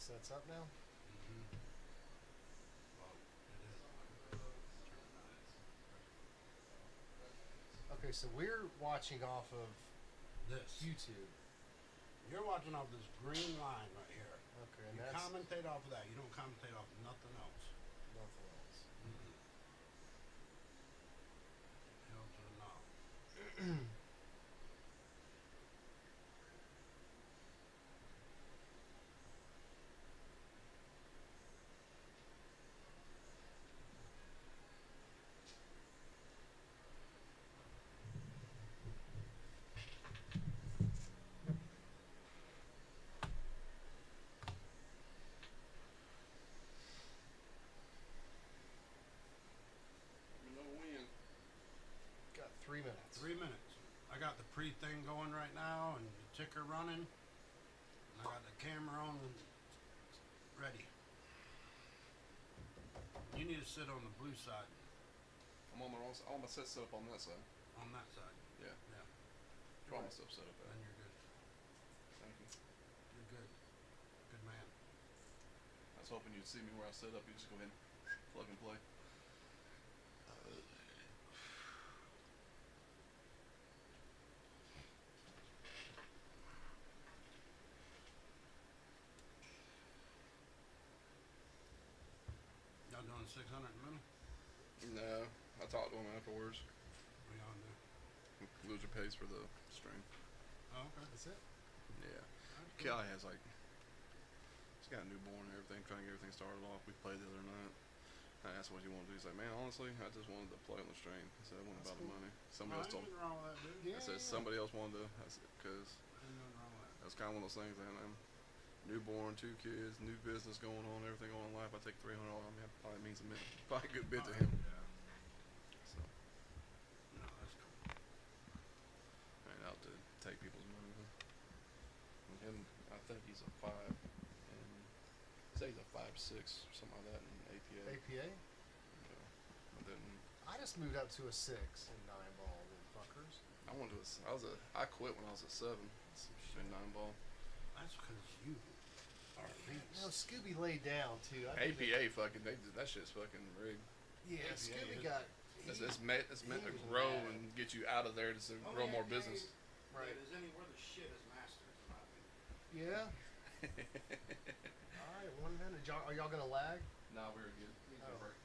sets up now. Mm-hmm. Well, it is. Okay, so we're watching off of This. YouTube. You're watching off this green line right here. Okay, and You that's commentate off of that. You don't commentate off nothing else. nothing else. Mm-mm. Hell to the no. No win. Got 3 minutes. 3 minutes. I got the pre thing going right now and the ticker running. And I got the camera on and ready. You need to sit on the blue side. I'm on the wrong side. All my set up on that side. On that side. Yeah. Yeah. All Right. my stuff set up Then at. you're good. Thank you. You're good. Good man. I was hoping you'd see me where I set up. You just go ahead and plug and play. Y'all doing 600 in a minute? No, I talked to him afterwards. We on there? Loser pays for the stream. Oh, okay. That's it. Yeah. That's good. Kelly has like, he's got a newborn and everything, trying to get everything started off. We played the other night. I asked what you want to do. He's like, man, honestly, I just wanted to play on the stream. I said, it wasn't That's about cool. the money. Oh, Somebody else ain't told me. nothing wrong with that, dude. Yeah. I said, somebody else wanted to. I said, because Ain't nothing wrong with that. that's kind of one of those things, man. I'm newborn, 2 kids, new business going on, everything going on in life. I take $300. I mean, that probably means probably a good bit to him. Yeah. So, No, that's cool. I ain't out to take people's money. And him, I think he's a 5, and he said he's a 5'6", something like that in APA. APA. Yeah. But then I just moved up to a 6 in 9-ball, little fuckers. I quit when I was at 7 That's some shit. in 9-ball. That's because you are a beast. No, Scooby laid down too. I think APA fucking, that shit's fucking rigged. Yeah, APA Scooby is- got. It's meant to he was grow mad. and get you out of there to grow more business. Right. Is anywhere the shit is mastered, in my opinion. Yeah. All right. 1 minute. Are y'all gonna lag? Nah, we were good. Oh. Break.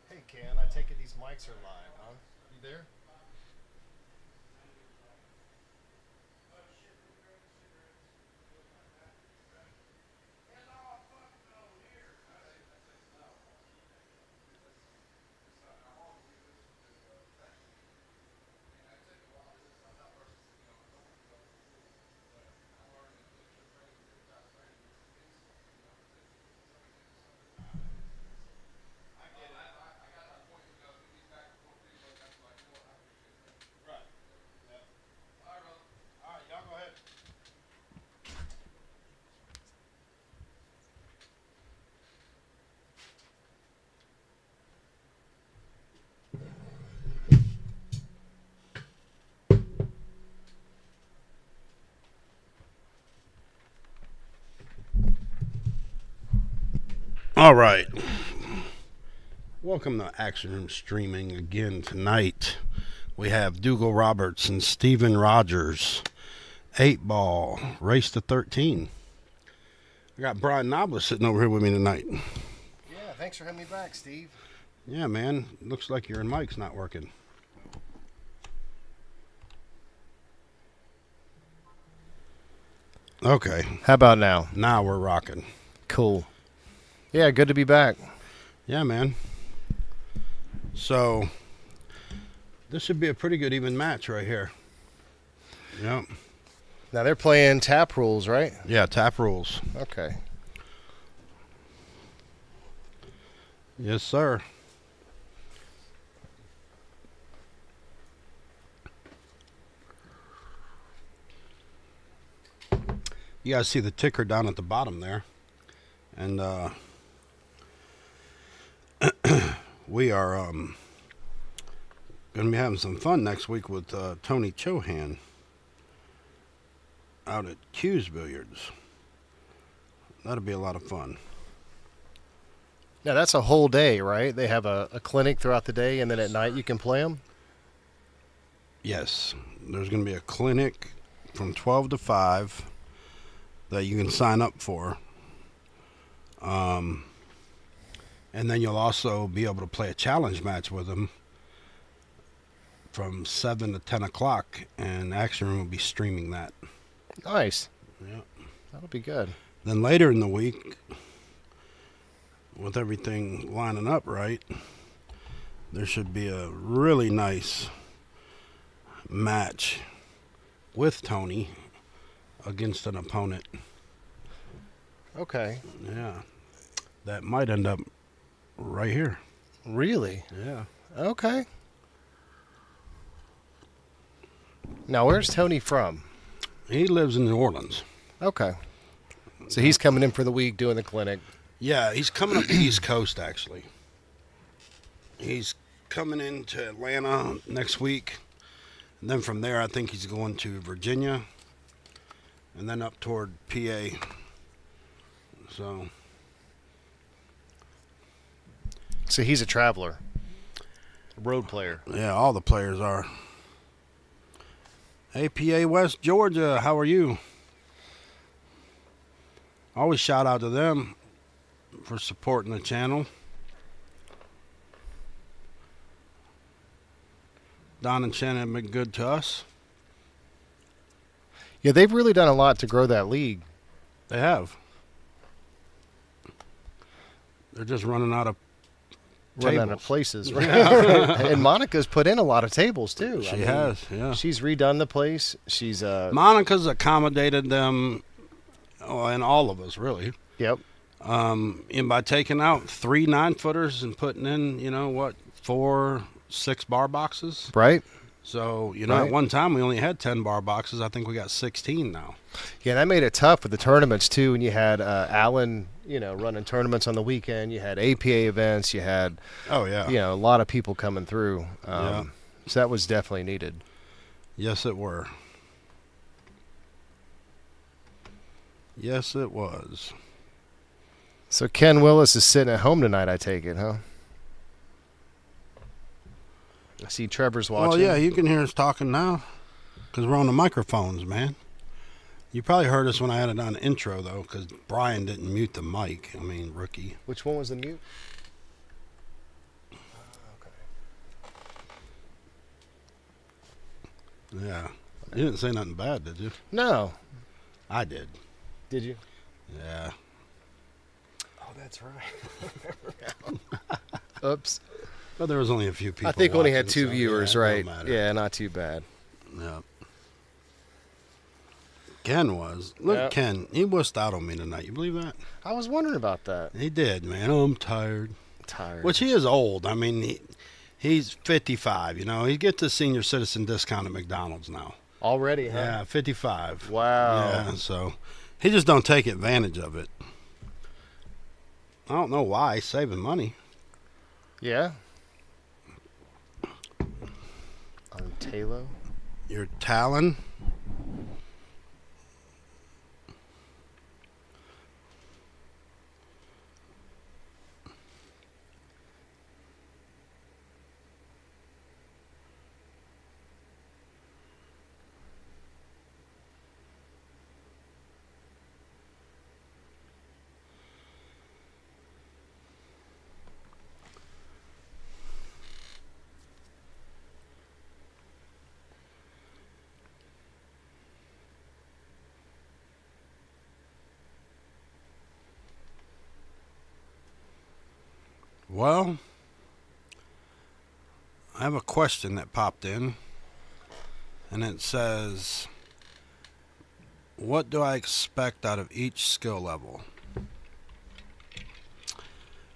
Hey, Ken. I take it these mics are live, huh? You there? Right. Yeah. All right, y'all go ahead. All right. Welcome to Action Room Streaming again tonight. We have Dougal Roberts and Steven Rogers. 8 Ball, Race to 13. I got Brian Knobler sitting over here with me tonight. Yeah, thanks for having me back, Steve. Yeah, man. Looks like your mic's not working. Okay. How about now? Now we're rocking. Cool. Yeah, good to be back. Yeah, man. So, this should be a pretty good even match right here. Yep. Now they're playing tap rules, right? Yeah, tap rules. Okay. Yes, sir. You guys see the ticker down at the bottom there. And we are going to be having some fun next week with Tony Chohan out at Q's Billiards. That'll be a lot of fun. Now that's a whole day, right? They have a clinic throughout the day, and then at night you can play them? Yes. There's going to be a clinic from 12 to 5 that you can sign up for. And then you'll also be able to play a challenge match with them from 7 to 10 o'clock, and Action Room will be streaming that. Nice. Yeah. That'll be good. Then later in the week, with everything lining up right, there should be a really nice match with Tony against an opponent. Okay. Yeah. That might end up right here. Really? Yeah. Okay. Now, where's Tony from? He lives in New Orleans. Okay. So he's coming in for the week doing the clinic. Yeah, he's coming up the East Coast, actually. He's coming into Atlanta next week. And then from there, I think he's going to Virginia. And then up toward PA. So he's a traveler. A road player. Yeah, all the players are. APA West Georgia, how are you? Always shout out to them for supporting the channel. Don and Shannon have been good to us. Yeah, they've really done a lot to grow that league. They have. They're just running out of places, right? Yeah. And Monica's put in a lot of tables too. She has, yeah. She's redone the place. She's Monica's accommodated them, and all of us really. Yep. And by taking out 3 9-footers and putting in, 4, 6 bar boxes. Right. So, Right. At one time we only had 10 bar boxes. I think we got 16 now. Yeah, that made it tough with the tournaments too. And you had Alan, running tournaments on the weekend. You had APA events. You had, Oh, yeah. a lot of people coming through. Yeah. So that was definitely needed. Yes, it were. Yes, it was. So Ken Willis is sitting at home tonight, I take it, huh? I see Trevor's watching. Well, yeah, you can hear us talking now because we're on the microphones, man. You probably heard us when I had it on the intro, though, because Brian didn't mute the mic. I mean, rookie. Which one was the mute? Yeah. You didn't say nothing bad, did you? No. I did. Did you? Yeah. Oh, that's right. Oops. But there was only a few people. I think we only had watching, 2 so, viewers, yeah, it right? don't matter. Yeah, not too bad. Yeah. Ken was. Look Yep. at Ken. He wussed out on me tonight. You believe that? I was wondering about that. He did, man. Oh, I'm tired. Tired. Which he is old. I mean, he's 55, He gets the senior citizen discount at McDonald's now. Already, huh? Yeah, 55. Wow. Yeah, so he just don't take advantage of it. I don't know why. He's saving money. Yeah. On Talo. Your Talon. Well, I have a question that popped in, and it says, what do I expect out of each skill level?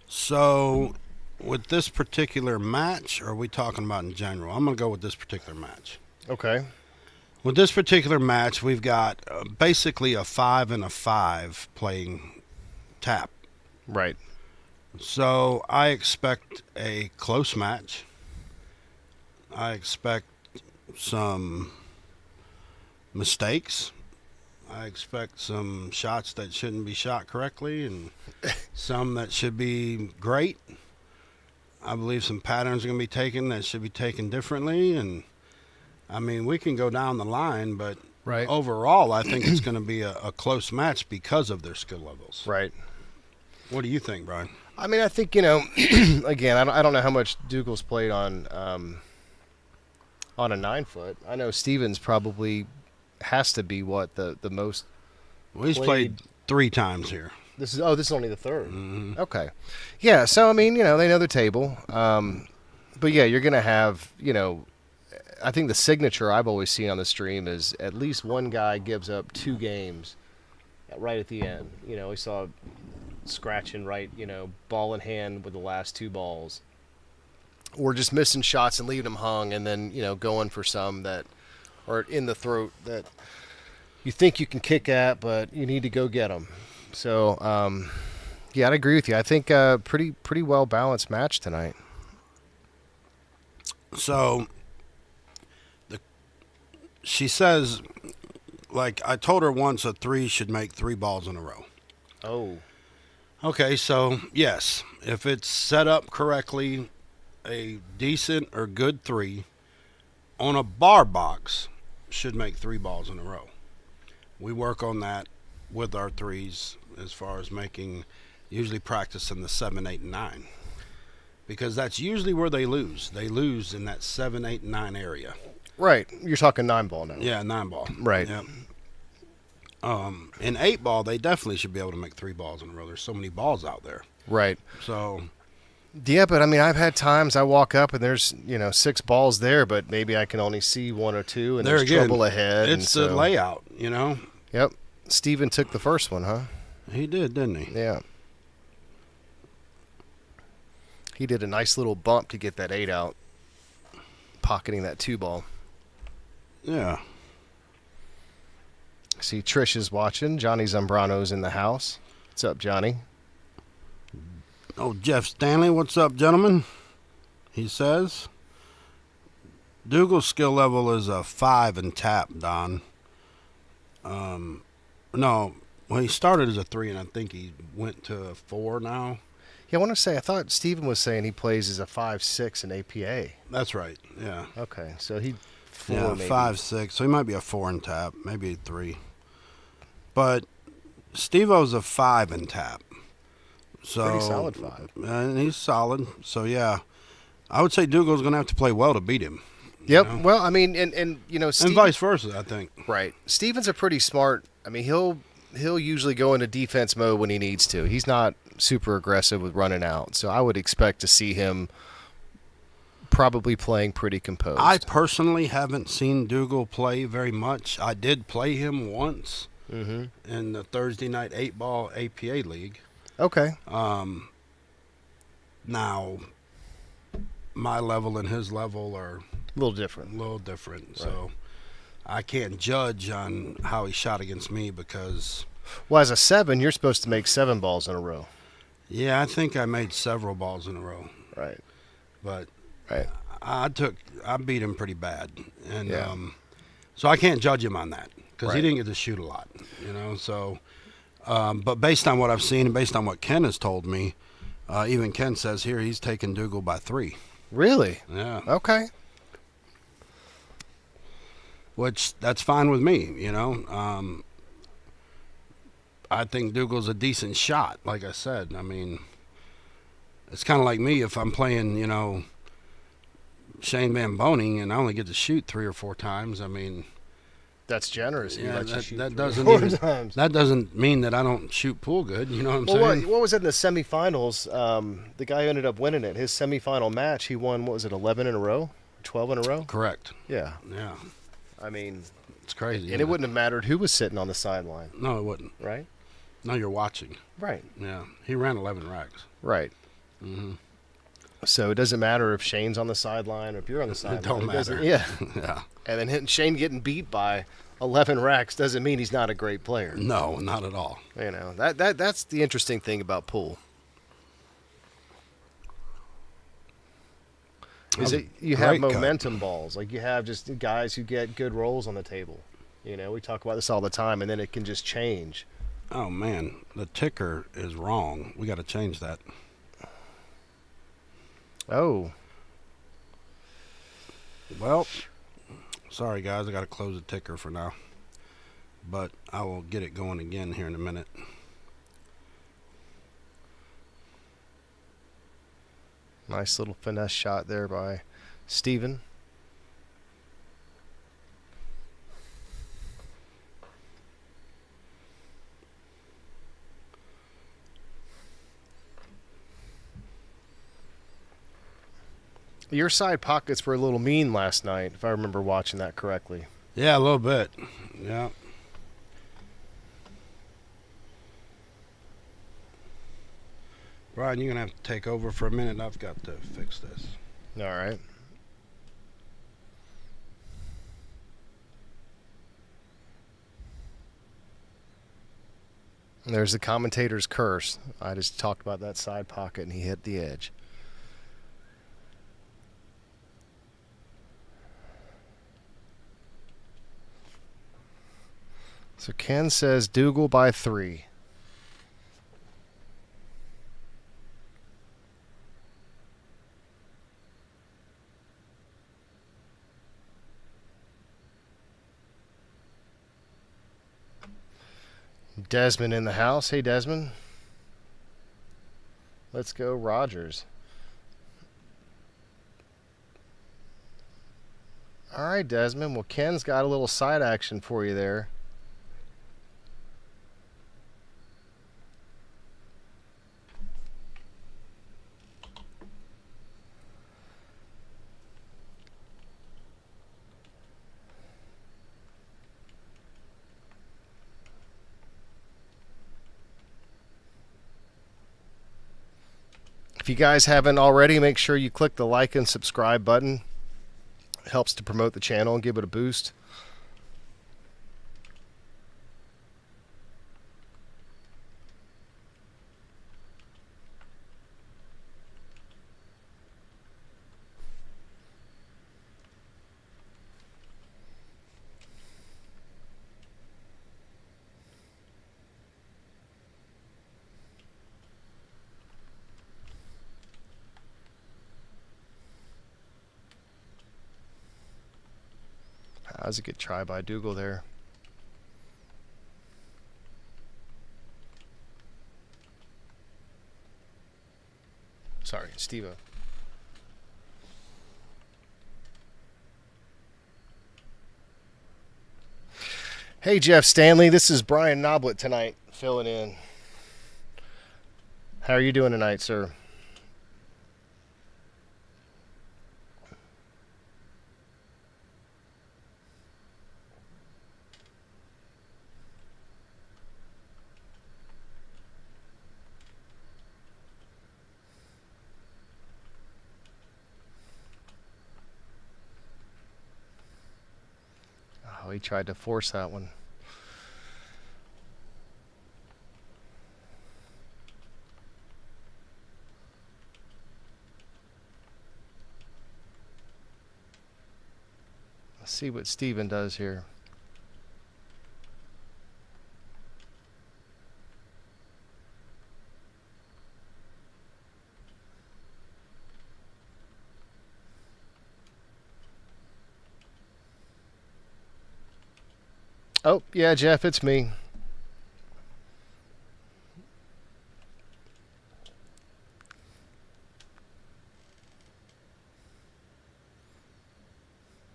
So, with this particular match, or are we talking about in general? I'm going to go with this particular match. Okay. With this particular match, we've got basically a 5 and a 5 playing tap. Right. So I expect a close match. I expect some mistakes. I expect some shots that shouldn't be shot correctly and some that should be great. I believe some patterns are going to be taken that should be taken differently. And, I mean, we can go down the line, but Right. overall, I think it's going to be a close match because of their skill levels. Right. What do you think, Brian? I mean, I think, you know, again, I don't know how much Dougal's played on a 9-foot. I know Stevens probably has to be the most. Well, he's played 3 times here. This is only the third. Mm-hmm. Okay. Yeah, so I mean, you know, they know the table. But yeah, you're going to have, you know, I think the signature I've always seen on the stream is at least one guy gives up 2 games right at the end. You know, we saw scratching right, you know, ball in hand with the last 2 balls. Or just missing shots and leaving them hung, and then, you know, going for some that are in the throat that you think you can kick at, but you need to go get them. So, yeah, I'd agree with you. I think pretty well balanced match tonight. So, she says, like, I told her once a 3 should make 3 balls in a row. Oh. Okay, so, yes, if it's set up correctly, a decent or good 3 on a bar box should make 3 balls in a row. We work on that with our 3s as far as making, usually practicing the 7, 8, and 9. Because that's usually where they lose. They lose in that 7, 8, and 9 area. Right. You're talking 9-ball now. Yeah, 9 ball. Right. Yep. In 8 ball, they definitely should be able to make 3 balls in a row. There's so many balls out there. Right. So, yeah, but I mean, I've had times I walk up and there's, you know, 6 balls there, but maybe I can only see 1 or 2, and there there's again, trouble ahead. it's the layout, you know? Yep. Steven took the first one, huh? He did, didn't he? Yeah. He did a nice little bump to get that 8 out, pocketing that 2 ball. Yeah. See, Trish is watching. Johnny Zambrano's in the house. What's up, Johnny? Oh, Jeff Stanley, what's up, gentlemen? He says. Dougal's skill level is a 5 in tap, Don. No, well, he started as a 3, and I think he went to a 4 now. Yeah, I want to say, I thought Steven was saying he plays as a 5-6 in APA. That's right, yeah. Okay, so he 4 Yeah, maybe. 5, 6. So he might be a 4 in tap, maybe a 3. But Steve-O's a 5 in tap. So, Pretty solid 5. And he's solid. So, yeah. I would say Dougal's going to have to play well to beat him. Yep. You know? Well, I mean, and you know, And vice versa, I think. Right. Steven's a pretty smart. I mean, he'll usually go into defense mode when he needs to. He's not super aggressive with running out. So I would expect to see him probably playing pretty composed. I personally haven't seen Dougal play very much. I did play him once in the Thursday night 8-ball APA league. Okay. Now, my level and his level are A little different. a little different. So I can't judge on how he shot against me because, Well, as a 7, you're supposed to make 7 balls in a row. yeah, I think I made several balls in a row. Right. But Right. I beat him pretty bad. And Yeah. so I can't judge him on that because Right. he didn't get to shoot a lot, you know. So, but based on what I've seen and based on what Ken has told me, even Ken says here he's taking Dougal by 3. Really? Yeah. Okay. Which, that's fine with me, you know. I think Dougal's a decent shot, like I said. I mean, it's kind of like me if I'm playing, you know, Shane Van Boning and I only get to shoot 3 or 4 times. I mean, That's generous. He Yeah, lets you shoot that 3 or doesn't 4 even, times. that doesn't mean that I don't shoot pool good. You know what I'm Well, saying? what was it in the semifinals? The guy who ended up winning it, his semifinal match, he won, what was it, 11 in a row? 12 in a row? Correct. Yeah. Yeah, I mean, it's crazy. and isn't it wouldn't have mattered who was sitting on the sideline, No, it wouldn't. right? No, you're watching. Right. Yeah, he ran 11 racks. Right. Hmm. So it doesn't matter if Shane's on the sideline or if you're on the sideline. It don't doesn't- matter. Yeah. Yeah. And then Shane getting beat by 11 racks doesn't mean he's not a great player. No, not at all. You know, that's the interesting thing about pool. Is it you have great cut. momentum balls. Like you have just guys who get good rolls on the table. You know, we talk about this all the time, and then it can just change. Oh man, the ticker is wrong. We got to change that. Oh, Well, sorry guys, I got to close the ticker for now. But I will get it going again here in a minute. nice little finesse shot there by Steven. Your side pockets were a little mean last night, if I remember watching that correctly. Yeah, a little bit. Yeah. Brian, you're going to have to take over for a minute. I've got to fix this. All right. There's the commentator's curse. I just talked about that side pocket, and he hit the edge. So Ken says Dougal by 3. Desmond in the house. Hey, Desmond. Let's go Rogers. All right, Desmond. Well, Ken's got a little side action for you there. If you guys haven't already, make sure you click the like and subscribe button. It helps to promote the channel and give it a boost. That was a good try by Dougal there. Sorry, Steve-O. Hey, Jeff Stanley. This is Brian Noblet tonight, filling in. How are you doing tonight, sir? Oh, he tried to force that one. Let's see what Steven does here. Oh, yeah, Jeff, it's me.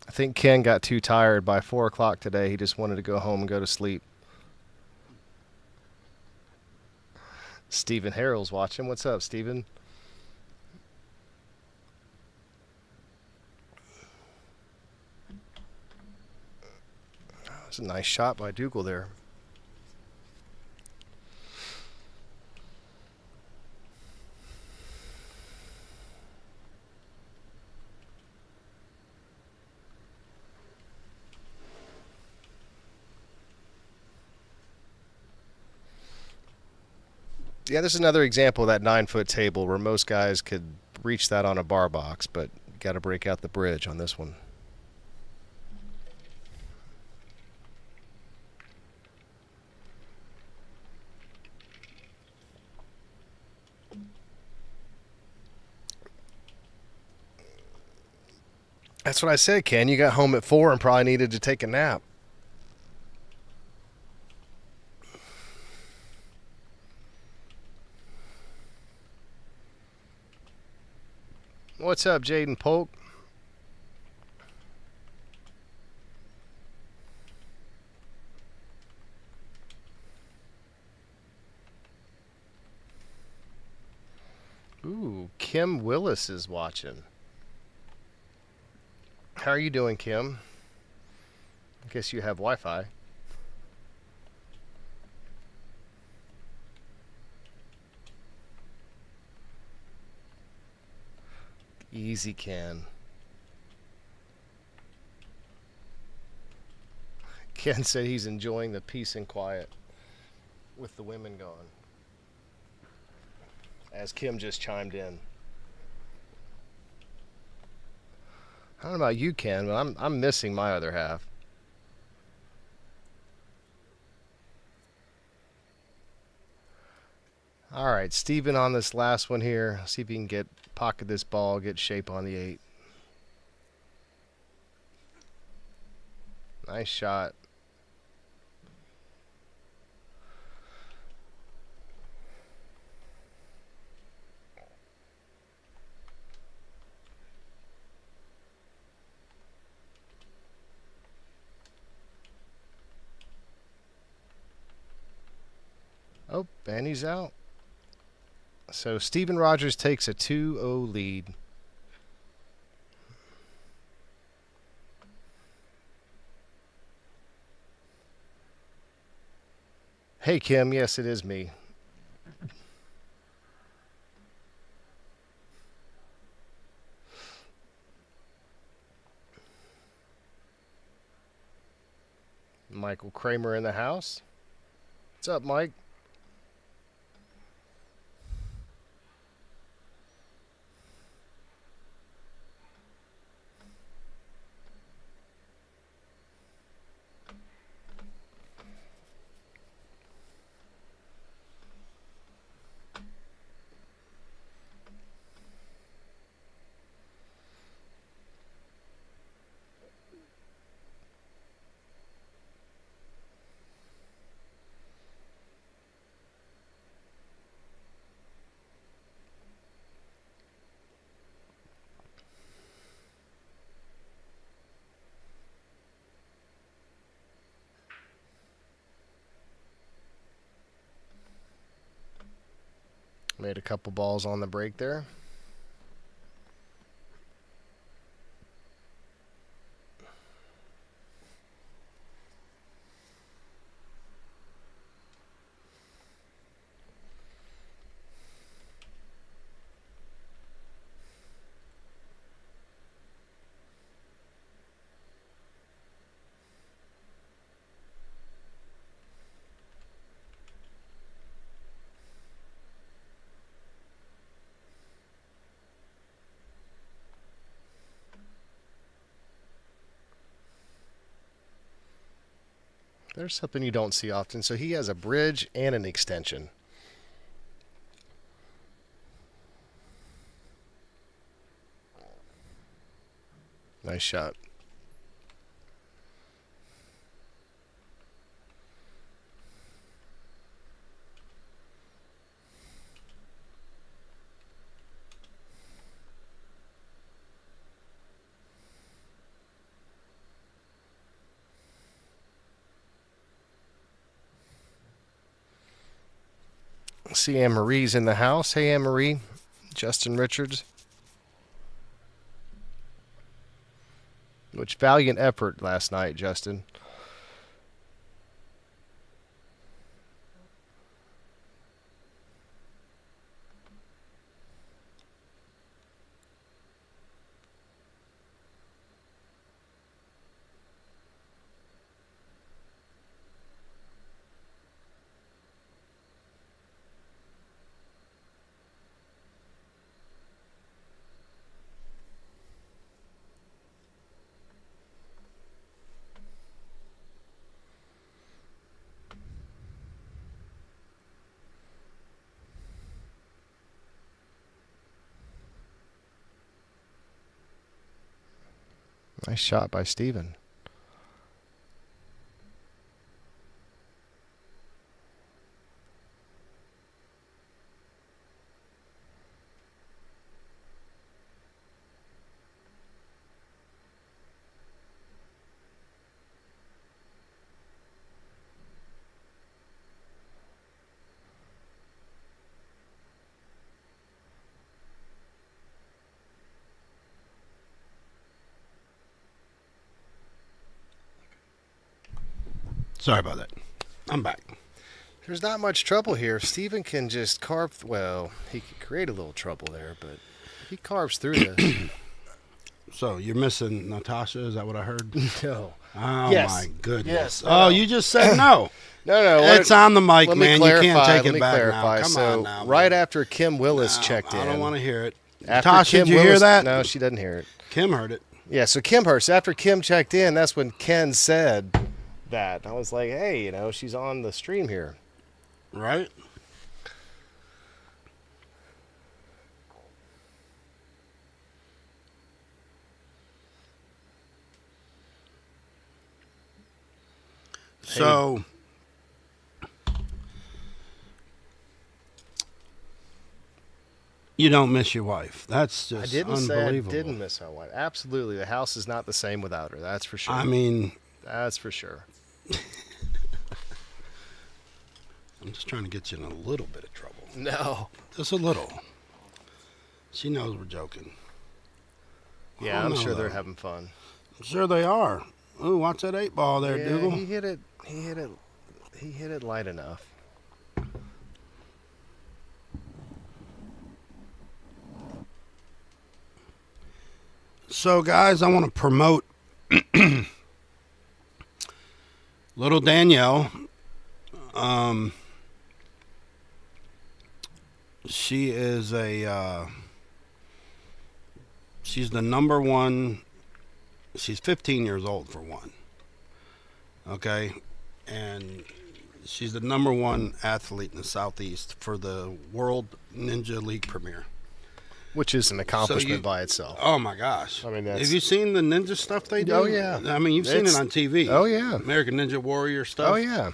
I think Ken got too tired by 4 o'clock today. He just wanted to go home and go to sleep. Stephen Harrell's watching. What's up, Stephen? That's a nice shot by Dougal there. Yeah, this is another example of that 9-foot table where most guys could reach that on a bar box, but got to break out the bridge on this one. That's what I said, Ken. You got home at 4 and probably needed to take a nap. What's up, Jaden Polk? Ooh, Kim Willis is watching. How are you doing, Kim? I guess you have Wi-Fi. Easy, Ken. Ken said he's enjoying the peace and quiet with the women gone. As Kim just chimed in. I don't know about you, Ken, but I'm missing my other half. All right, Steven on this last one here. See if he can get pocket this ball, get shape on the 8. Nice shot. Oh, and he's out. So Steven Rogers takes a 2-0 lead. Hey, Kim. Yes, it is me. Michael Kramer in the house. What's up, Mike? Made a couple balls on the break there. There's something you don't see often. So he has a bridge and an extension. Nice shot. See Anne Marie's in the house. Hey, Anne Marie. Justin Richards. Which valiant effort last night, Justin. Nice shot by Steven. Sorry about that. I'm back. There's not much trouble here. If Steven can just carve, well, he could create a little trouble there, but if he carves through this. So you're missing Natasha? Is that what I heard? No. Oh Yes. my goodness! Yes. Oh, No. you just said no. No. It's on the mic, Let me man. clarify. You can't take let it me back clarify. now. Come so on now. right man. after Kim Willis No, checked in. I don't want to hear it. After Natasha, Kim did you Willis, hear that? No, she doesn't hear it. Kim heard it. Yeah, so Kim heard. So after Kim checked in, that's when Ken said that. I was like, hey, she's on the stream here. Right? So, you don't miss your wife. That's I just didn't say I unbelievable. didn't miss my wife. Absolutely. The house is not the same without her. That's for sure. I mean, That's for sure. I'm just trying to get you in a little bit of trouble. No. Just a little. She knows we're joking. Yeah, Oh, I'm no, sure they're though. having fun. I'm sure they are. Ooh, watch that 8-ball there, Yeah, Dougal. he hit it. He hit it light enough. So, guys, I want to promote little Danielle. She is she's the number one. She's 15 years old for one. Okay, and she's the number one athlete in the Southeast for the World Ninja League premiere. Which is an accomplishment you- by itself. Oh my gosh! I mean, that's- have you seen the ninja stuff they do? Oh, yeah. I mean, you've seen it It's- on TV. Oh, yeah. American Ninja Warrior stuff. Oh, yeah.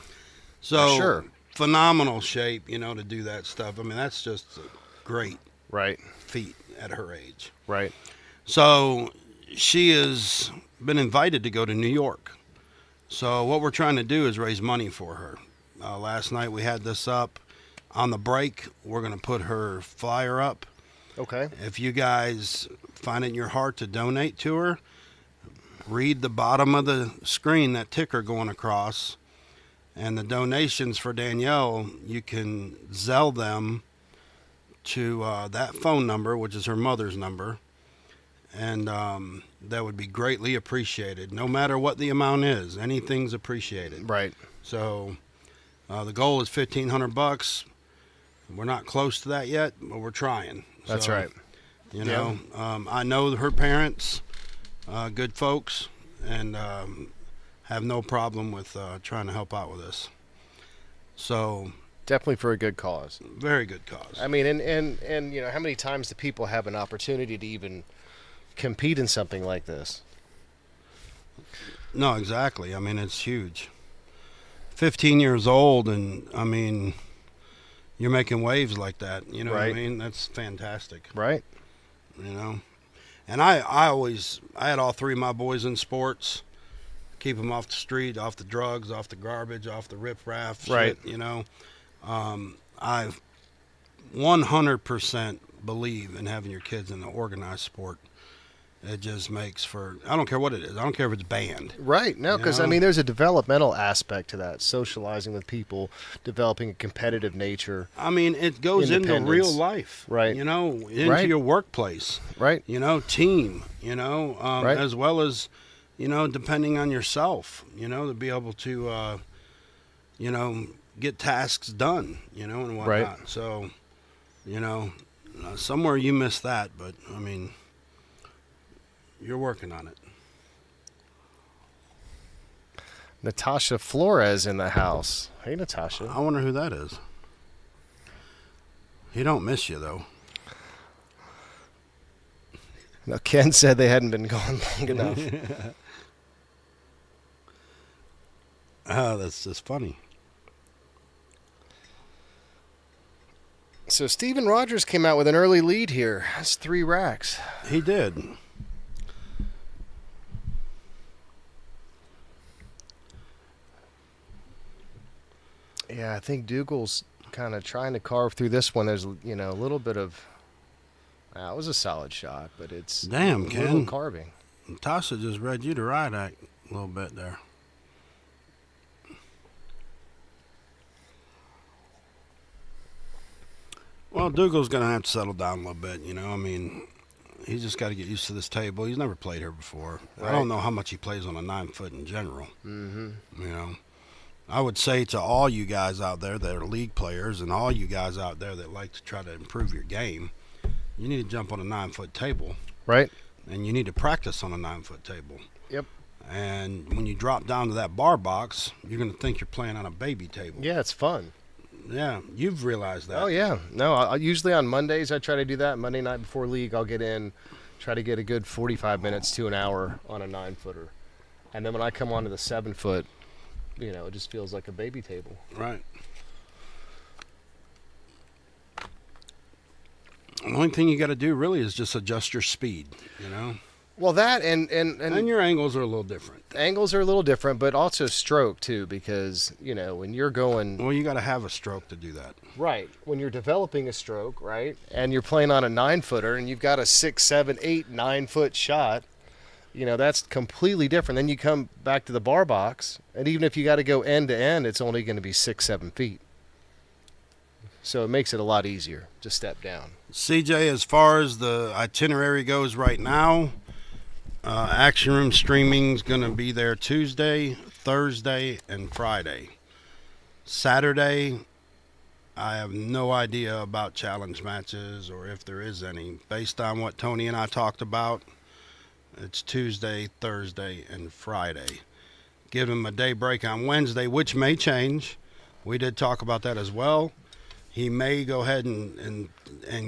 So For sure. phenomenal shape, to do that stuff. I mean, that's just a great Right. feat at her age. Right. So she has been invited to go to New York. So what we're trying to do is raise money for her. Last night we had this up. On the break, we're going to put her flyer up. Okay. If you guys find it in your heart to donate to her, read the bottom of the screen, that ticker going across, and the donations for Danielle, you can Zelle them to that phone number, which is her mother's number, and that would be greatly appreciated. No matter what the amount is, anything's appreciated. Right. So the goal is $1,500. We're not close to that yet, but we're trying. That's So, right. I know her parents, good folks, and have no problem with trying to help out with this. So, Definitely for a good cause. very good cause. I mean, and how many times do people have an opportunity to even compete in something like this? No, exactly. I mean, it's huge. 15 years old, and I mean, you're making waves like that. You know what I Right. mean? That's fantastic. Right. And I had all three of my boys in sports. Keep them off the street, off the drugs, off the garbage, off the riffraff. Right. Shit, I 100% believe in having your kids in the organized sport. It just makes for, I don't care what it is. I don't care if it's band. Right. No, because I know? mean, there's a developmental aspect to that. Socializing with people, developing a competitive nature. I mean, it goes into Independence. real life. Right. You know, into Right. your workplace. Right. You know, team, you know, Right. as well as, you know, depending on yourself, you know, to be able to, you know, get tasks done, you know, and whatnot. Right. So, you know, somewhere you missed that, but I mean, you're working on it. Natasha Flores in the house. Hey, Natasha. I wonder who that is. He don't miss you though. No, Ken said they hadn't been gone long enough. Oh, that's just funny. So Steven Rogers came out with an early lead here. That's 3 racks. He did. Yeah, I think Dougal's kind of trying to carve through this one. There's, you know, a little bit of. It was a solid shot, but it's Damn, a little Ken. carving. Tasha just read you the right act a little bit there. Well, Dougal's going to have to settle down a little bit, you know. I mean, he's just got to get used to this table. He's never played here before. I Right. don't know how much he plays on a 9-foot in general, Mm-hmm. you know. I would say to all you guys out there that are league players and all you guys out there that like to try to improve your game, you need to jump on a 9-foot table. Right? And you need to practice on a 9-foot table. Yep. And when you drop down to that bar box, you're going to think you're playing on a baby table. Yeah, it's fun. Yeah, you've realized that. Oh, yeah. No, usually on Mondays I try to do that. Monday night before league, I'll get in, try to get a good 45 minutes to an hour on a 9-footer. And then when I come onto the 7-foot, you know, it just feels like a baby table. Right. The only thing you got to do really is just adjust your speed, you know? Well, that and your angles are a little different. angles are a little different, but also stroke too, because, you know, when you're going Well, you got to have a stroke to do that. right, when you're developing a stroke, right, and you're playing on a 9-footer and you've got a 6, 7, 8, 9-foot shot, you know, that's completely different. Then you come back to the bar box, and even if you got to go end to end, it's only going to be 6, 7 feet. So it makes it a lot easier to step down. CJ, as far as the itinerary goes right now, Action Room Streaming's going to be there Tuesday, Thursday, and Friday. Saturday, I have no idea about challenge matches or if there is any. Based on what Tony and I talked about, it's Tuesday, Thursday, and Friday. Give him a day break on Wednesday, which may change. We did talk about that as well. He may go ahead and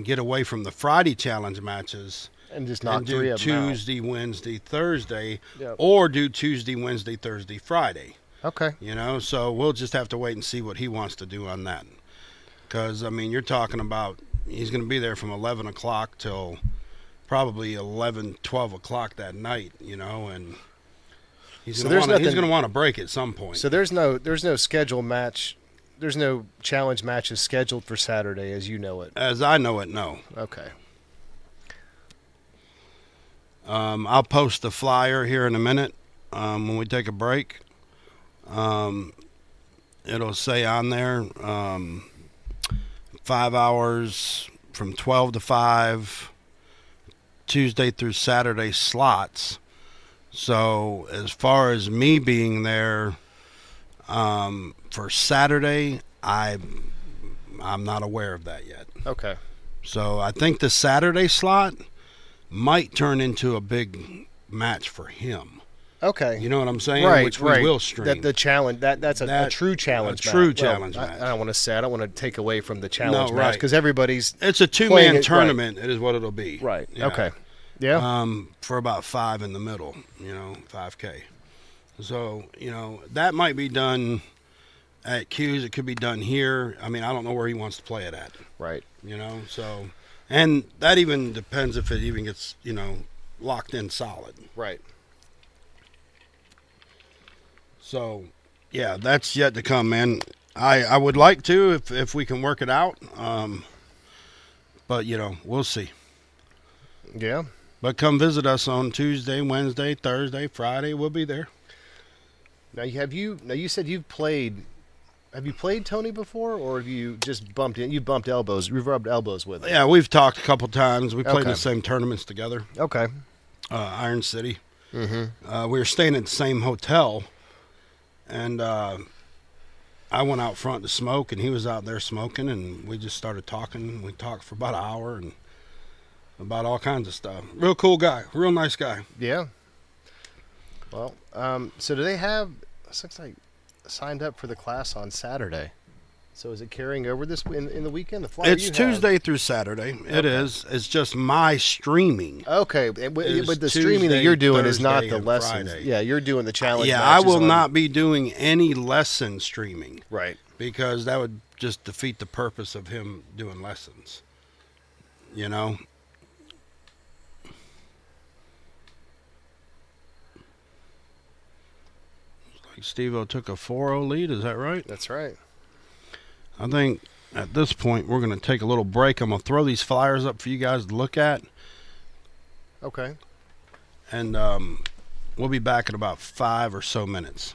get away from the Friday challenge matches And just knock and 3 do of them out. Tuesday, Wednesday, Thursday, Yep. or do Tuesday, Wednesday, Thursday, Friday. Okay. You know, so we'll just have to wait and see what he wants to do on that. Because, I mean, you're talking about he's going to be there from 11 o'clock till probably 11, 12 o'clock that night, you know, and he's So going there's nothing- to want to break at some point. So there's no scheduled match. There's no challenge matches scheduled for Saturday, as you know it. As I know it, no. Okay. I'll post the flyer here in a minute when we take a break. It'll say on there 5 hours from 12 to 5, Tuesday through Saturday slots. So as far as me being there for Saturday, I'm not aware of that yet. Okay. So I think the Saturday slot might turn into a big match for him. Okay. You know what I'm saying? Right, Which right. we will stream. That the challenge that's a true challenge. a true match. challenge Well, match. I don't want to say. I don't want to take away from the challenge No, match right. because everybody's It's a playing two-man it- tournament. It is what it'll be. right. Yeah. Okay. Yeah. For about 5 in the middle, 5K. So, that might be done at Q's. It could be done here. I mean, I don't know where he wants to play it at, right. so, and that even depends if it even gets, locked in solid. Right. So, yeah, that's yet to come, man. I would like to if we can work it out. But we'll see. Yeah. But come visit us on Tuesday, Wednesday, Thursday, Friday. We'll be there. Now you said you've played. Have you played Tony before, or have you just bumped in? You bumped elbows. You've rubbed elbows with him. Yeah, we've talked a couple times. We played in Okay. the same tournaments together. Okay. Iron City. Mm-hmm. We were staying at the same hotel, and I went out front to smoke, and he was out there smoking, and we just started talking. We talked for about an hour and about all kinds of stuff. Real cool guy. Real nice guy. Yeah. Well, so do they have? This looks like signed up for the class on Saturday. So is it carrying over this in the weekend? The flyer It's you have- Tuesday through Saturday. It Okay. is. It's just my streaming. Okay, but Is the streaming that Tuesday, you're doing is not Thursday, the and lessons. Friday. Yeah, you're doing the challenge. Yeah, I matches will on- not be doing any lesson streaming Right. because that would just defeat the purpose of him doing lessons. Like Steve-O took a 4-0 lead, is that right? That's right. I think at this point we're going to take a little break. I'm going to throw these flyers up for you guys to look at, Okay. and we'll be back in about 5 or so minutes.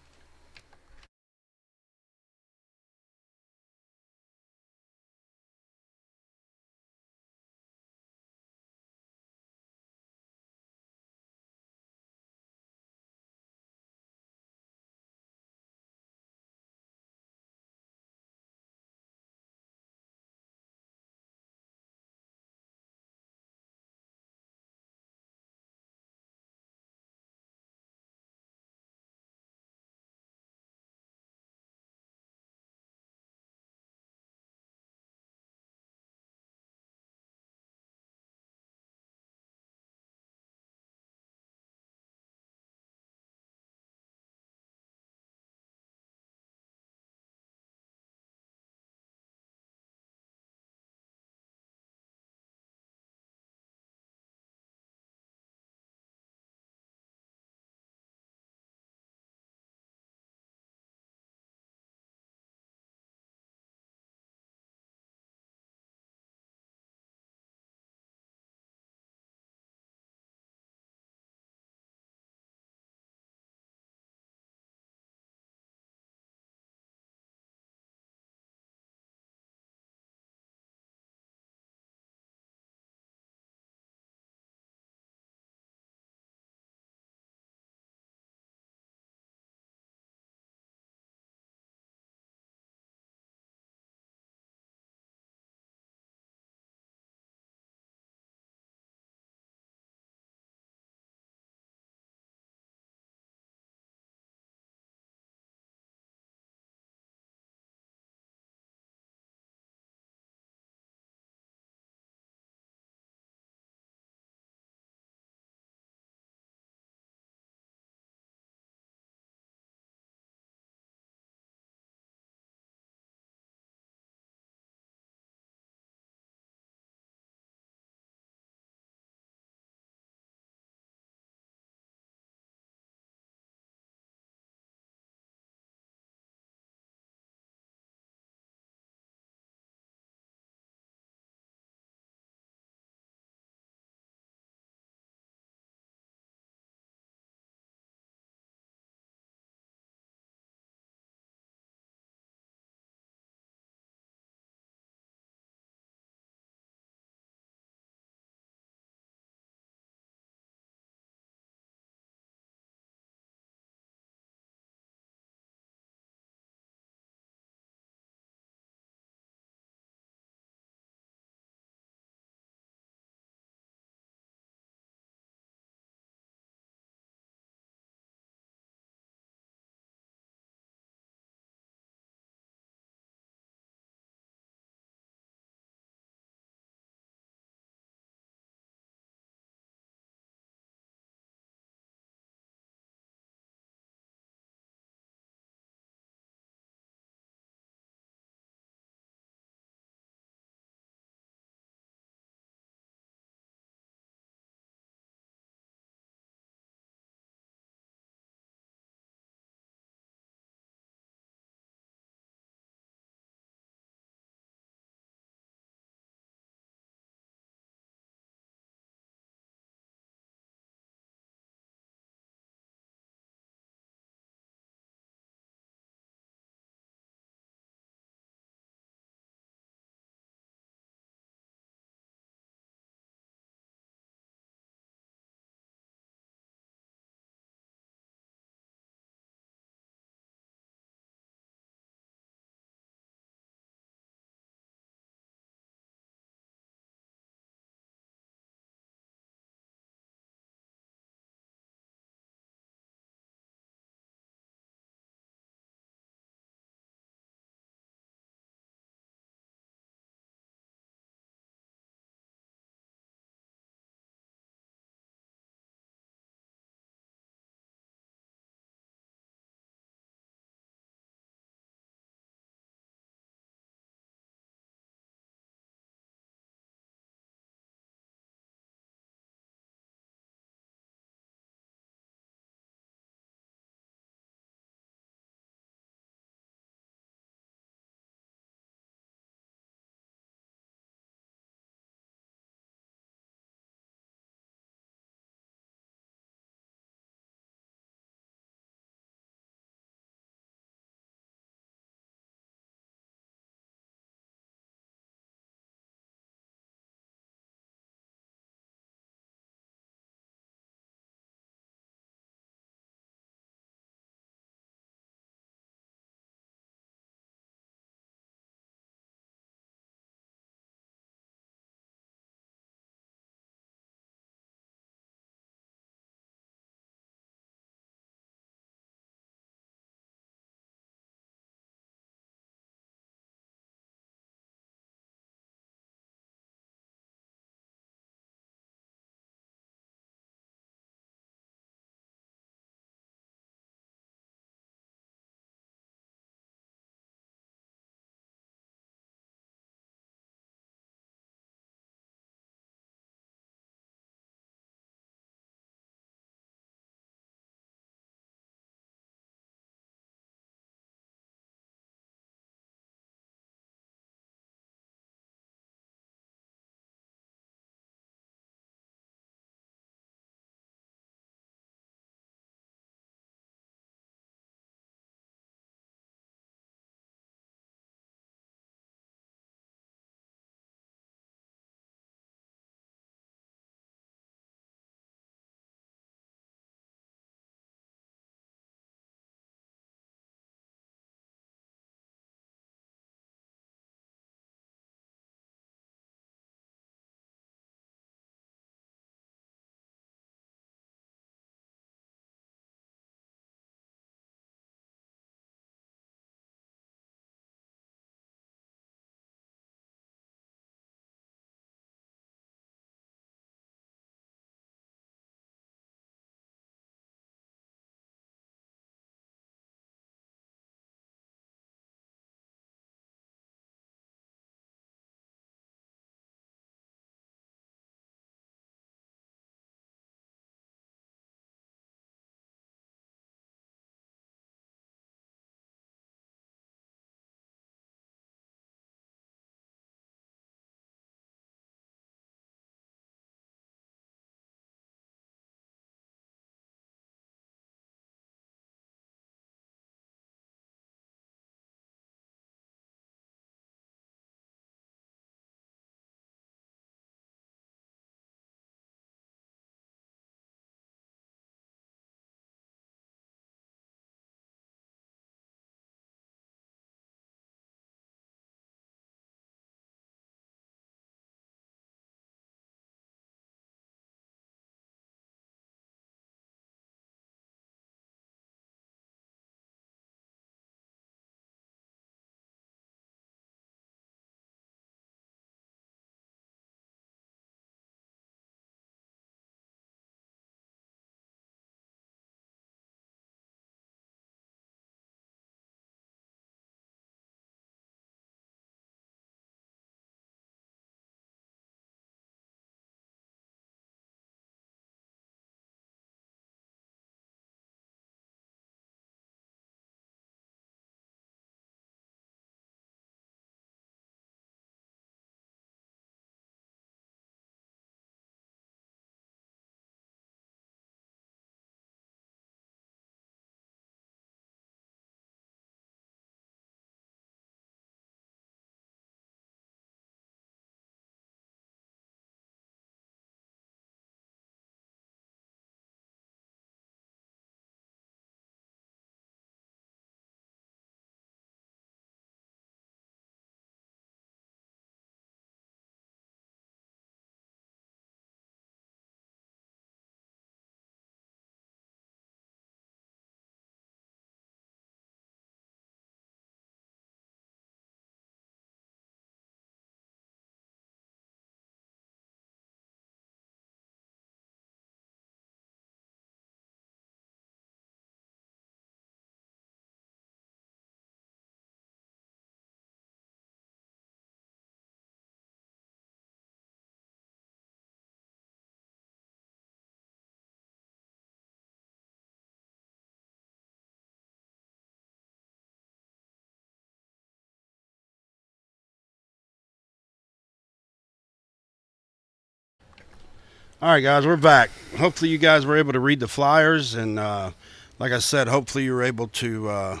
All right, guys, we're back. Hopefully you guys were able to read the flyers, and like I said, hopefully you were able to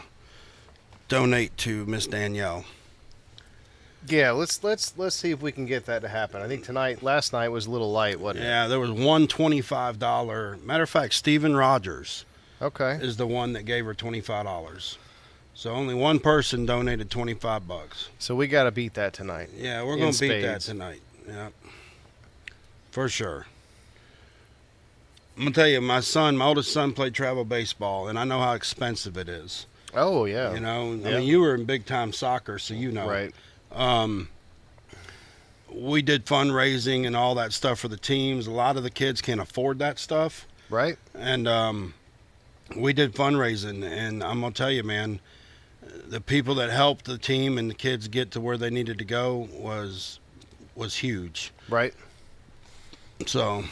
donate to Miss Danielle. Yeah, let's see if we can get that to happen. I think last night was a little light, wasn't Yeah, there was one $25. Matter of fact, Steven Rogers it? Okay. is the one that gave her $25. So only one person donated $25. So we got to beat that tonight. Yeah, we're In going to beat that spades. tonight. Yeah, for sure. I'm going to tell you, my oldest son played travel baseball, and I know how expensive it is. Oh yeah. You know, I Yeah. mean, you were in big-time soccer, so you know. Right. We did fundraising and all that stuff for the teams. A lot of the kids can't afford that stuff. Right. And we did fundraising, and I'm going to tell you, man, the people that helped the team and the kids get to where they needed to go was huge. Right. So,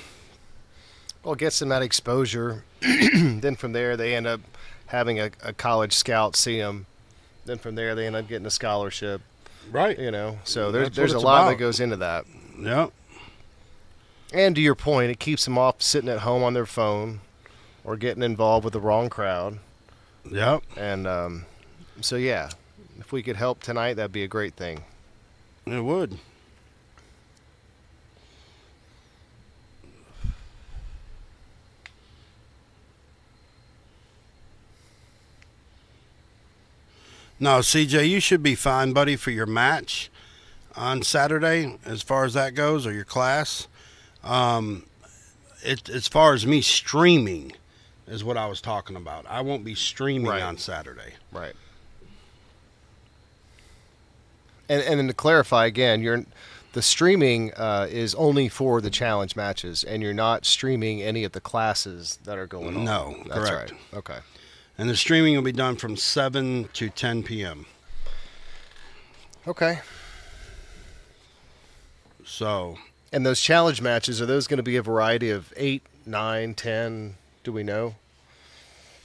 Well, it gets them that exposure. Then from there, they end up having a college scout see them. Then from there, they end up getting a scholarship. right. You know, so That's there's what a it's lot about. that goes into that. Yep. And to your point, it keeps them off sitting at home on their phone or getting involved with the wrong crowd. Yep. And so, yeah, if we could help tonight, that'd be a great thing. It would. No, CJ, you should be fine, buddy, for your match on Saturday, as far as that goes, or your class. As far as me streaming is what I was talking about. I won't be streaming Right. on Saturday. Right. And then to clarify again, the streaming is only for the challenge matches, and you're not streaming any of the classes that are going on. No, That's correct. right. Okay. And the streaming will be done from 7 to 10 p.m. Okay. So, And those challenge matches, are those going to be a variety of 8, 9, 10? Do we know?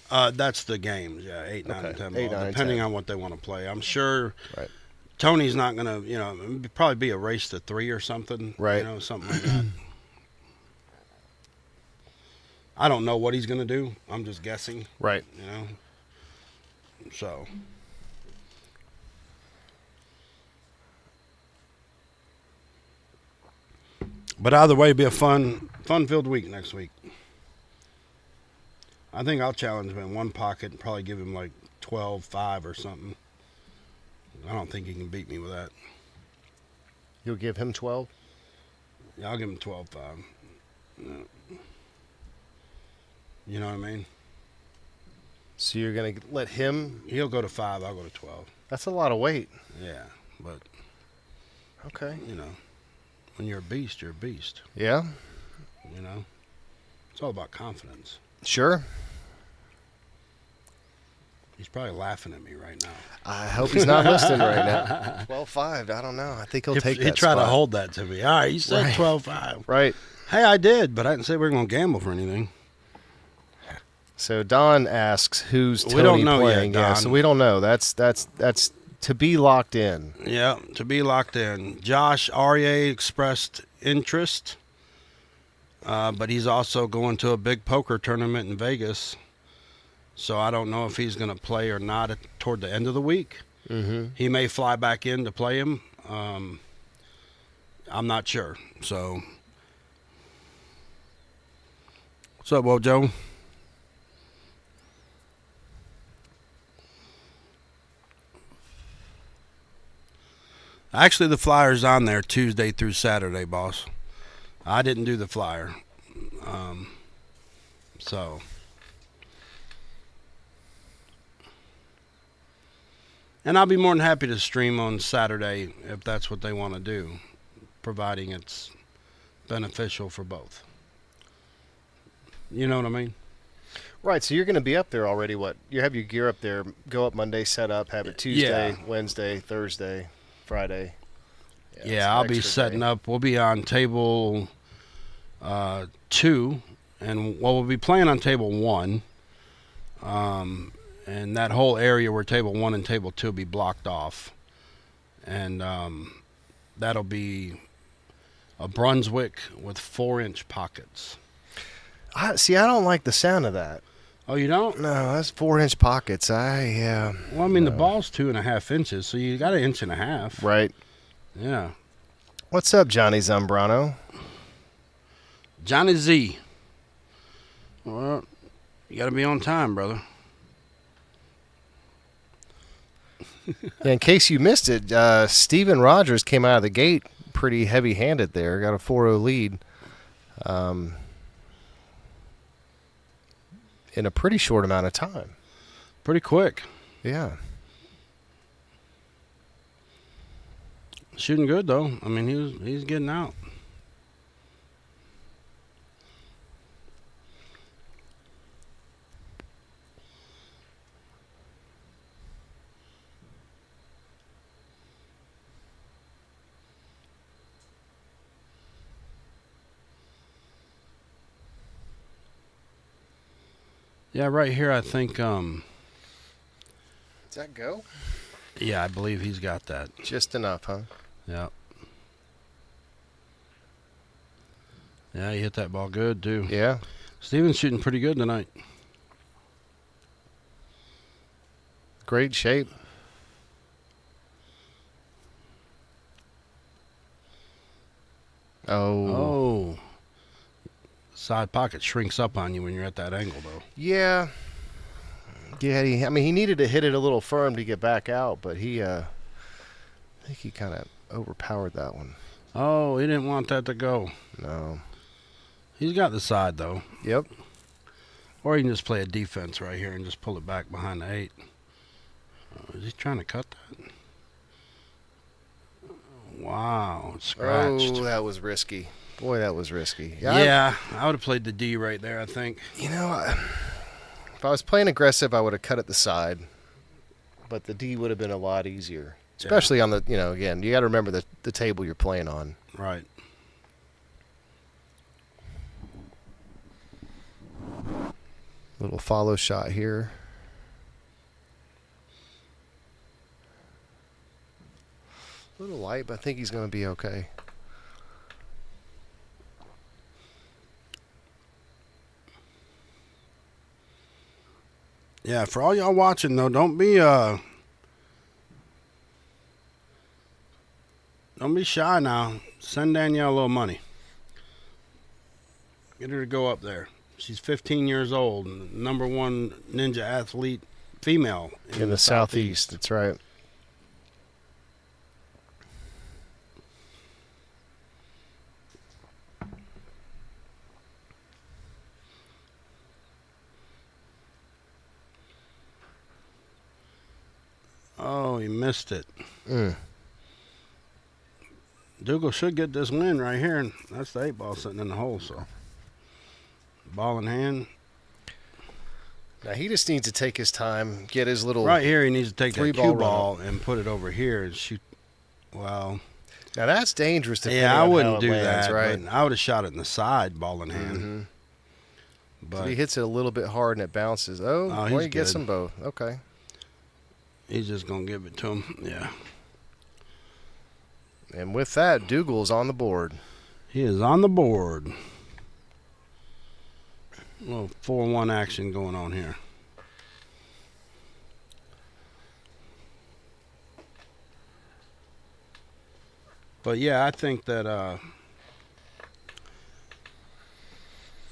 that's the games, yeah, 8, 9, Okay, and 10 8, ball, 9, depending 10. on what they want to play. I'm sure Right. Tony's not going to, it'd probably be a race to 3 or something. Right. Something like that. I don't know what he's going to do. I'm just guessing, Right. So, but either way, it'd be a fun-filled week next week. I think I'll challenge him in one pocket and probably give him like 12-5 or something. I don't think he can beat me with that. You'll give him 12? Yeah, I'll give him 12-5. Yeah. You know what I mean? So you're going to let him? He'll go to 5, I'll go to 12. That's a lot of weight. Yeah, but, Okay. when you're a beast, you're a beast. Yeah. It's all about confidence. Sure. He's probably laughing at me right now. I hope he's not listening right now. 12-5. I don't know. I think he'll take that He tried to spot. hold that to me. All right, you said Right. 12-5. Right. Hey, I did, but I didn't say we were going to gamble for anything. So Don asks who's Tony We don't know yet, playing. Yeah, Don. so we don't know. That's to be locked in. Yeah, to be locked in. Josh Aryeh expressed interest, but he's also going to a big poker tournament in Vegas. So I don't know if he's going to play or not toward the end of the week. Mm-hmm. He may fly back in to play him. I'm not sure. So, what's up, Wojo? Actually, the flyer's on there Tuesday through Saturday, boss. I didn't do the flyer. So. And I'll be more than happy to stream on Saturday if that's what they want to do, providing it's beneficial for both. You know what I mean? Right. So you're going to be up there already. What? You have your gear up there. Go up Monday, set up, have it Tuesday, Yeah. Wednesday, Thursday, Friday. Yeah, I'll be setting up. We'll be on table 2, and we'll be playing on table 1. And that whole area where table 1 and table 2 will be blocked off. And that'll be a Brunswick with 4-inch pockets. I don't like the sound of that. Oh, you don't? No, that's 4-inch pockets. Yeah. Well, I mean, the No. ball's 2.5 inches, so you got 1.5 inches. Right. Yeah. What's up, Johnny Zambrano? Johnny Z. Well, you got to be on time, brother. Yeah, in case you missed it, Steven Rogers came out of the gate pretty heavy-handed there. Got a 4-0 lead in a pretty short amount of time. Pretty quick. Yeah. Shooting good, though. I mean, he's getting out. Yeah, right here, I think, Does that go? yeah, I believe he's got that. Just enough, huh? Yeah. Yeah, he hit that ball good, too. Yeah. Steven's shooting pretty good tonight. Great shape. Oh. Oh. Side pocket shrinks up on you when you're at that angle, though. Yeah. Yeah, he needed to hit it a little firm to get back out, but I think he kind of overpowered that one. Oh, he didn't want that to go. No. He's got the side, though. Yep. Or he can just play a defense right here and just pull it back behind the 8. Is he trying to cut that? Wow, it's scratched. Oh, that was risky. Boy, that was risky. Yeah, I would have played the D right there, I think. You know, if I was playing aggressive, I would have cut it the side. But the D would have been a lot easier. Especially on the, again, you got to remember the table you're playing on. Right. Little follow shot here. A little light, but I think he's going to be okay. Yeah, for all y'all watching, though, don't be shy now. Send Danielle a little money. Get her to go up there. She's 15 years old, and #1 ninja athlete female In the southeast, that's right. Oh, he missed it. Mm. Dougal should get this win right here, and that's the 8 ball sitting in the hole. So, ball in hand. Now he just needs to take his time, get his little Right here, he needs to take that 3-ball cue run. ball and put it over here and shoot. Well, Now that's dangerous. Depending yeah, I on wouldn't how it do lands, that. right? But I would have shot it in the side, ball in hand. Mm-hmm. But If he hits it a little bit hard and it bounces. Oh, Oh, well, he's he gets good. them both. Okay. he's just gonna give it to him. Yeah, And with that, Dougal's on the board. he is on the board. A little 4-1 action going on here. But yeah, I think that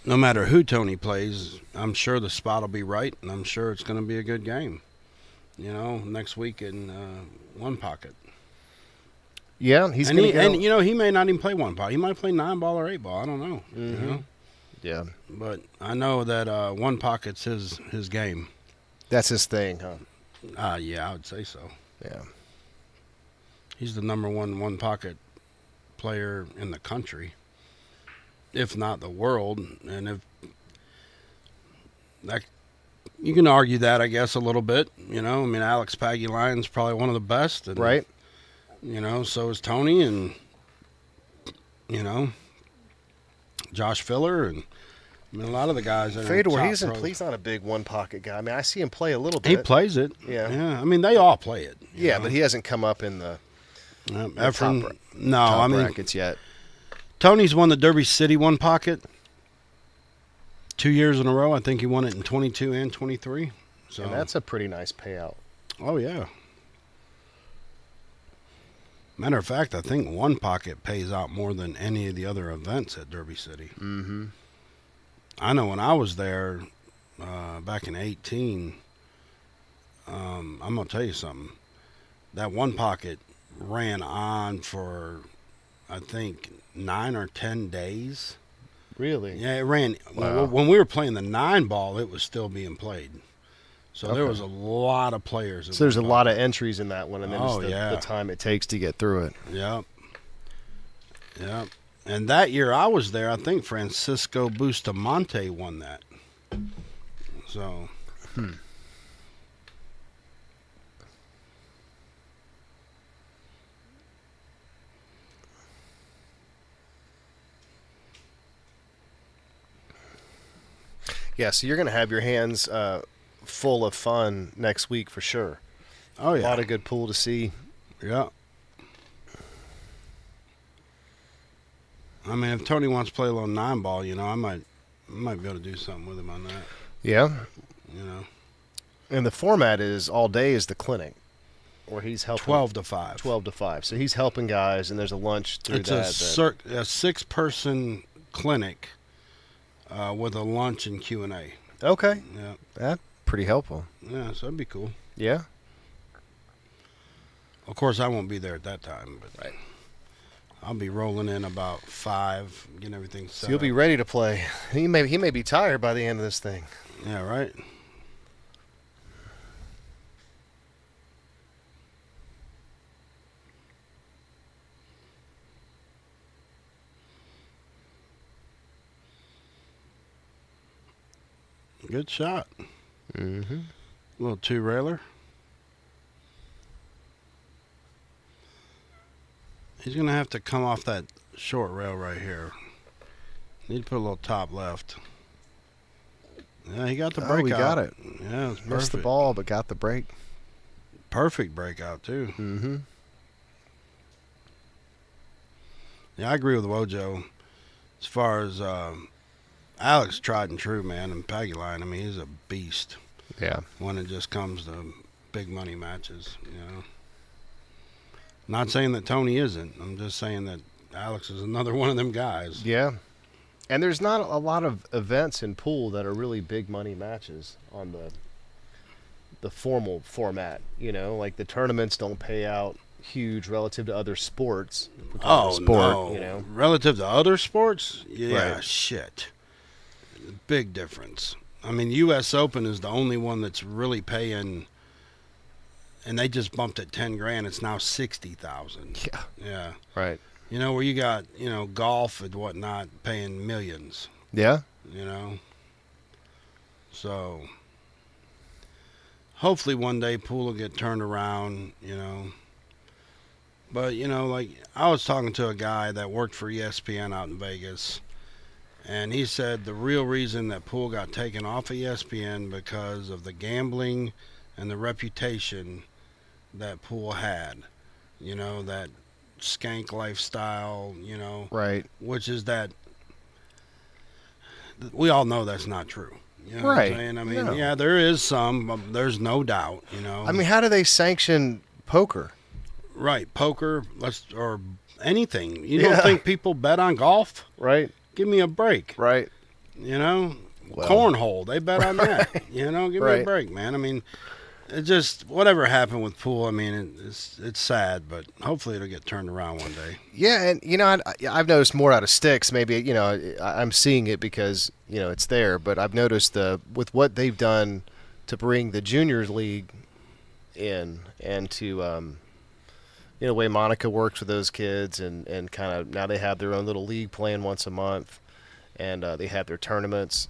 no matter who Tony plays, I'm sure the spot will be right, and I'm sure it's going to be a good game. Next week in one pocket. Yeah, he's and going he, to and he may not even play one pocket. He might play 9 ball or 8 ball. I don't know. Mm-hmm. Yeah, But I know that one pocket's his game. that's his thing, huh? Yeah, I would say so. Yeah. He's the #1 one pocket player in the country, if not the world. And if that, you can argue that, I guess, a little bit. Alex Pagulion's probably one of the best, and, Right. So is Tony, and Josh Filler, and a lot of the guys that are Fedor, top pros. he's not a big one-pocket guy. I mean, I see him play a little He bit. plays it. Yeah. They all play it. Yeah, but he hasn't come up in the Efren, top no, top brackets yet. Tony's won the Derby City one pocket 2 years in a row. I think he won it in 22 and 23. So And that's a pretty nice payout. oh yeah. Matter of fact, I think one pocket pays out more than any of the other events at Derby City. Mm-hmm. I know when I was there back in 18, I'm going to tell you something. That one pocket ran on for, I think, 9 or 10 days. Really? Yeah, it ran. Wow. When we were playing the 9 ball, it was still being played. So there Okay. was a lot of players. So there's a lot of entries in that one, and then Oh, just yeah. the time it takes to get through it. Yep. Yep. And that year I was there, I think Francisco Bustamante won that. So. Yeah, so you're going to have your hands full of fun next week for sure. Oh, A yeah. lot of good pool to see. Yeah. I mean, if Tony wants to play a little 9 ball, you know, I might be able to do something with him on that, Yeah. you know. And the format is all day is the clinic, where he's helping 12 to 5. 12 to 5. So he's helping guys, and there's a lunch through It's that. a 6-person clinic with a lunch and Q&A. Okay. Yeah. That's pretty helpful. Yeah, so that'd be cool. Yeah. Of course, I won't be there at that time, but Right. I'll be rolling in about 5, getting everything set So you'll be up. ready to play. He may be tired by the end of this thing. Yeah, right? Good shot. Mm-hmm. A little 2-railer. He's going to have to come off that short rail right here. Need to put a little top left. Yeah, he got the Oh, breakout. we got it. Yeah, it's perfect. Missed the ball, but got the break. Perfect breakout, too. Mm-hmm. Yeah, I agree with Wojo. As far as Alex, tried and true, man, and Peggy Line, I mean, he's a beast Yeah. when it just comes to big money matches, you know. Not saying that Tony isn't. I'm just saying that Alex is another one of them guys. Yeah. And there's not a lot of events in pool that are really big money matches on the formal format. You know, like the tournaments don't pay out huge relative to other sports. If we call it a sport, no. you know. Relative to other sports? Yeah, Right. shit. Big difference. I mean, U.S. Open is the only one that's really paying, and they just bumped it 10 grand. It's now 60,000. Yeah. Yeah. Right. You know, where you got, you know, golf and whatnot paying millions, Yeah. you know. So, hopefully one day pool will get turned around, you know. But, you know, like, I was talking to a guy that worked for ESPN out in Vegas, and he said the real reason that pool got taken off of ESPN because of the gambling and the reputation that pool had. You know, that skank lifestyle, you know, Right. which is that we all know that's not true. You know Right. what I'm saying? I mean, No. yeah, there is some, but there's no doubt, you know. I mean, how do they sanction poker? Right, poker, or anything. You Yeah. don't think people bet on golf? Right. Give me a break. Right. You know, Well, cornhole, they bet on that. You know, give me a Right. break, man. I mean, it just whatever happened with pool. I mean, it's sad, but hopefully it'll get turned around one day. Yeah, and you know, I've noticed more out of sticks. Maybe you know, I'm seeing it because you know it's there. But I've noticed with what they've done to bring the juniors league in and to you know, the way Monica works with those kids and kind of now they have their own little league playing once a month, and they have their tournaments.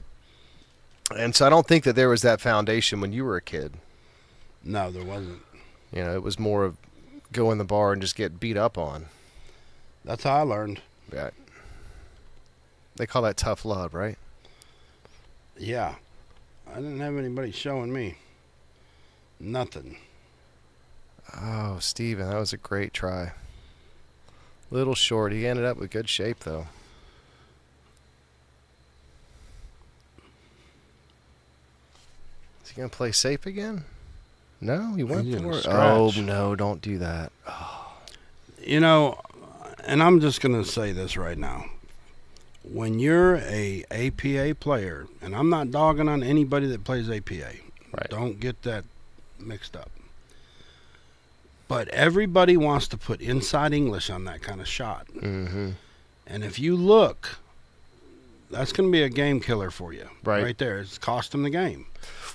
And so I don't think that there was that foundation when you were a kid. No, there wasn't. You know, it was more of go in the bar and just get beat up on. That's how I learned. Yeah. They call that tough love, right? Yeah, I didn't have anybody showing me. Nothing. Oh, Steven, that was a great try. Little short. He ended up with good shape, though. he gonna play safe again? No, he went He's gonna for it. scratch. Oh no, don't do that. You know, and I'm just going to say this right now. When you're a APA player, and I'm not dogging on anybody that plays APA. Right. Don't get that mixed up. But everybody wants to put inside English on that kind of shot. Mm-hmm. And if you look, that's going to be a game killer for you. Right. There. It's cost them the game.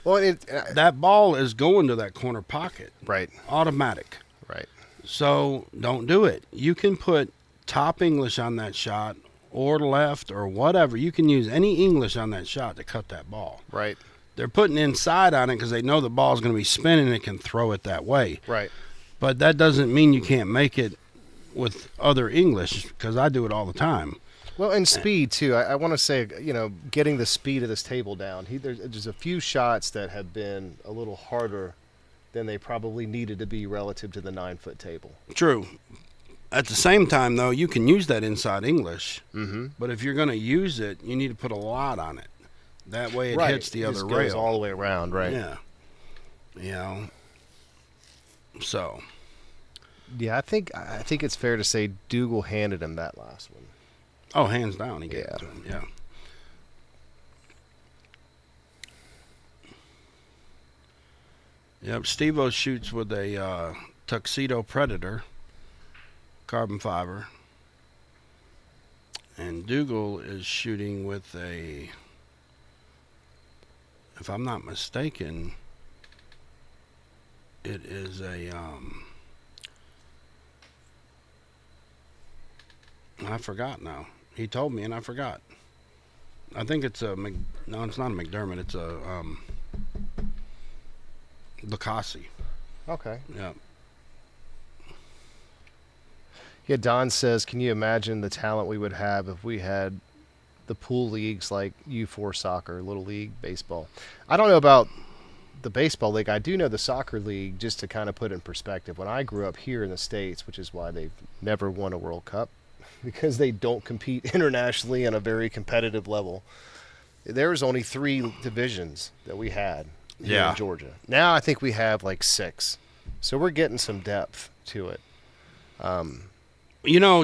Well, That ball is going to that corner pocket. right, Automatic. right, So don't do it. You can put top English on that shot or left or whatever. You can use any English on that shot to cut that ball. right, They're putting inside on it because they know the ball's going to be spinning and can throw it that way. right. But that doesn't mean you can't make it with other English, because I do it all the time. Well, and speed too. I want to say, getting the speed of this table down. There's a few shots that have been a little harder than they probably needed to be relative to the 9-foot table. True. At the same time, though, you can use that inside English. Mm-hmm. But if you're going to use it, you need to put a lot on it. That way it hits the other just rail. goes all the way around, right? Yeah. So. Yeah, I think it's fair to say Dougal handed him that last one. Oh, hands down, he gave Yeah. it to him. Yeah. Yep. Steve-O shoots with a Tuxedo Predator carbon fiber, and Dougal is shooting with a, if I'm not mistaken, it is a I forgot now. He told me and I forgot. I think it's a no, it's not a McDermott. It's a Lacassi. Okay. Yeah. Yeah, Don says, can you imagine the talent we would have if we had the pool leagues like U4 soccer, Little League baseball? I don't know about the baseball league. I do know the soccer league, just to kind of put it in perspective. When I grew up here in the States, which is why they've never won a World Cup, because they don't compete internationally on a very competitive level, there was only 3 divisions that we had here in Georgia. Now I think we have like 6. So we're getting some depth to it.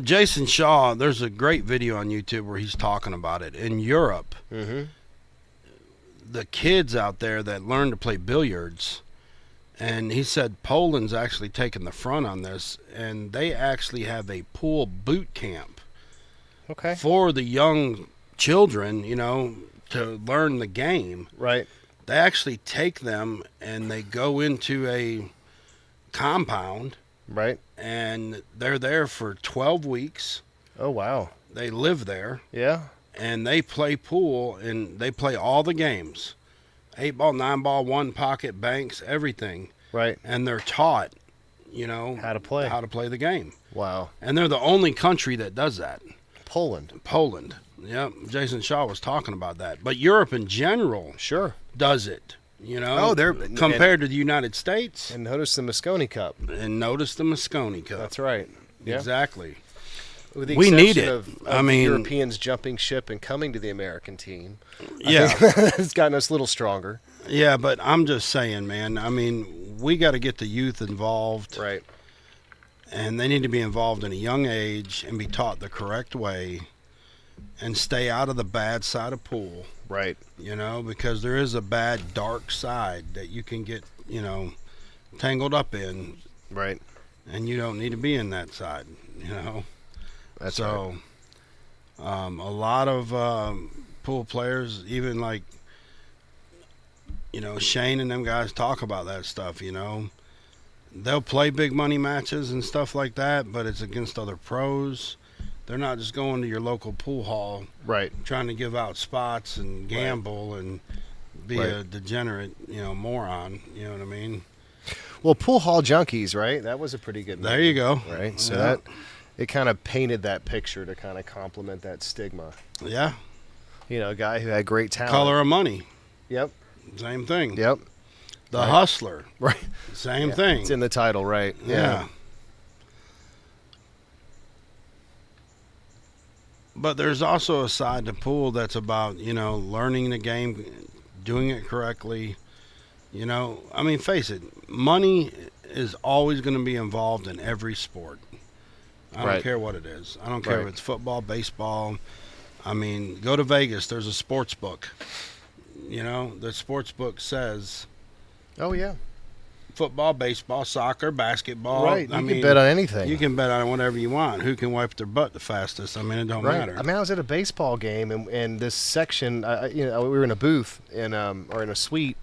Jason Shaw, there's a great video on YouTube where he's talking about it. In Europe, Mm-hmm. the kids out there that learn to play billiards, and he said Poland's actually taking the front on this, and they actually have a pool boot camp Okay. for the young children, to learn the game. Right. They actually take them and they go into a compound, Right. and they're there for 12 weeks. Oh, wow. They live there, Yeah. and they play pool, and they play all the games. 8-ball, 9-ball, 1 pocket, banks, everything. Right. And they're taught, How to play. how to play the game. Wow. And they're the only country that does that. Poland. Poland. Yep. Jason Shaw was talking about that. But Europe in general Sure. does it, Oh, they're compared to the United States. And notice the Moscone Cup. And notice the Moscone Cup. That's right. Yeah. Exactly. With the We need exception it. Of I mean- Europeans jumping ship and coming to the American team. Yeah. It's gotten us a little stronger. Yeah, but I'm just saying, man. I mean, we got to get the youth involved. Right. And they need to be involved in a young age and be taught the correct way and stay out of the bad side of pool, Right. because there is a bad, dark side that you can get, tangled up in, Right. and you don't need to be in that side, That's so, right. a lot of pool players, even like, Shane and them guys talk about that stuff, They'll play big money matches and stuff like that, but it's against other pros. They're not just going to your local pool hall Right. trying to give out spots and gamble and be Right. a degenerate, moron. You know what I mean? Well, pool hall junkies, right? That was a pretty good There movie, you go. Right. So Yeah. that it kind of painted that picture to kind of complement that stigma. Yeah. A guy who had great talent. Color of Money. Yep. Same thing. Yep. The Right. Hustler. Right. Same Yeah. thing. It's in the title, right? Yeah. But there's also a side to pool that's about, learning the game, doing it correctly, You know, I mean, face it, money is always going to be involved in every sport. I don't Right. care what it is. I don't care if Right. it's football, baseball. I mean, go to Vegas. There's a sports book. You know, the sports book says Oh yeah. football, baseball, soccer, basketball. Right. I You mean, can bet on anything. you can bet on whatever you want. Who can wipe their butt the fastest? I mean, it don't Right. matter. I mean, I was at a baseball game, and this section, we were in a booth or in a suite,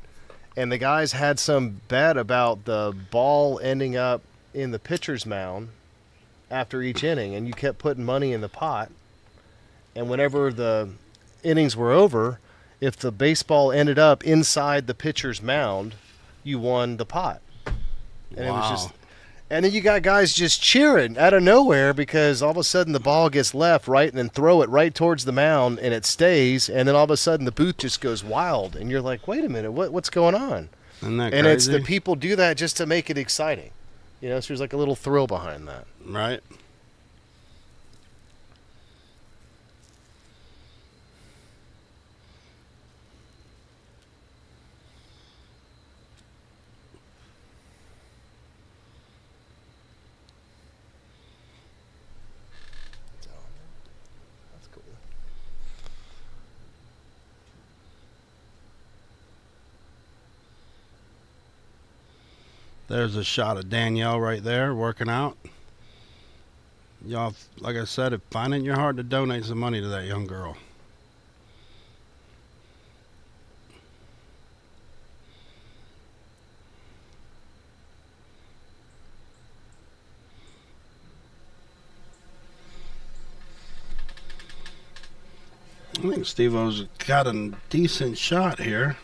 and the guys had some bet about the ball ending up in the pitcher's mound after each inning, and you kept putting money in the pot. And whenever the innings were over, if the baseball ended up inside the pitcher's mound, you won the pot. And it was Wow. just, and then you got guys just cheering out of nowhere because all of a sudden the ball gets left right and then throw it right towards the mound and it stays, and then all of a sudden the booth just goes wild and you're like, wait a minute, what's going on? Isn't that And it's crazy? the people do that just to make it exciting, so there's like a little thrill behind that. Right? That's cool. There's a shot of Danielle right there working out. Y'all, like I said, find it in your heart to donate some money to that young girl. I think Steve-O's got a decent shot here.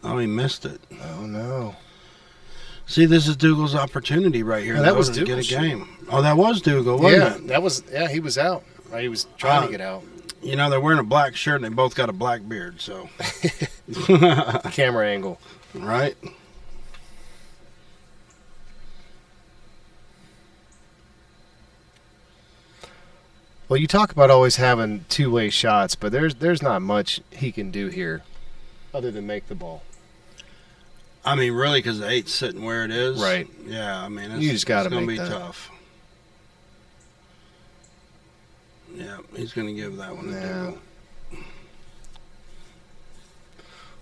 Oh, he missed it. Oh no. See, this is Dougal's opportunity right here. Oh, that was to get a Dougal's game. Oh, that was Dougal, wasn't it? He was out. He was trying to get out. You know, they're wearing a black shirt and they both got a black beard, so. Camera angle. Right? Well, you talk about always having two-way shots, but there's not much he can do here other than make the ball. I mean, really, because the 8's sitting where it is. Right. Yeah, I mean, You just gotta it's going to make be that. tough. Yeah, he's going to give that one to Yeah. Dougal.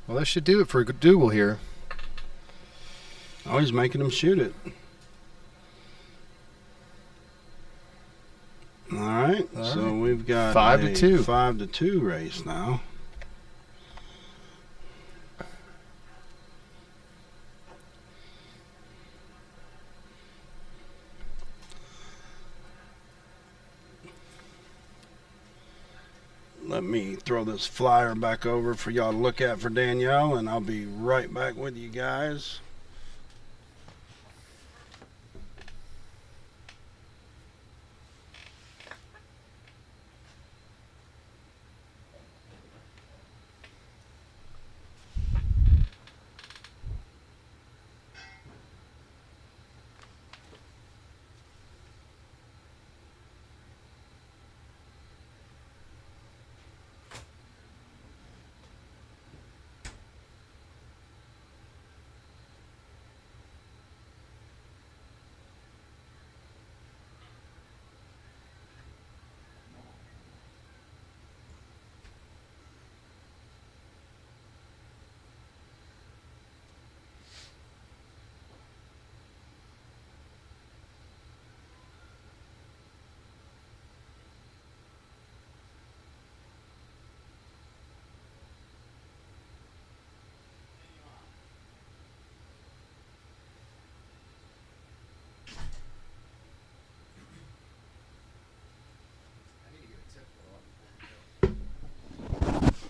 Well, that should do it for Dougal here. Oh, he's making him shoot it. All right. All So right. we've got 5-2. 5-2 race now. Let me throw this flyer back over for y'all to look at for Danielle, and I'll be right back with you guys.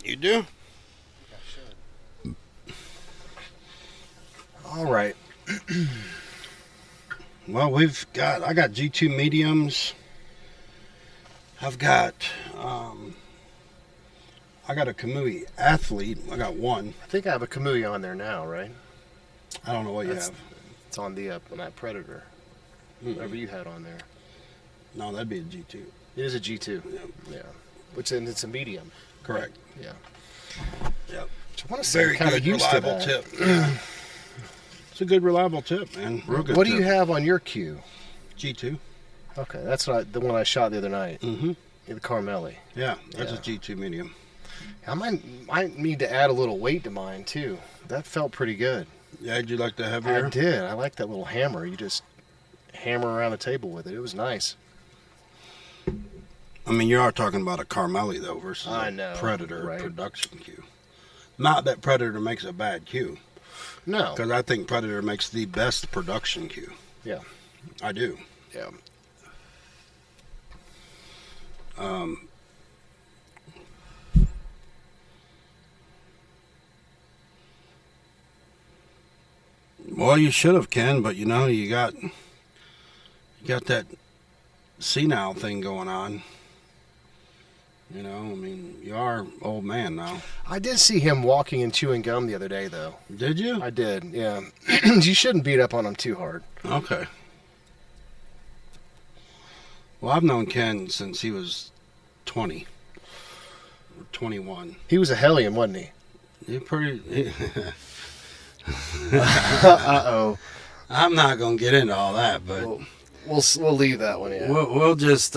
You do? All right. Well, I got G2 mediums. I've got, I got a Kamui athlete. I got one. I think I have a Kamui on there now, right? I don't know what you That's- have. It's on on that Predator. Whatever you had on there. No, that'd be a G2. It is a G2. Yeah. Yeah. It's a medium. Correct. Yeah. Yep. I want to say Very kind of good, used to reliable that. tip. Yeah. It's a good, reliable tip, man. Real good What do you tip. have on your cue? G2. Okay, that's the one I shot the other night. Mm-hmm. The Carmelli. Yeah, that's Yeah. a G2 medium. I might need to add a little weight to mine too. That felt pretty good. Yeah, did you like the heavier? I did. I like that little hammer. You just hammer around the table with it. It was nice. I mean, you are talking about a Carmelli, though, versus I a know, Predator right. production cue. Not that Predator makes a bad cue, No. because I think Predator makes the best production cue. Yeah. I do. Yeah. Well, you should have, Ken, but you got that senile thing going on. I mean, you are old man now. I did see him walking and chewing gum the other day, though. Did you? I did. Yeah. You shouldn't beat up on him too hard. Okay. Well, I've known Ken since he was 20 or 21. He was a hellion, wasn't he? You're pretty. Uh-oh. I'm not gonna get into all that, but We'll leave that one. Yeah. we'll just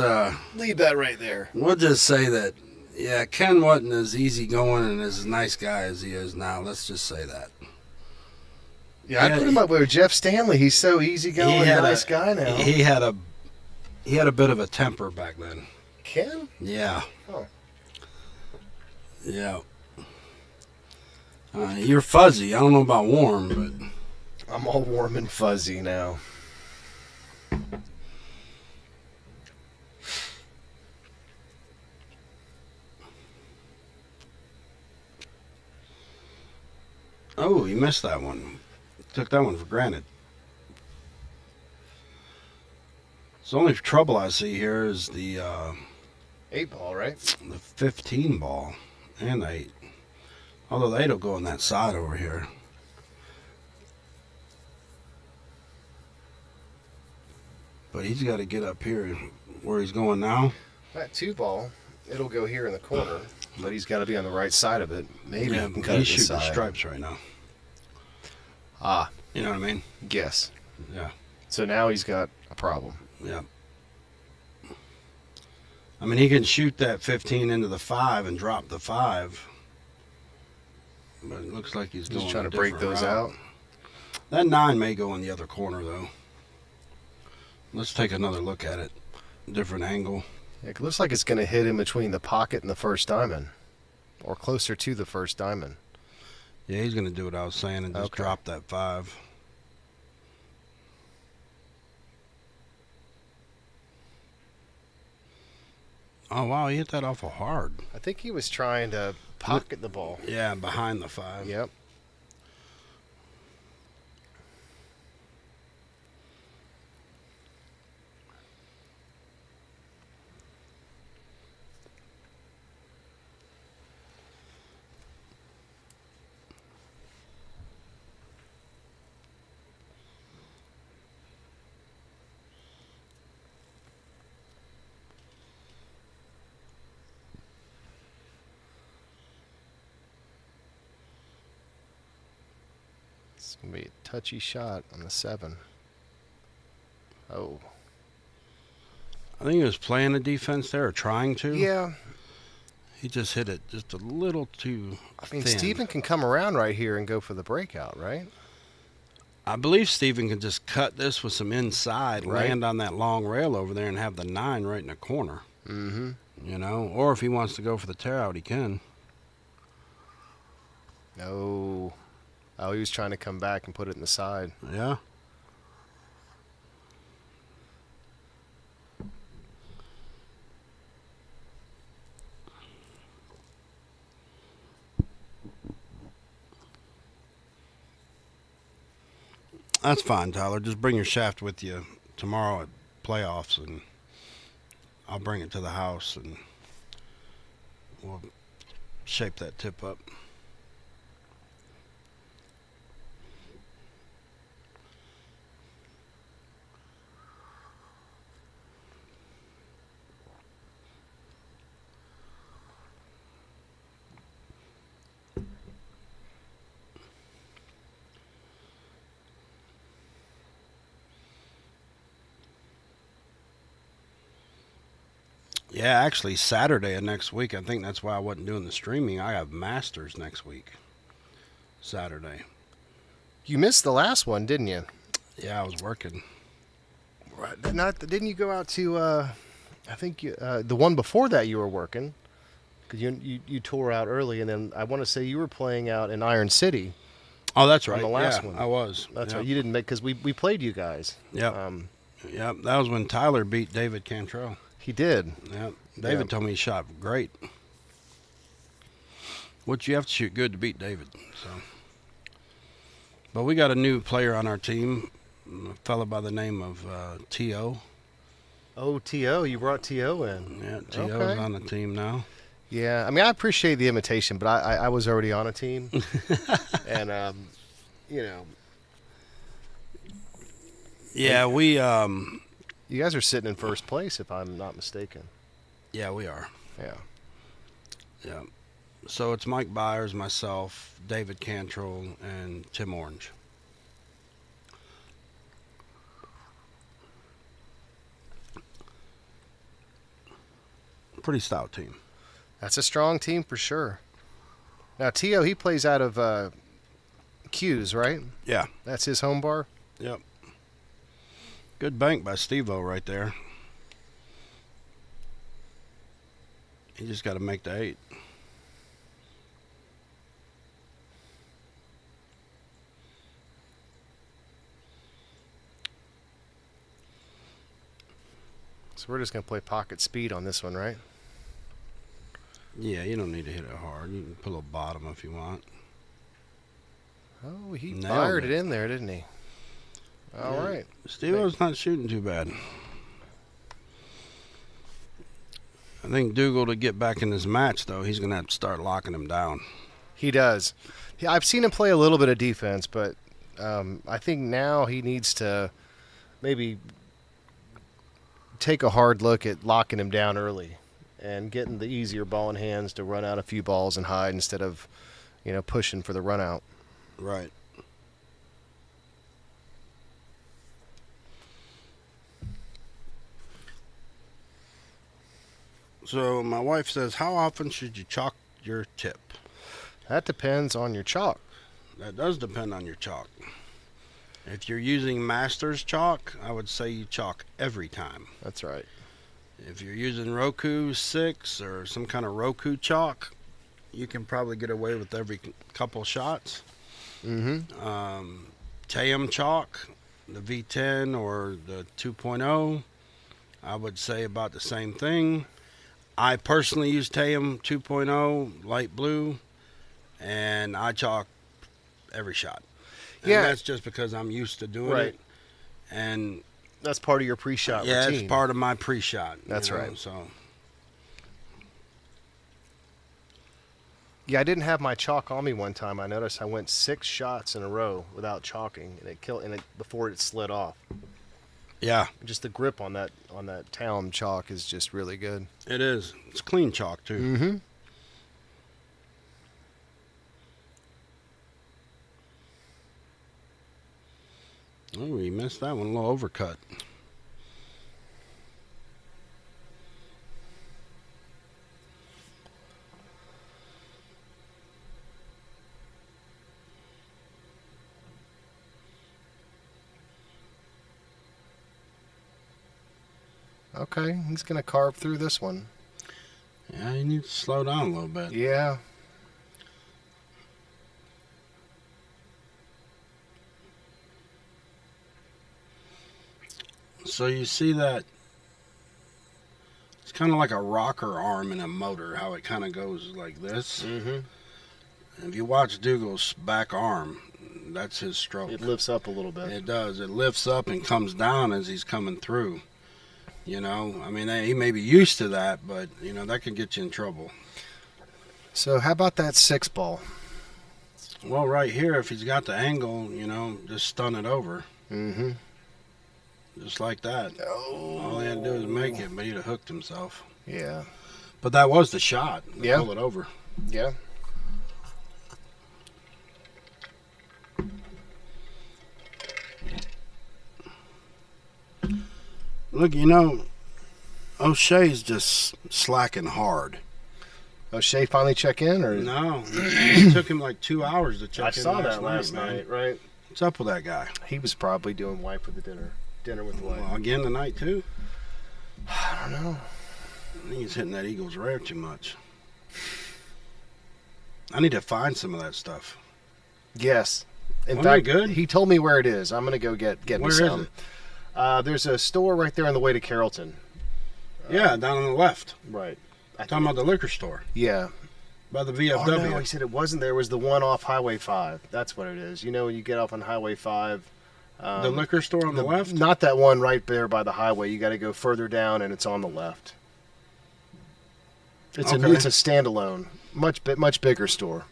Leave that right there. we'll just say that Ken wasn't as easygoing and as nice guy as he is now. Let's just say that. Yeah, I put him up with Jeff Stanley. He's so easygoing, nice guy now. He had a bit of a temper back then. Ken? Yeah. Oh. Yeah. You're fuzzy. I don't know about warm, but I'm all warm and fuzzy now. oh, you missed that one. Took that one for granted. So the only trouble I see here is the 8-ball, right? the 15 ball and the 8. Although the 8 will go on that side over here. But he's got to get up here where he's going now. That 2-ball, it'll go here in the corner, but he's got to be on the right side of it. Maybe Yeah, he can cut he's it this shooting side. stripes right now. Ah, You know what I mean? yes. Yeah. So now he's got a problem. Yeah. I mean, he can shoot that 15 into the 5 and drop the 5. But it looks like he's going Just trying a to break different those route. out. That 9 may go in the other corner, though. Let's take another look at it. Different angle. It looks like it's going to hit in between the pocket and the first diamond, or closer to the first diamond. Yeah, he's going to do what I was saying and just Okay. drop that 5. Oh, wow, he hit that awful hard. I think he was trying to pocket the ball. Yeah, behind the 5. Yep. It's going to be a touchy shot on the 7. Oh. I think he was playing a defense there or trying to. Yeah. He just hit it just a little too I mean, thin. Steven can come around right here and go for the breakout, right? I believe Steven can just cut this with some inside, Right. land on that long rail over there, and have the 9 right in the corner. Mm-hmm. Or if he wants to go for the tear out, he can. Oh. Oh, he was trying to come back and put it in the side. Yeah. That's fine, Tyler. Just bring your shaft with you tomorrow at playoffs, and I'll bring it to the house, and we'll shape that tip up. Yeah, actually, Saturday of next week. I think that's why I wasn't doing the streaming. I have Masters next week. Saturday. You missed the last one, didn't you? Yeah, I was working. Right. Not didn't you go out to? I think the one before that you were working because you tore out early, and then I want to say you were playing out in Iron City. Oh, that's On right. the last yeah, one. I was. That's Yep. right. You didn't make because we played you guys. Yep. Yep. That was when Tyler beat David Cantrell. He did. Yep. David Yep. told me he shot great. Which you have to shoot good to beat David. So, but we got a new player on our team, a fella by the name of T.O. Oh, T.O. You brought T.O. in. Yeah, T.O.'s Okay. on the team now. Yeah, I mean, I appreciate the invitation, but I was already on a team, and you know, Yeah, you guys are sitting in first place if I'm not mistaken. yeah, we are. Yeah. Yeah. So it's Mike Byers, myself, David Cantrell, and Tim Orange. Pretty stout team. That's a strong team for sure. Now, T.O., he plays out of Q's, right? Yeah. That's his home bar? Yep. Good bank by Steve-O right there. He just got to make the 8. So we're just going to play pocket speed on this one, right? Yeah, you don't need to hit it hard. You can put a little bottom if you want. Oh, he Nailed fired it. it in there, didn't he? All Yeah. right. Steve-O's not shooting too bad. I think Dougal, to get back in this match, though, he's going to have to start locking him down. He does. Yeah, I've seen him play a little bit of defense, but I think now he needs to maybe take a hard look at locking him down early and getting the easier ball in hands to run out a few balls and hide instead of, pushing for the run out. Right. So my wife says, how often should you chalk your tip? That depends on your chalk. That does depend on your chalk. If you're using Masters chalk, I would say you chalk every time. That's right. If you're using Roku 6 or some kind of Roku chalk, you can probably get away with every couple shots. Mm-hmm. Tayum chalk, the V10 or the 2.0, I would say about the same thing. I personally use Tayum 2.0 light blue, and I chalk every shot. And Yeah. that's just because I'm used to doing Right. it. And That's part of your pre-shot yeah, routine. it's part of my pre-shot. That's right. So Yeah, I didn't have my chalk on me one time. I noticed I went 6 shots in a row without chalking, and before it slid off. yeah, Just the grip on that Talon chalk is just really good. it is. It's clean chalk too. Mm-hmm. Oh, he missed that one. A little overcut. Okay, he's gonna carve through this one. Yeah, you need to slow down a little bit. Yeah. So you see that it's kind of like a rocker arm in a motor, how it kind of goes like this. Mm-hmm. If you watch Dougal's back arm, that's his stroke. It lifts up a little bit. It does. It lifts up and comes down as he's coming through. I mean, he may be used to that, but, that can get you in trouble. So how about that 6 ball? Well, right here, if he's got the angle, just stun it over. Mm-hmm. Just like that. Oh. All he had to do was make it, but he'd have hooked himself. Yeah. But that was the shot. Yeah. Pull it over. Yeah. Look, O'Shea's just slacking hard. O'Shea finally check in, or No, it took him like 2 hours to check I in. saw that last man. night, right? What's up with that guy? He was probably doing wife with the dinner with the wife. Well, again tonight too. I don't know. I think he's hitting that Eagles rare too much. I need to find some of that stuff. Yes. In Wasn't fact, it good? he told me where it is. I'm gonna go get me Where is some. it? There's a store right there on the way to Carrollton. Yeah, down on the left. Right. Talking about the liquor store Yeah. by the Oh, VFW. no, he said it wasn't there. It was the one off Highway 5. That's what it is. You know, when you get off on Highway 5. The liquor store on the left. Not that one right there by the highway. You got to go further down, and it's on the left. It's Okay. it's a standalone, much bigger store.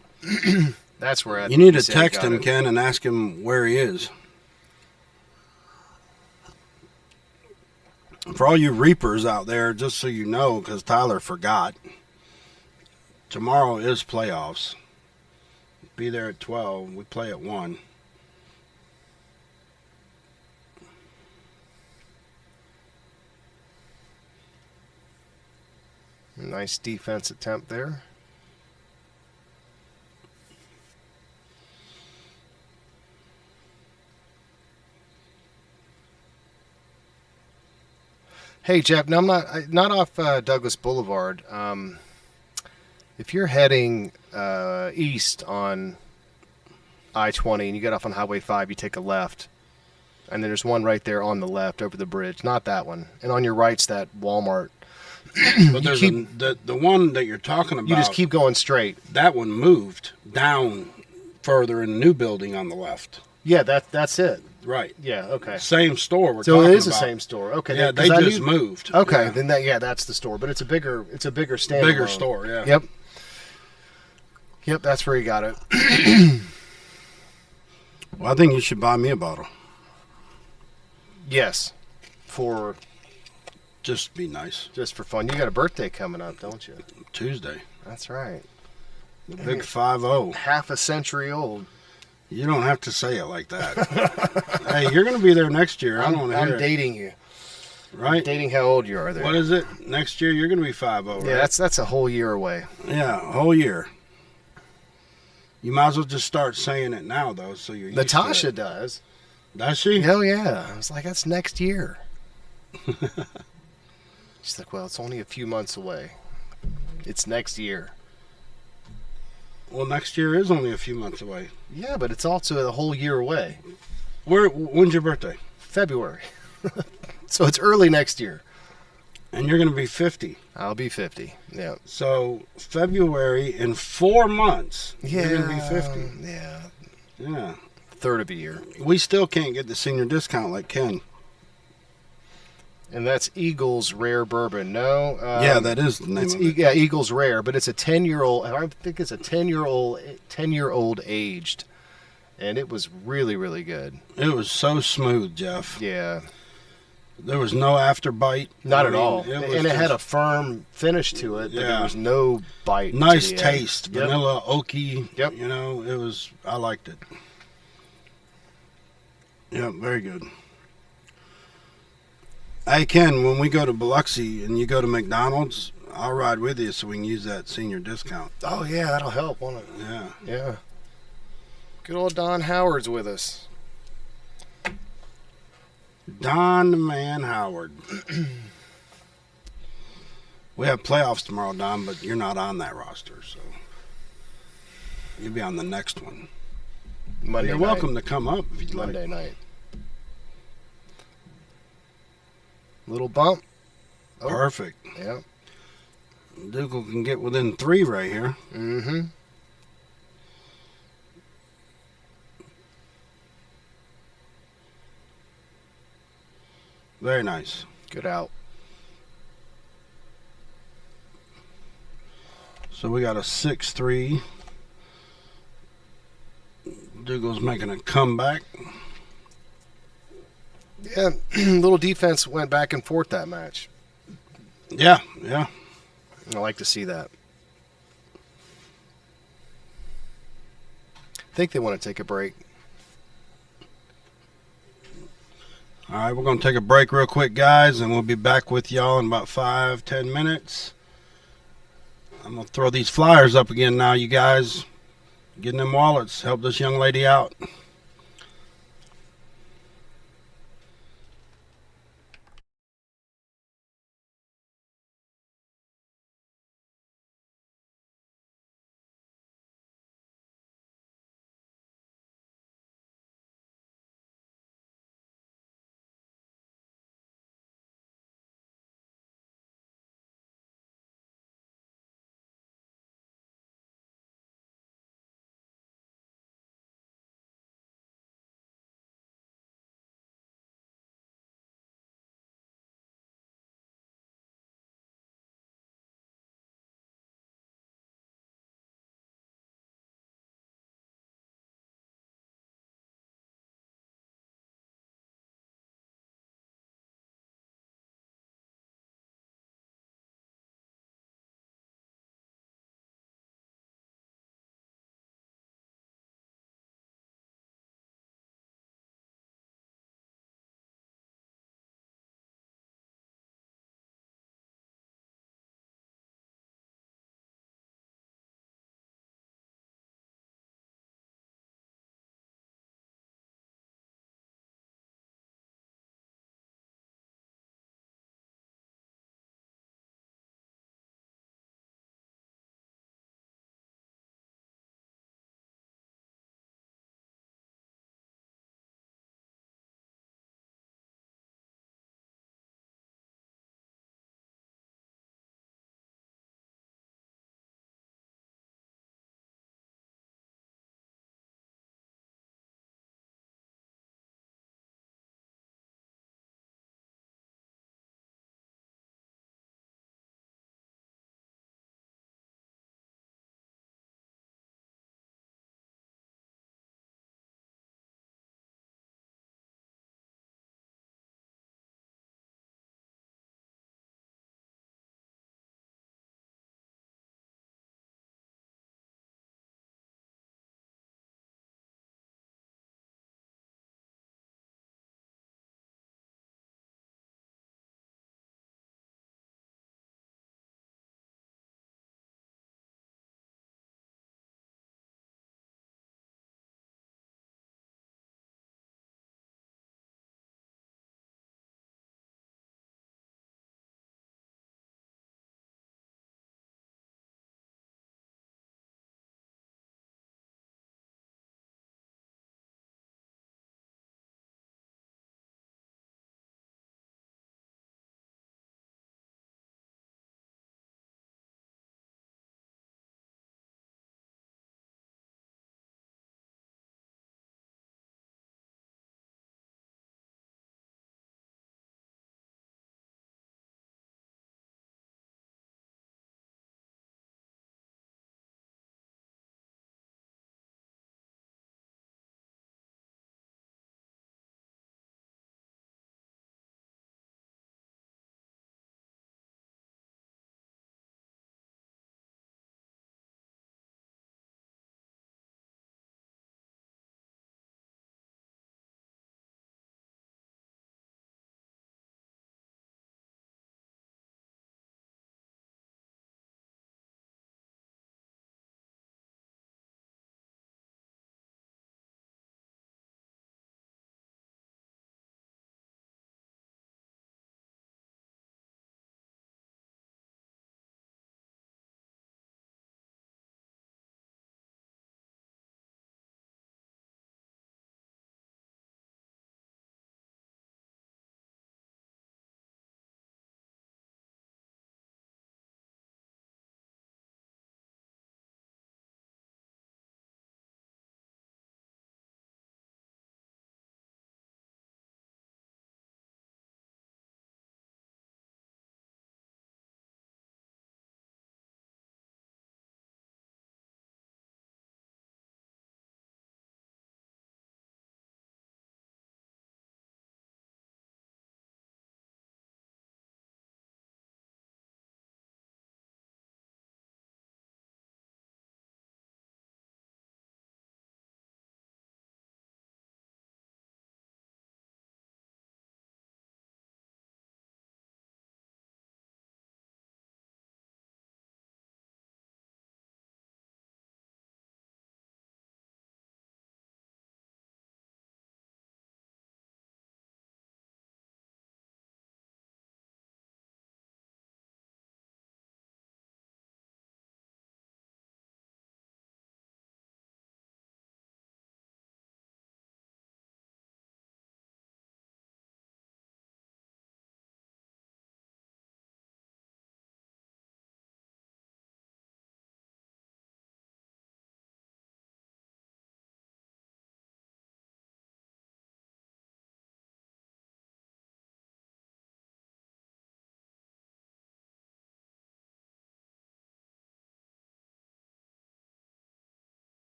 That's where You need he to said he text got him, it. Ken, and ask him where he is. For all you reapers out there, just so you know, because Tyler forgot, tomorrow is playoffs. Be there at 12. We play at 1. Nice defense attempt there. Hey Jeff, now I'm not off Douglas Boulevard. If you're heading east on I-20 and you get off on Highway 5, you take a left, and then there's one right there on the left over the bridge. Not that one. And on your right's that Walmart. But there's keep- the one that you're talking about. You just keep going straight. That one moved down further in the new building on the left. Yeah, that's it. Right. Yeah, okay. Same store we're So talking it is the about. same store. Okay. Yeah, 'cause they I just knew- moved. Okay, Yeah. then that's the store, but it's a bigger standalone. Bigger store, yeah. Yep. Yep, that's where you got it. Well, I think you should buy me a bottle. Yes. For Just be nice. just for fun. You got a birthday coming up, don't you? Tuesday. That's right. The big 5-0. Half a century old. You don't have to say it like that. Hey, you're going to be there next year. I don't want to I'm hear it. dating you. Right? Dating how old you are there. What is it? Next year, you're going to be 5-0, Yeah, right? that's a whole year away. Yeah, a whole year. You might as well just start saying it now, though, so you're used to Natasha it. does. Does she? Hell yeah. I was like, that's next year. She's like, well, it's only a few months away. It's next year. Well, next year is only a few months away. Yeah, but it's also a whole year away. When's your birthday? February. So it's early next year. And you're going to be 50. I'll be 50. Yeah. So February, in 4 months, you're going to be 50. Yeah. Yeah. Third of a year. We still can't get the senior discount like Ken. And that's Eagles Rare Bourbon. No. Yeah, that is the name It's of it. yeah, Eagles Rare, but it's a 10-year-old. I think it's a 10-year-old aged, and it was really, really good. It was so smooth, Jeff. Yeah, There was no after bite. not I at mean, all. was And it had just a firm finish to it, but Yeah. there was no bite. nice to the end. taste, Yep. vanilla, oaky. Yep. You know, I liked it. Yeah, very good. Hey, Ken, when we go to Biloxi and you go to McDonald's, I'll ride with you so we can use that senior discount. Oh yeah, that'll help, won't it? Yeah. Yeah. Good old Don Howard's with us. Don the Man Howard. We have playoffs tomorrow, Don, but you're not on that roster, so you'll be on the next one. Monday You're night. welcome to come up if you'd like. Monday night. Little bump. Oh. Perfect. Yeah. Dougal can get within 3 right here. Mm-hmm. Very nice. Good out. So we got a 6-3. Dougal's making a comeback. Yeah, little defense went back and forth that match. Yeah, yeah. I like to see that. I think they want to take a break. All right, we're going to take a break real quick, guys, and we'll be back with y'all in about 5-10 minutes. I'm going to throw these flyers up again now, you guys. Getting them wallets. Help this young lady out.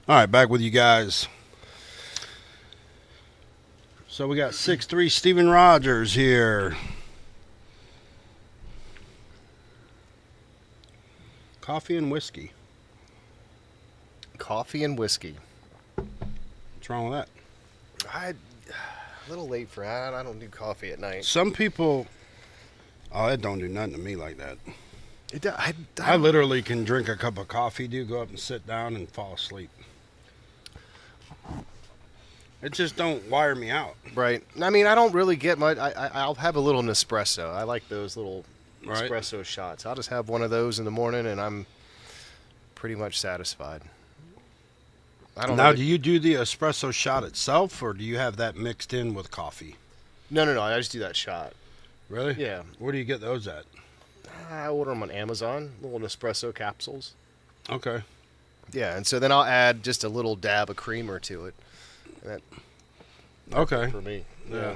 All right, back with you guys. So we got 6'3" Steven Rogers here. Coffee and whiskey. Coffee and whiskey. What's wrong with that? A little late for that. I don't do coffee at night. Some people, it don't do nothing to me like that. I I literally can drink a cup of coffee, go up and sit down and fall asleep. It just don't wire me out. Right. I mean, I don't really get much. I'll have a little Nespresso. I like those little Right. espresso shots. I'll just have one of those in the morning, and I'm pretty much satisfied. I don't Now, know. do you do the espresso shot itself, or do you have that mixed in with coffee? No. I just do that shot. Really? Yeah. Where do you get those at? I order them on Amazon, little Nespresso capsules. Okay. Yeah, and so then I'll add just a little dab of creamer to it. And Okay. for me. Yeah.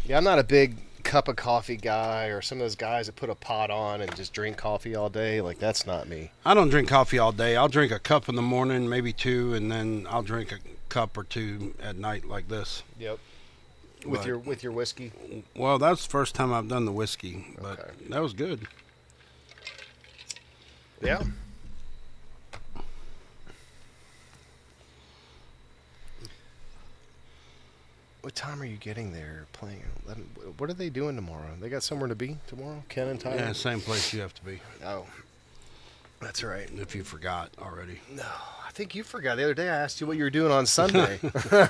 Yeah, I'm not a big cup of coffee guy, or some of those guys that put a pot on and just drink coffee all day. Like, that's not me. I don't drink coffee all day. I'll drink a cup in the morning, maybe two, and then I'll drink a cup or two at night like this. Yep. But- With your whiskey. Well, that's the first time I've done the whiskey, but Okay. that was good. Yeah. What time are you getting there playing? What are they doing tomorrow? They got somewhere to be tomorrow? Ken and Tyler? Yeah, same place you have to be, Oh, that's right. if you forgot already. No, I think you forgot. The other day I asked you what you were doing on Sunday.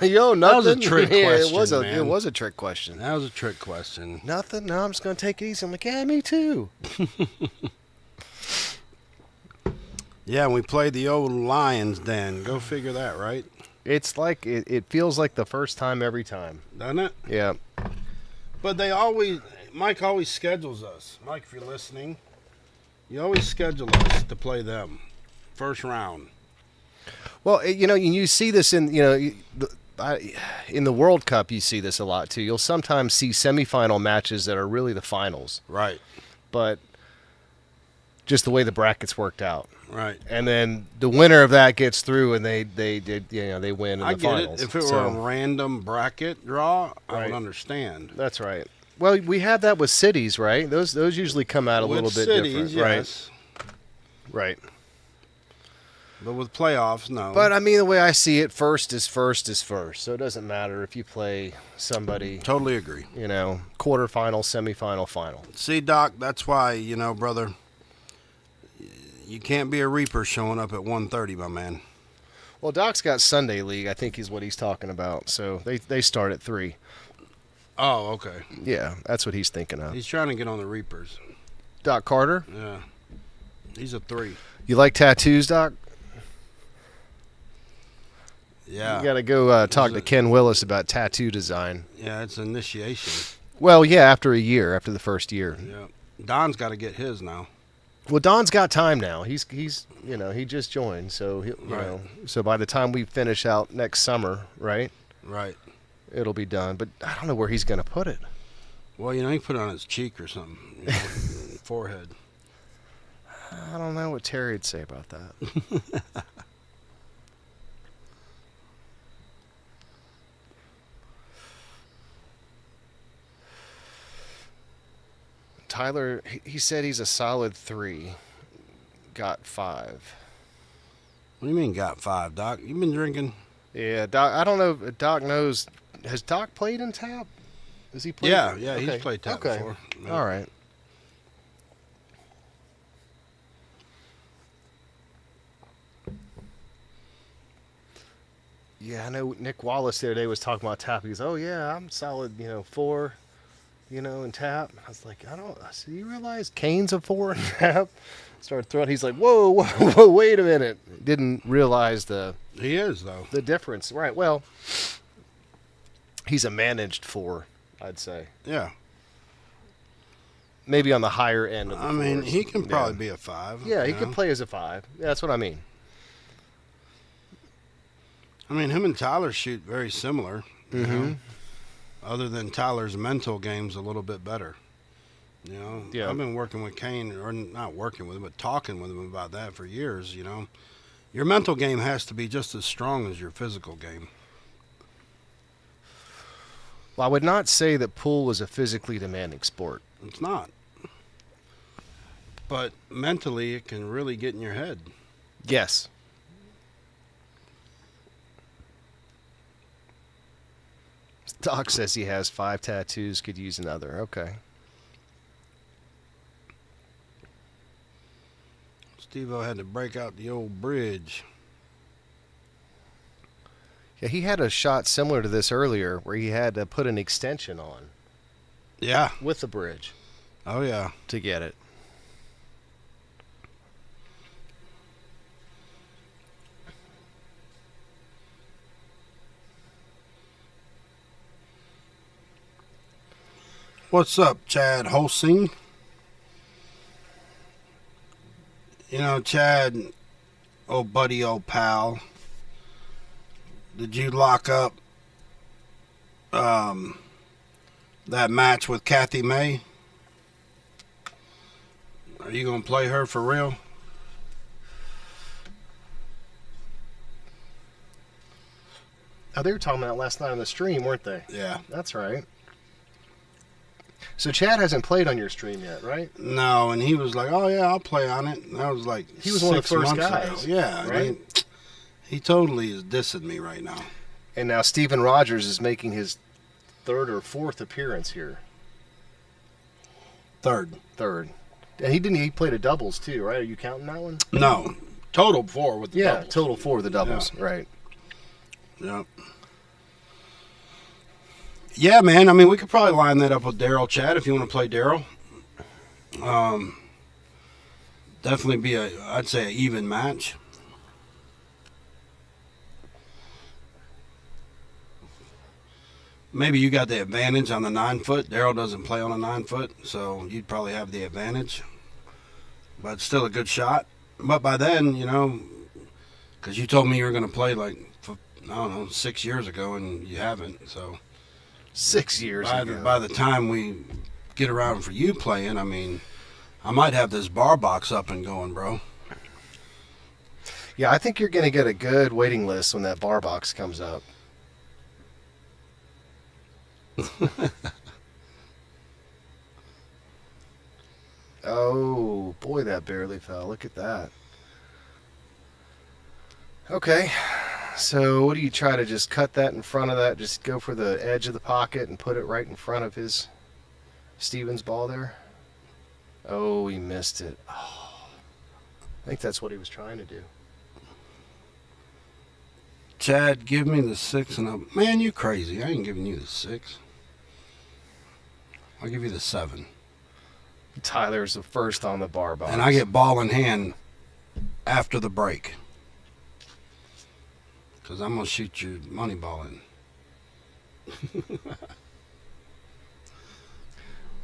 Yo, nothing. That was a trick Yeah, question, it man. was a trick question. That was a trick question. Nothing. No, I'm just gonna take it easy. I'm like, yeah, me too. Yeah, we played the old Lions Den. Go figure that, right? It's like it feels like the first time every time. Doesn't it? Yeah. But Mike always schedules us. Mike, if you're listening, you always schedule us to play them. First round. Well, you see this in in the World Cup. You see this a lot too. You'll sometimes see semifinal matches that are really the finals, Right, but just the way the brackets worked out. right. And then the winner of that gets through, and they win in I the get finals. it. If it were So, a random bracket draw, I Right. would understand. that's right. Well, we have that with cities, right? Those usually come out a With little bit cities, different, yes. right? But with playoffs, no. But I mean, the way I see it, first is first. So it doesn't matter if you play somebody, Totally agree. quarterfinal, semifinal, final. See, Doc, that's why, brother, you can't be a Reaper showing up at 1:30, my man. Well, Doc's got Sunday League, I think is what he's talking about. So they start at 3. Oh, okay. Yeah, that's what he's thinking of. He's trying to get on the Reapers. Doc Carter, Yeah. He's a 3. you like tattoos, Doc? Yeah. You got to go talk Is to it- Ken Willis about tattoo design. Yeah, it's initiation. Well, yeah, after the first year. Yeah. Don's got to get his now. Well, Don's got time now. He's he just joined, so Right. so by the time we finish out next summer, right, Right. it'll be done. But I don't know where he's gonna put it. Well, he put it on his cheek or something. Forehead. I don't know what Terry would say about that. Tyler, he said he's a solid 3. Got 5. What do you mean got 5, Doc? You been drinking? Yeah, Doc. I don't know if Doc knows. Has Doc played in tap? Has he played? Yeah, Okay. he's played tap Okay. before. Yeah. All right. Yeah, I know Nick Wallace the other day was talking about tap. He goes, "Oh yeah, I'm solid, 4, in tap." I was like, I said, "You realize Kane's a 4 in tap?" Started throwing. He's like, "Whoa, wait a minute!" Didn't realize the He is, though. difference. Right. Well, he's a managed 4, I'd say. Yeah. Maybe on the higher end of the I mean, fours. he can probably Yeah. be a 5. Yeah, he you could know? play as a 5. Yeah, that's what I mean. I mean, him and Tyler shoot very similar. You know? Other than Tyler's mental game's a little bit better. Yeah. I've been working with Kane, or not working with him, but talking with him about that for years, Your mental game has to be just as strong as your physical game. Well, I would not say that pool is a physically demanding sport. It's not. But mentally, it can really get in your head. Yes. Doc says he has 5 tattoos, could use another. Okay. Steve-O had to break out the old bridge. Yeah, he had a shot similar to this earlier where he had to put an extension on Yeah. with the bridge Oh, yeah. to get it. What's up, Chad Holsing? You know, Chad, old buddy, old pal, did you lock up that match with Kathy May? Are you going to play her for real? Oh, they were talking about last night on the stream, weren't they? Yeah. That's right. So Chad hasn't played on your stream yet, right? No, and he was like, "Oh yeah, I'll play on it." And that was like He was one of the 6 first months guys, ago. Yeah, right? He totally is dissing me right now. And now Steven Rogers is making his 3rd or 4th appearance here. Third. And he played a doubles too, right? Are you counting that one? No, total 4 with the doubles. Total 4 of the doubles, right. Yep. Yeah, man. I mean, we could probably line that up with Daryl, Chad, if you want to play Daryl. Definitely be I'd say, an even match. Maybe you got the advantage on the 9-foot. Daryl doesn't play on a 9-foot, so you'd probably have the advantage. But it's still a good shot. But by then, you know, because you told me you were going to play like, I don't know, 6 years ago, and you haven't, so. 6 years ago. By the time we get around for you playing, I mean, I might have this bar box up and going, bro. Yeah, I think you're going to get a good waiting list when that bar box comes up. Oh, boy, that barely fell. Look at that. Okay. So what do you try to just cut that in front of that? Just go for the edge of the pocket and put it right in front of his Stevens ball there? Oh, he missed it. Oh, I think that's what he was trying to do. Chad, give me the 6 and a... Man, you crazy. I ain't giving you the 6. I'll give you the 7. Tyler's the first on the bar box. And I get ball in hand after the break. Because I'm going to shoot your money ball in.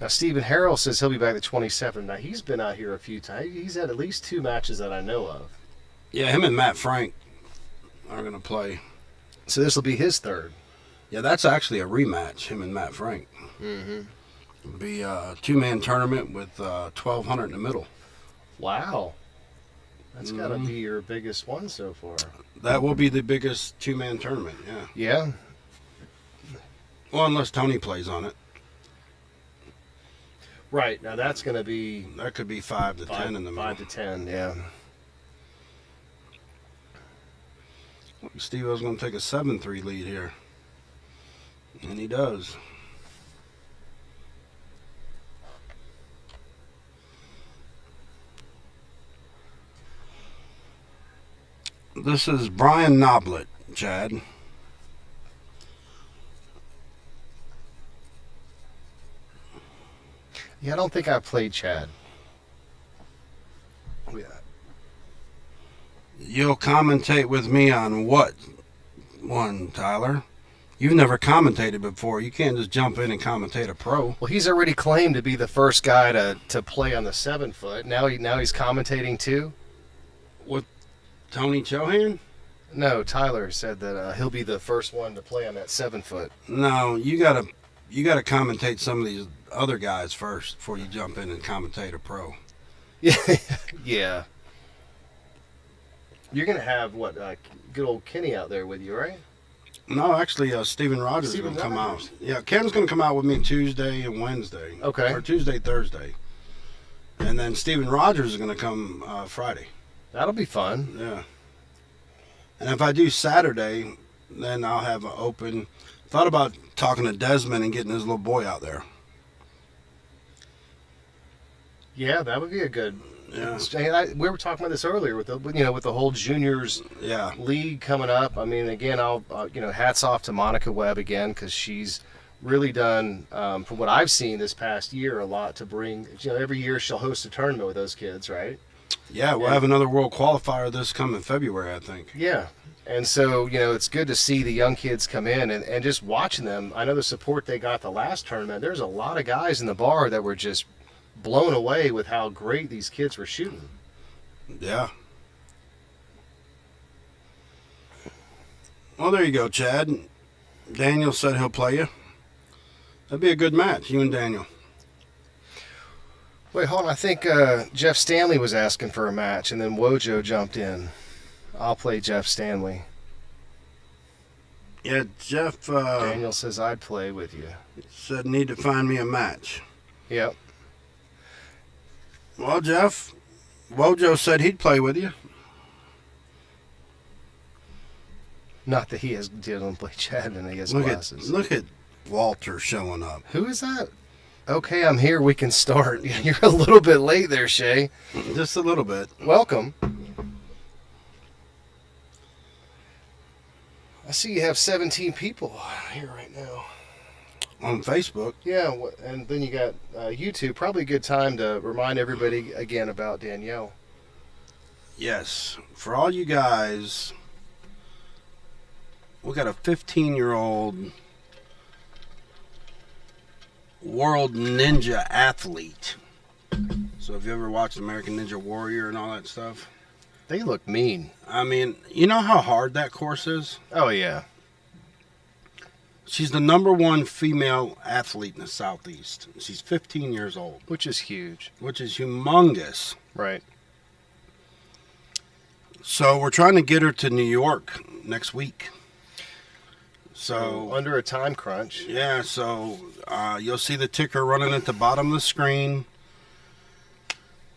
Now, Stephen Harrell says he'll be back the 27th. Now, he's been out here a few times. He's had at least 2 matches that I know of. Yeah, him and Matt Frank are going to play. So this will be his 3rd. Yeah, that's actually a rematch, him and Matt Frank. Mm-hmm. It'll be a 2-man tournament with 1,200 in the middle. Wow. That's got to be your biggest one so far. That will be the biggest 2-man tournament, yeah. Yeah? Well, unless Tony plays on it. Right. Now, that's going to be... That could be 5 to 10 in the middle. 5 to 10, yeah. Steve-O's going to take a 7-3 lead here. And he does. This is Brian Noblet, Chad. Yeah, I don't think I played Chad. Yeah. You'll commentate with me on what one, Tyler? You've never commentated before. You can't just jump in and commentate a pro. Well, he's already claimed to be the first guy to play on the 7-foot. Now he's commentating too? With Tony Chohan? No, Tyler said that he'll be the first one to play on that 7-foot. No, you gotta commentate some of these other guys first before you jump in and commentate a pro. Yeah. Yeah. You're gonna have what? Good old Kenny out there with you, right? No, actually, Steven Rogers is Steven going to come out. Rogers. Yeah, Ken's going to come out with me Tuesday and Wednesday. Okay. Or Tuesday, Thursday. And then Steven Rogers is going to come Friday. That'll be fun. Yeah. And if I do Saturday, then I'll have an open. Thought about talking to Desmond and getting his little boy out there. Yeah, that would be a good. Yeah. We were talking about this earlier with the whole juniors Yeah. league coming up. I mean, again, I'll hats off to Monica Webb again because she's really done from what I've seen this past year a lot to bring. Every year she'll host a tournament with those kids, right? Yeah, we'll have another world qualifier this coming February, I think. Yeah. And so, it's good to see the young kids come in and just watching them. I know the support they got the last tournament. There's a lot of guys in the bar that were just blown away with how great these kids were shooting. Yeah. Well, there you go, Chad. Daniel said he'll play you. That'd be a good match, you and Daniel. Wait, hold on. I think Jeff Stanley was asking for a match, and then Wojo jumped in. I'll play Jeff Stanley. Yeah, Jeff Daniel says I'd play with you. said need to find me a match. Yep. Well, Jeff, Wojo said he'd play with you. Not that he didn't play Chad and he has Look glasses. look at Walter showing up. Who is that? Okay, I'm here. We can start. You're a little bit late there, Shay. Just a little bit. Welcome. I see you have 17 people here right now. On Facebook. Yeah, and then you got YouTube. Probably a good time to remind everybody again about Danielle. Yes. For all you guys, we got a 15-year-old world ninja athlete. So if you ever watched American Ninja Warrior and all that stuff, They look mean. I mean, you know how hard that course is? Oh, yeah. She's the #1 female athlete in the Southeast. She's 15 years old, Which is huge. which is humongous. Right. So we're trying to get her to New York next week. So under a time crunch. yeah, so you'll see the ticker running at the bottom of the screen.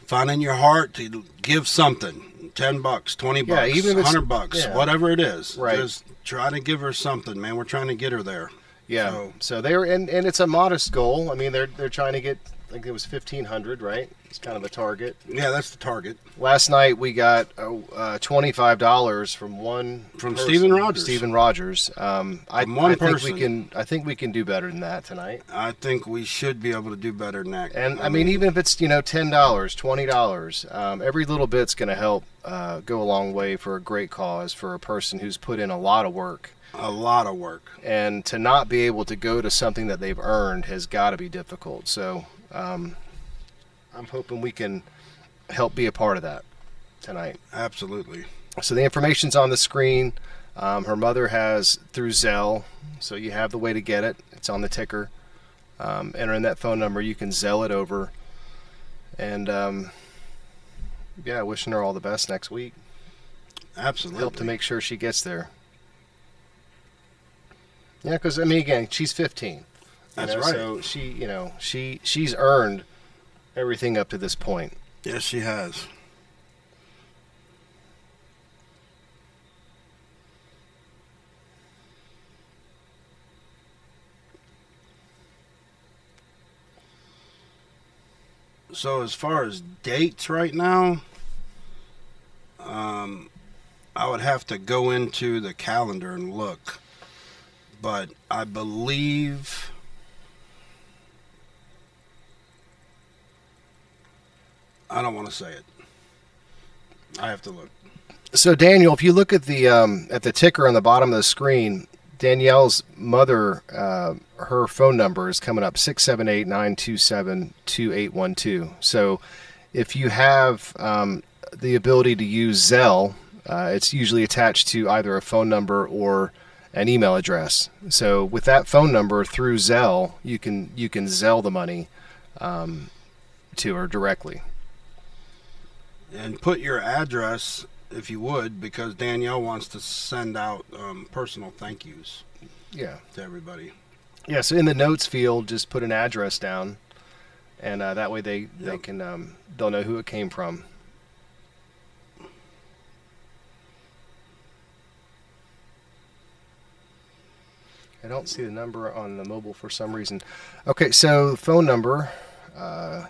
Find in your heart to give something. $10, $20, Yeah, even if it's- $100, yeah. whatever it is. Right. Just try to give her something, man. We're trying to get her there. Yeah. So they're and it's a modest goal. I mean, they're trying to get. I think it was 1,500, right? It's kind of a target. Yeah, that's the target. Last night we got $25 from one From person, Steven Rogers. Steven Rogers. From one I think person. I think we can do better than that tonight. I think we should be able to do better than that. And I mean, even if it's $10, $20, every little bit's going to help go a long way for a great cause for a person who's put in a lot of work. A lot of work. And to not be able to go to something that they've earned has got to be difficult. So I'm hoping we can help be a part of that tonight. Absolutely. So the information's on the screen. Her mother has through Zelle, so you have the way to get it. It's on the ticker. Enter in that phone number. You can Zelle it over. And yeah, wishing her all the best next week. Absolutely. Help to make sure she gets there. Yeah, because I mean, again, she's 15. That's right. So she's earned everything up to this point. Yes, she has. So as far as dates right now, I would have to go into the calendar and look. But I believe I don't want to say it. I have to look. So Daniel, if you look at the ticker on the bottom of the screen, Danielle's mother, her phone number is coming up 678-927-2812. So if you have the ability to use Zelle, it's usually attached to either a phone number or an email address. So with that phone number through Zelle, you can Zelle the money to her directly. And put your address if you would, because Danielle wants to send out personal thank yous Yeah. to everybody. Yeah. So in the notes field, just put an address down, and that way they Yep. can they'll know who it came from. I don't see the number on the mobile for some reason. Okay, so phone number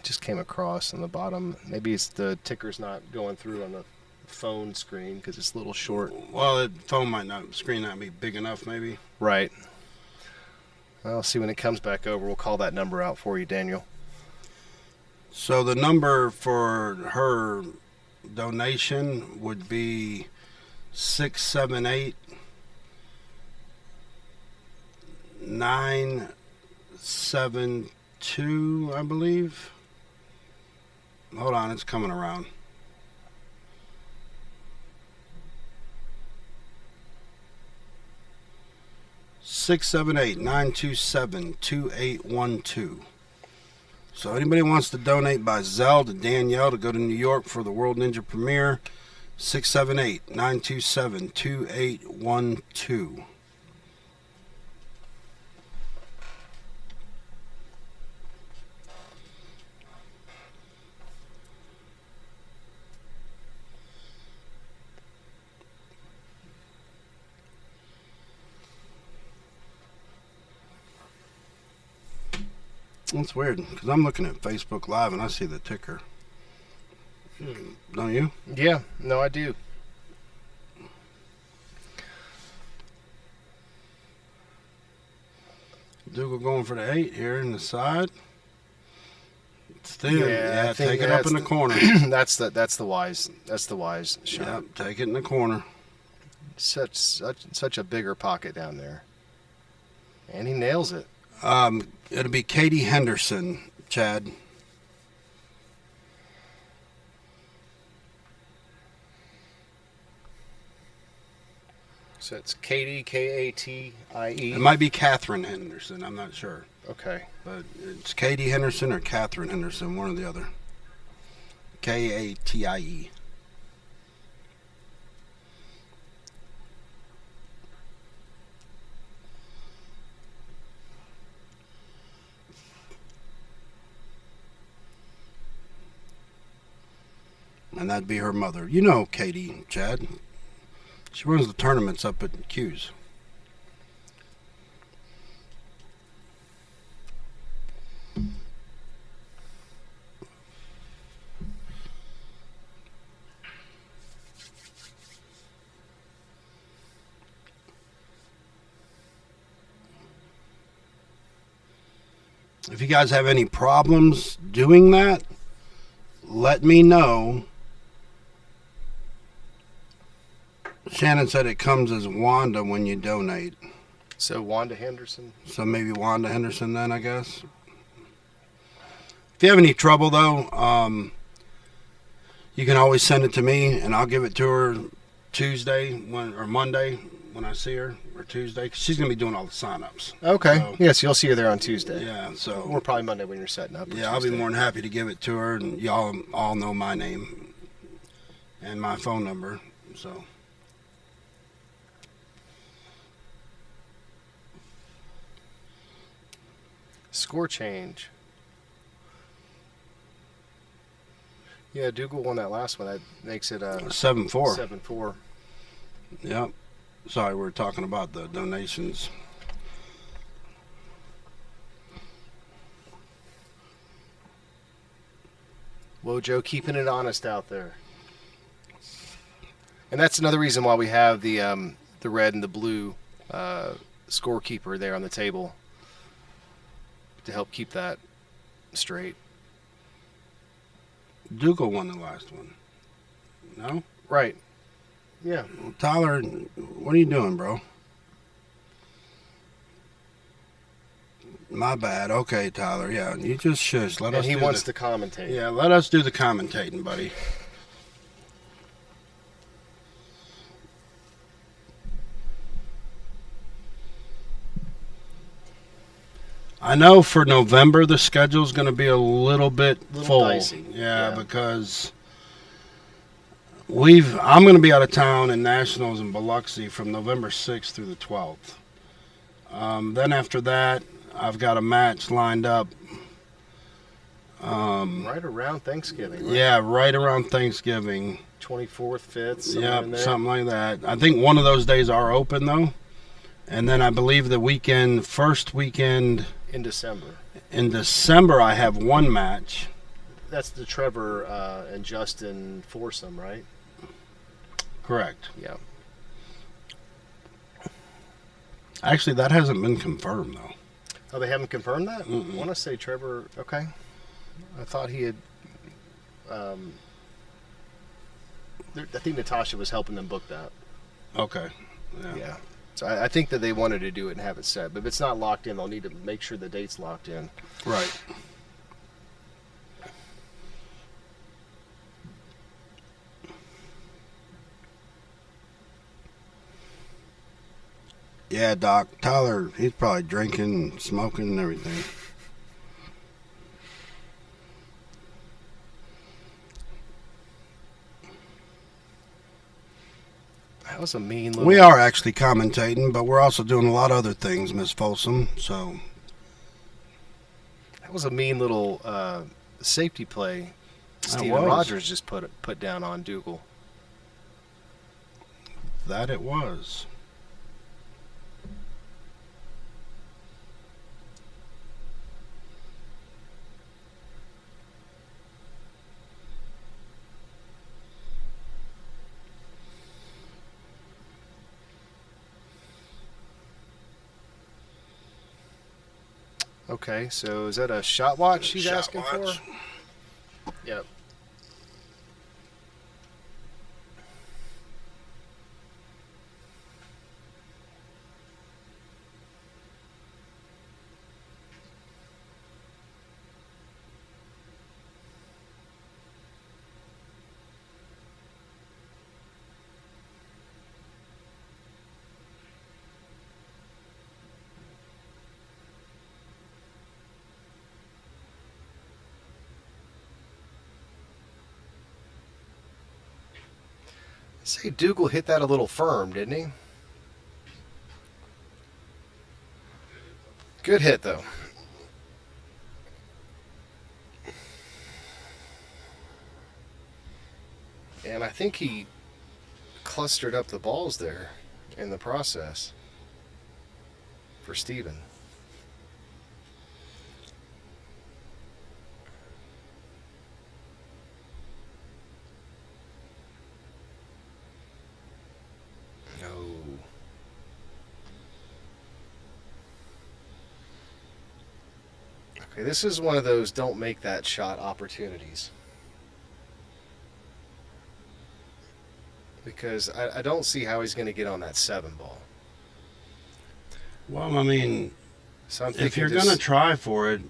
just came across on the bottom. Maybe it's the ticker's not going through on the phone screen because it's a little short. Well, the phone screen not be big enough, maybe. Right. I'll see when it comes back over. We'll call that number out for you, Daniel. So the number for her donation would be 678 972, I believe. Hold on, it's coming around. Six seven eight 927 2812. So anybody wants to donate by Zelle to Danielle to go to New York for the World Ninja premiere, 678 927 2812. That's weird, because I'm looking at Facebook Live and I see the ticker. Don't you? Yeah, no, I do. Dougal going for the 8 here in the side. It's thin. Yeah, I Yeah, think take it up that's in the corner. that's the wise shot. Yep, take it in the corner. Such a bigger pocket down there, and he nails it. It'll be Katie Henderson, Chad. So it's Katie, Katie. It might be Catherine Henderson. I'm not sure. Okay. But it's Katie Henderson or Catherine Henderson, one or the other. Katie. And that'd be her mother. You know Katie, Chad. She runs the tournaments up at Q's. If you guys have any problems doing that, let me know. Shannon said it comes as Wanda when you donate. So Wanda Henderson. So maybe Wanda Henderson then, I guess. If you have any trouble, though, you can always send it to me, and I'll give it to her Tuesday or Monday when I see her, or Tuesday, 'cause she's going to be doing all the sign-ups. Okay. So- Yes, you'll see her there on Tuesday. Yeah, so... Or probably Monday when you're setting up. or Yeah, I'll be Tuesday. more than happy to give it to her, and y'all all know my name and my phone number, so... Score change. Yeah, Dougal won that last one. That makes it 7-4. 7-4. Yep. Sorry, we're talking about the donations. Wojo keeping it honest out there. And that's another reason why we have the red and the blue scorekeeper there on the table to help keep that straight. Dougal won the last one. No? Right. Yeah. Well, Tyler, what are you doing, bro? My bad. Okay, Tyler. Yeah, you just shush. Let And us he do wants the, to commentate. Yeah, let us do the commentating, buddy. I know for November the schedule's going to be a little bit Little full. dicey. Yeah, Yeah. because I'm going to be out of town in Nationals in Biloxi from November 6th through the 12th. Then after that, I've got a match lined up. Right around Thanksgiving, right? Yeah, right around Thanksgiving. 24th, 5th, somewhere in Yep, there. something like that. I think one of those days are open though. And then I believe the first weekend In December. in December, I have one match. That's the Trevor and Justin foursome, right? Correct. Yeah. Actually, that hasn't been confirmed though. Oh, they haven't confirmed that? Mm-mm. I want to say Trevor. Okay. I thought he had. I think Natasha was helping them book that. Okay. Yeah. So I think that they wanted to do it and have it set, but if it's not locked in, they'll need to make sure the date's locked in. Right. Yeah, Doc. Tyler, he's probably drinking, smoking, and everything. That was a mean little. We are actually commentating, but we're also doing a lot of other things, Miss Folsom. So That was a mean little safety play. Steven was. Rogers just put down on Dougal. that it was. Okay, so is that a shot watch she's Shot asking watch. for? Yep. Say Dougal hit that a little firm, didn't he? Good hit, though. And I think he clustered up the balls there in the process for Steven. No. Okay, this is one of those don't make that shot opportunities. Because I don't see how he's going to get on that 7 ball. Well, I mean, So I'm if thinking you're just, going to try for it,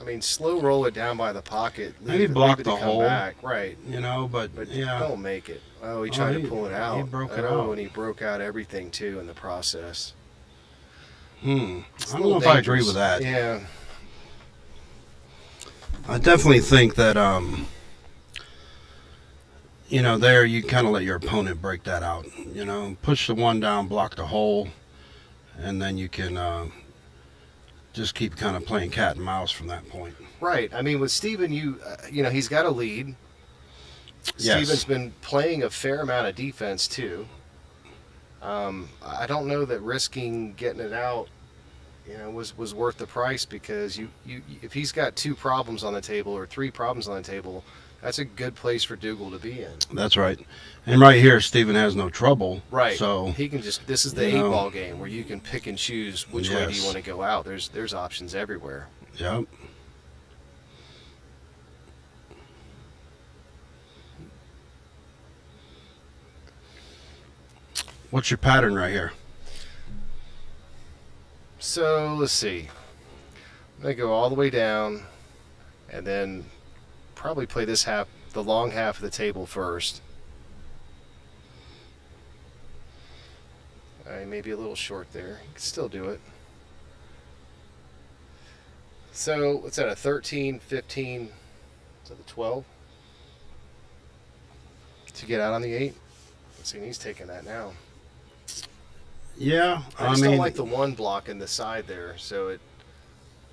I mean, slow roll it down by the pocket. Maybe leave block it the to come hole. back. Right. you know, but yeah. Don't make it. Oh, he tried to pull it out. He broke it Oh, out. and he broke out everything, too, in the process. I It's a don't know little if I agree dangerous. with that. Yeah. I definitely think that, there you kind of let your opponent break that out. Push the one down, block the hole, and then you can just keep kind of playing cat and mouse from that point. Right. I mean, with Steven, he's got a lead. Yes. Steven's been playing a fair amount of defense, too. I don't know that risking getting it out, was worth the price because if he's got 2 problems on the table or 3 problems on the table, that's a good place for Dougal to be in. That's right. And right here, Steven has no trouble. Right. So he can this is the 8-ball game where you can pick and choose which way do you Yes. want to go out. There's options everywhere. Yep. What's your pattern right here? So let's see. I'm gonna go all the way down, and then probably play this half, the long half of the table first. All right, maybe a little short there. You can still do it. So what's that? A 13, 15? Is that the 12? to get out on the 8. Let's see, he's taking that now. Yeah, I just don't like the one block in the side there. So it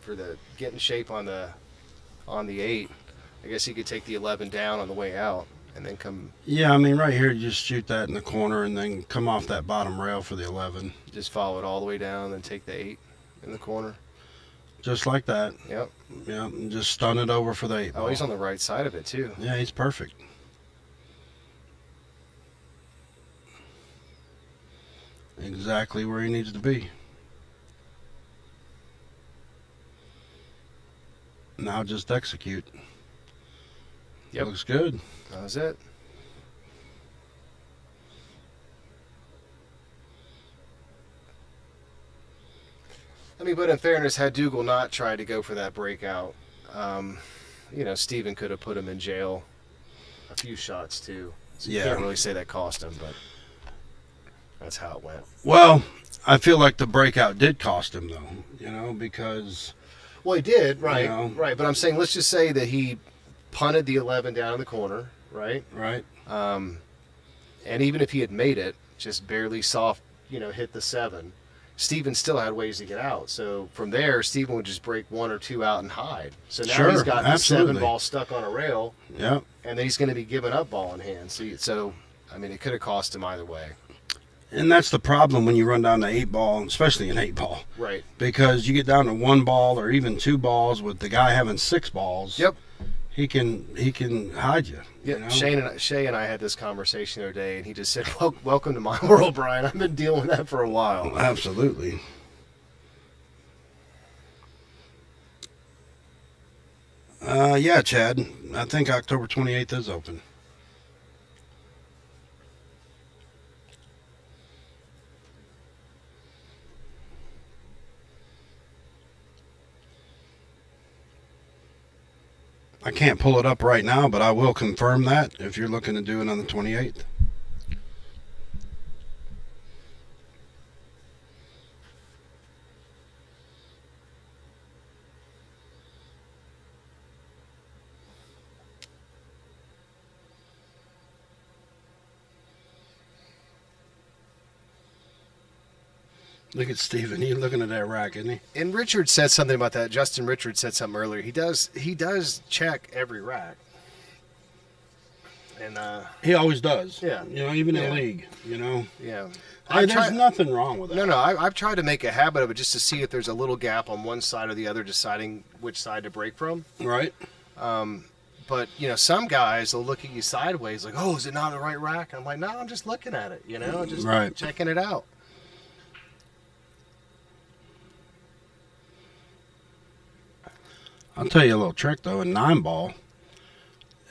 for the get in shape on the 8. I guess he could take the 11 down on the way out and then come. Yeah, I mean, right here, you just shoot that in the corner and then come off that bottom rail for the 11. Just follow it all the way down and then take the 8 in the corner. Just like that. Yep. Yeah, and just stun it over for the 8 ball. Oh, he's on the right side of it too. Yeah, he's perfect. Exactly where he needs to be. Now just execute. Yep. Looks good. That was it. I mean, but in fairness, had Dougal not tried to go for that breakout, Steven could have put him in jail a few shots too. So you can't really say that cost him, but that's how it went. Well, I feel like the breakout did cost him, though, because... Well, he did, right, You know. right. But I'm saying, let's just say that he punted the 11 down in the corner, right? Right. And even if he had made it, just barely soft, hit the 7, Steven still had ways to get out. So from there, Steven would just break 1 or 2 out and hide. So now Sure, he's got the absolutely. 7 ball stuck on a rail, Yep. and then he's going to be giving up ball in hand. So I mean, it could have cost him either way. And that's the problem when you run down to 8 ball, especially an 8 ball. Right. Because you get down to 1 ball or even 2 balls with the guy having 6 balls. Yep. He can hide you. Yeah, You know? Shay and I had this conversation the other day, and he just said, "Welcome to my world, Brian. I've been dealing with that for a while." Absolutely. Yeah, Chad. I think October 28th is open. I can't pull it up right now, but I will confirm that if you're looking to do it on the 28th. Look at Steven. He's looking at that rack, isn't he? And Richard said something about that. Justin Richard said something earlier. He does check every rack. And He always does. Yeah. Even Yeah. in league, yeah. Hey, there's nothing wrong with that. No, I've tried to make a habit of it just to see if there's a little gap on one side or the other, deciding which side to break from. Right? But some guys will look at you sideways, like, "Oh, is it not the right rack?" I'm like, "No, I'm just looking at it. Just Right. checking it out." I'll tell you a little trick though. In 9 ball,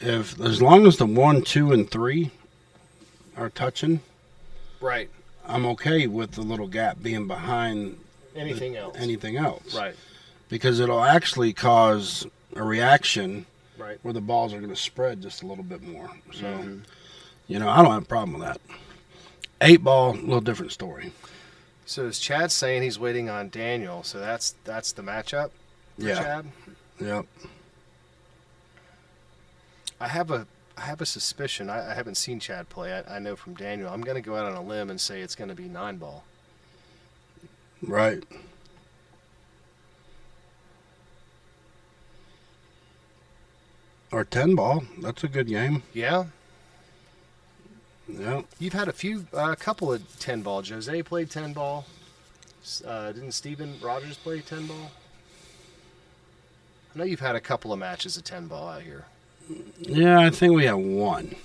as long as the 1, 2, and 3 are touching, Right. I'm okay with the little gap being behind Anything else? anything else. Right. Because it'll actually cause a reaction Right. where the balls are going to spread just a little bit more. So, Mm-hmm. I don't have a problem with that. 8 ball, a little different story. So is Chad saying he's waiting on Daniel? So that's the matchup for Yeah. Chad. Yep. I have a suspicion. I haven't seen Chad play. I know from Daniel. I'm going to go out on a limb and say it's going to be 9 ball. Right. Or 10 ball. That's a good game. Yeah. Yep. You've had a couple of 10 ball. Jose played 10 ball. Didn't Steven Rogers play 10 ball? I know you've had a couple of matches of 10 ball out here. Yeah, I think we have 1.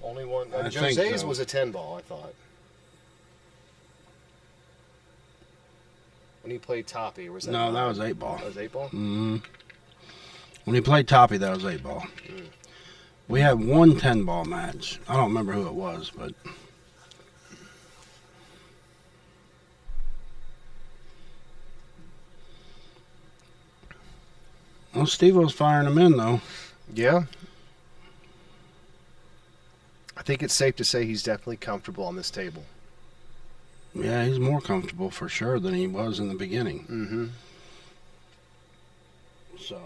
Only one. I think Jose's so. was a 10 ball, I thought. When he played Toppy, or was that? No, that was 8 ball. That was 8 ball? Mm-hmm. When he played Toppy, that was 8 ball. We had 1 10 ball match. I don't remember who it was, but well, Steve-O's firing them in though. Yeah. I think it's safe to say he's definitely comfortable on this table. Yeah, he's more comfortable for sure than he was in the beginning. Mm-hmm. So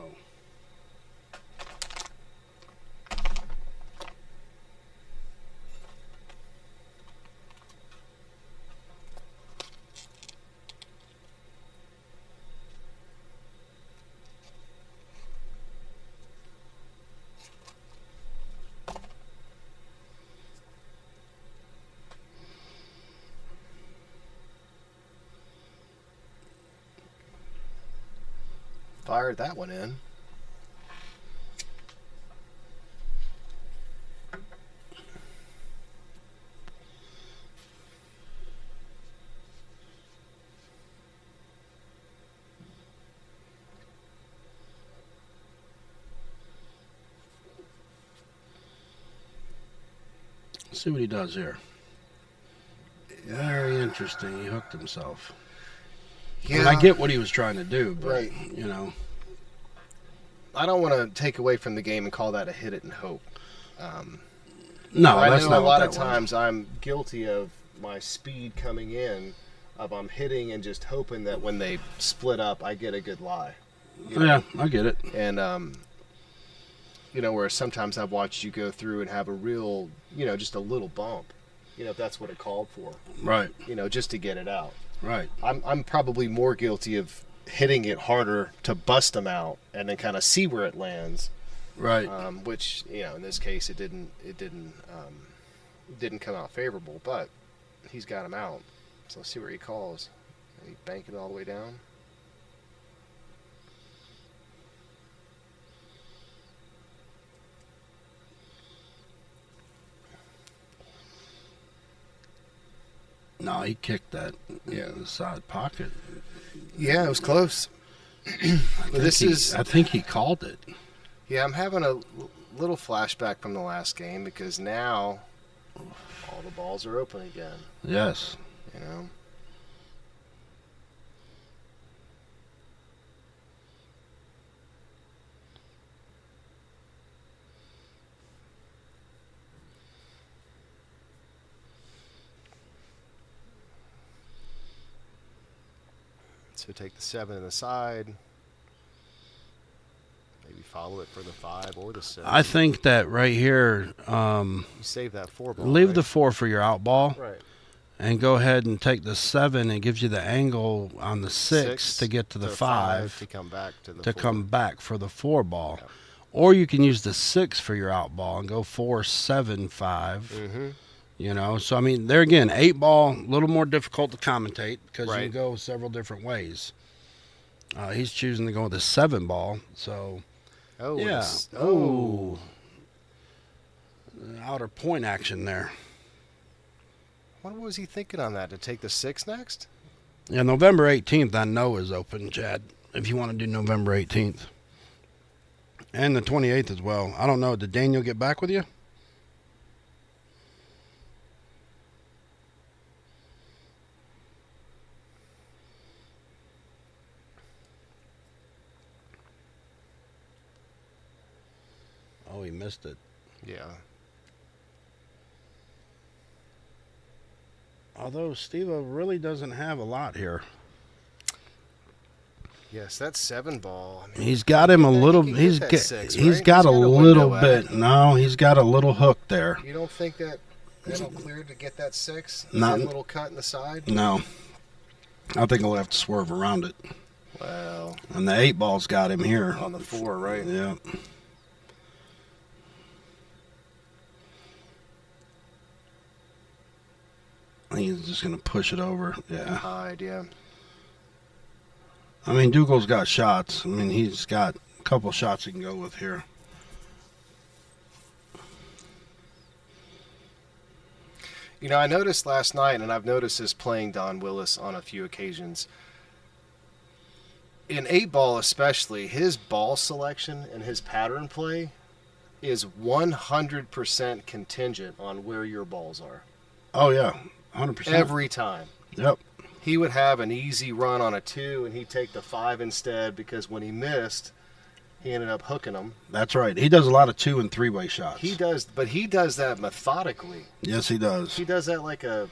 Fired that one in. Let's see what he does here. Very interesting. He hooked himself. Yeah, And I get what he was trying to do, but, Right. you know. I don't want to take away from the game and call that a hit it and hope. No, I that's know not a what lot of that was. times I'm guilty of my speed coming in, of I'm hitting and just hoping that when they split up, I get a good lie. You know? Yeah, I get it. And where sometimes I've watched you go through and have a real, just a little bump, if that's what it called for, Right, just to get it out. right. I'm probably more guilty of hitting it harder to bust them out and then kind of see where it lands. Right. Which in this case it didn't come out favorable, but he's got him out. So let's see where he calls. He bank it all the way down. No, he kicked that in the side pocket. Yeah, it was close. I think he called it. Yeah, I'm having a little flashback from the last game because now all the balls are open again. Yes. So take the 7 in the side. Maybe follow it for the 5 or the 6. I think that right here, You save that 4 ball. leave right? the 4 for your out ball. Right. And go ahead and take the 7. It gives you the angle on the 6 to get to the 5 to come back to the to 4. come back for the 4 ball. Yeah. Or you can use the 6 for your out ball and go 4, 7, 5. Mm-hmm. So I mean, there again, 8 ball, a little more difficult to commentate because you Right. can go several different ways. He's choosing to go with the 7 ball. So, Oh, yeah. it's- Oh. Outer point action there. What was he thinking on that? To take the 6 next? Yeah, November 18th, I know is open, Chad, if you want to do November 18th. And the 28th as well. I don't know. Did Daniel get back with you? Oh, he missed it. Yeah. Although Steve really doesn't have a lot here. Yes, that 7 ball. I mean, He's got him a he little. can get He's that got. 6, He's right? got He's a got a little window at bit. No, he's got a little hook there. you don't think that'll clear to get that 6? Not- That little cut in the side? No, I think he'll have to swerve around it. Well, And the 8 ball's got him here. on the 4, right? Yeah. I think he's just going to push it over. Yeah. Hide, yeah. I mean, Dougal's got shots. I mean, he's got a couple shots he can go with here. I noticed last night, and I've noticed this playing Don Willis on a few occasions. In 8 ball especially, his ball selection and his pattern play is 100% contingent on where your balls are. Oh, yeah. 100%. Every time. Yep. He would have an easy run on a 2, and he'd take the 5 instead because when he missed, he ended up hooking them. That's right. He does a lot of 2- and 3-way shots. He does that methodically. Yes, he does. He does that like a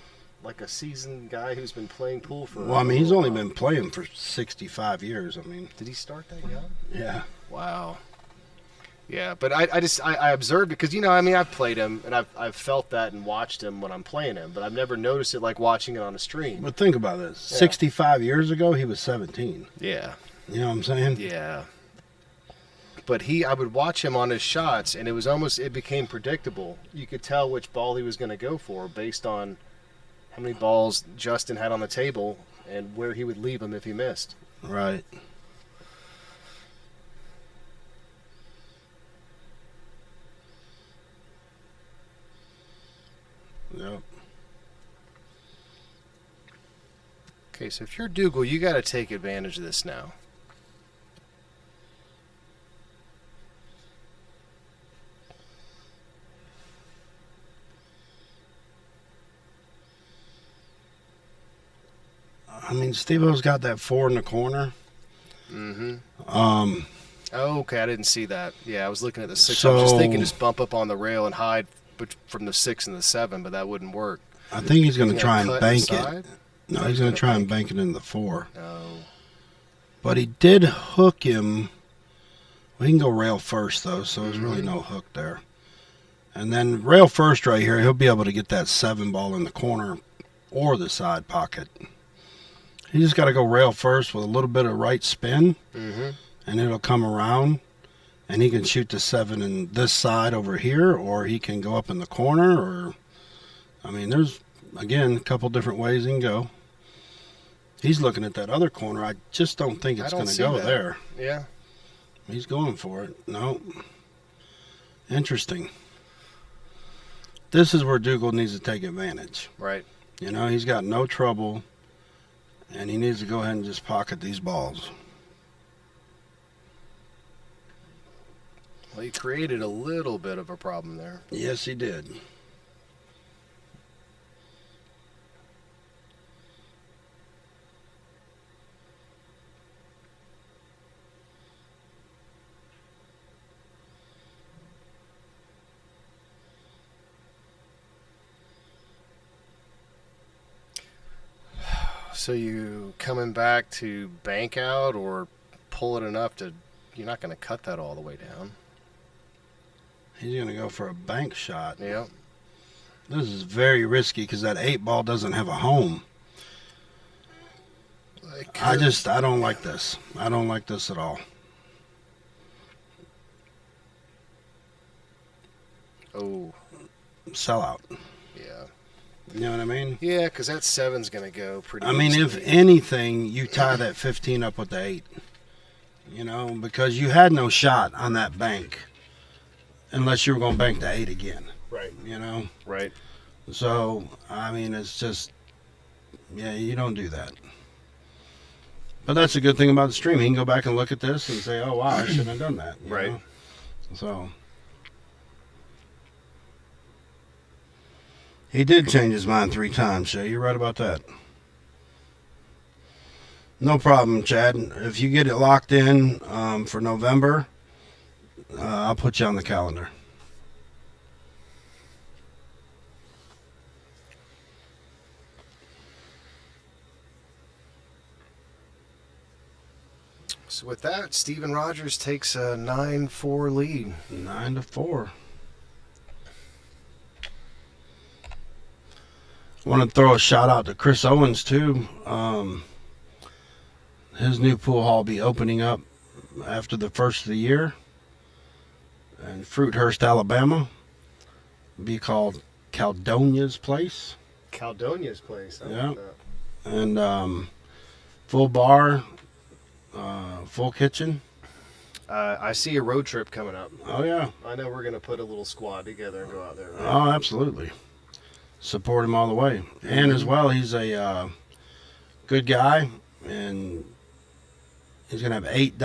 seasoned guy who's been playing pool for. Well, I mean, he's only been playing for 65 years. I mean, Did he start that young? yeah. Wow. Yeah, but I observed it because I've played him and I've felt that and watched him when I'm playing him, but I've never noticed it like watching it on a stream. But think about this. Yeah. 65 years ago, he was 17. Yeah. You know what I'm saying? Yeah. But I would watch him on his shots, and it became predictable. You could tell which ball he was going to go for based on how many balls Justin had on the table and where he would leave them if he missed. Right. Okay, so if you're Dougal, you got to take advantage of this now. I mean, Steve-O's got that 4 in the corner. Mm-hmm. Um, Oh, okay, I didn't see that. Yeah, I was looking at the 6. I So- was just thinking just bump up on the rail and hide from the 6 and the 7, but that wouldn't work. I think he's going to He's try gonna and cut bank it. inside? No, Or he's going to try and bank it into the 4. No. But he did hook him. Well, he can go rail first, though, so there's really no hook there. And then rail first right here, he'll be able to get that 7 ball in the corner or the side pocket. He just got to go rail first with a little bit of right spin, Mm-hmm. and it'll come around, and he can shoot the 7 in this side over here, or he can go up in the corner, or, I mean, there's, again, a couple different ways he can go. He's looking at that other corner. I just don't think I it's don't going to see go that. there. Yeah. He's going for it. No. Interesting. This is where Dougal needs to take advantage. Right. You know, he's got no trouble, and he needs to go ahead and just pocket these balls. Well, he created a little bit of a problem there. Yes, he did. So you coming back to bank out or pull it enough to, you're not going to cut that all the way down. He's going to go for a bank shot. Yeah. This is very risky because that 8 ball doesn't have a home. I don't like this. I don't like this at all. Oh, Sellout. yeah. You know what I mean? Yeah, because that 7's going to go pretty I mean, if easily. anything, you tie that 15 up with the 8. You know, because you had no shot on that bank unless you were going to bank the 8 again. Right. You know? Right. So, I mean, it's just, yeah, you don't do that. But that's a good thing about the stream. He can go back and look at this and say, oh, wow, I shouldn't have done that. you Right. know? So, he did change his mind 3 times, Shay. You're right about that. No problem, Chad. If you get it locked in for November, I'll put you on the calendar. So with that, Steven Rogers takes a 9-4 lead. 9-4. I want to throw a shout out to Chris Owens too. His new pool hall will be opening up after the first of the year in Fruithurst, Alabama. It'll be called Caldonia's Place, Caldonia's place. Yeah. and full bar, full kitchen. I see a road trip coming up. Oh yeah. I know we're going to put a little squad together and go out there. Right? Oh, absolutely. Support him all the way. And as well, he's a good guy, and he's going to have 8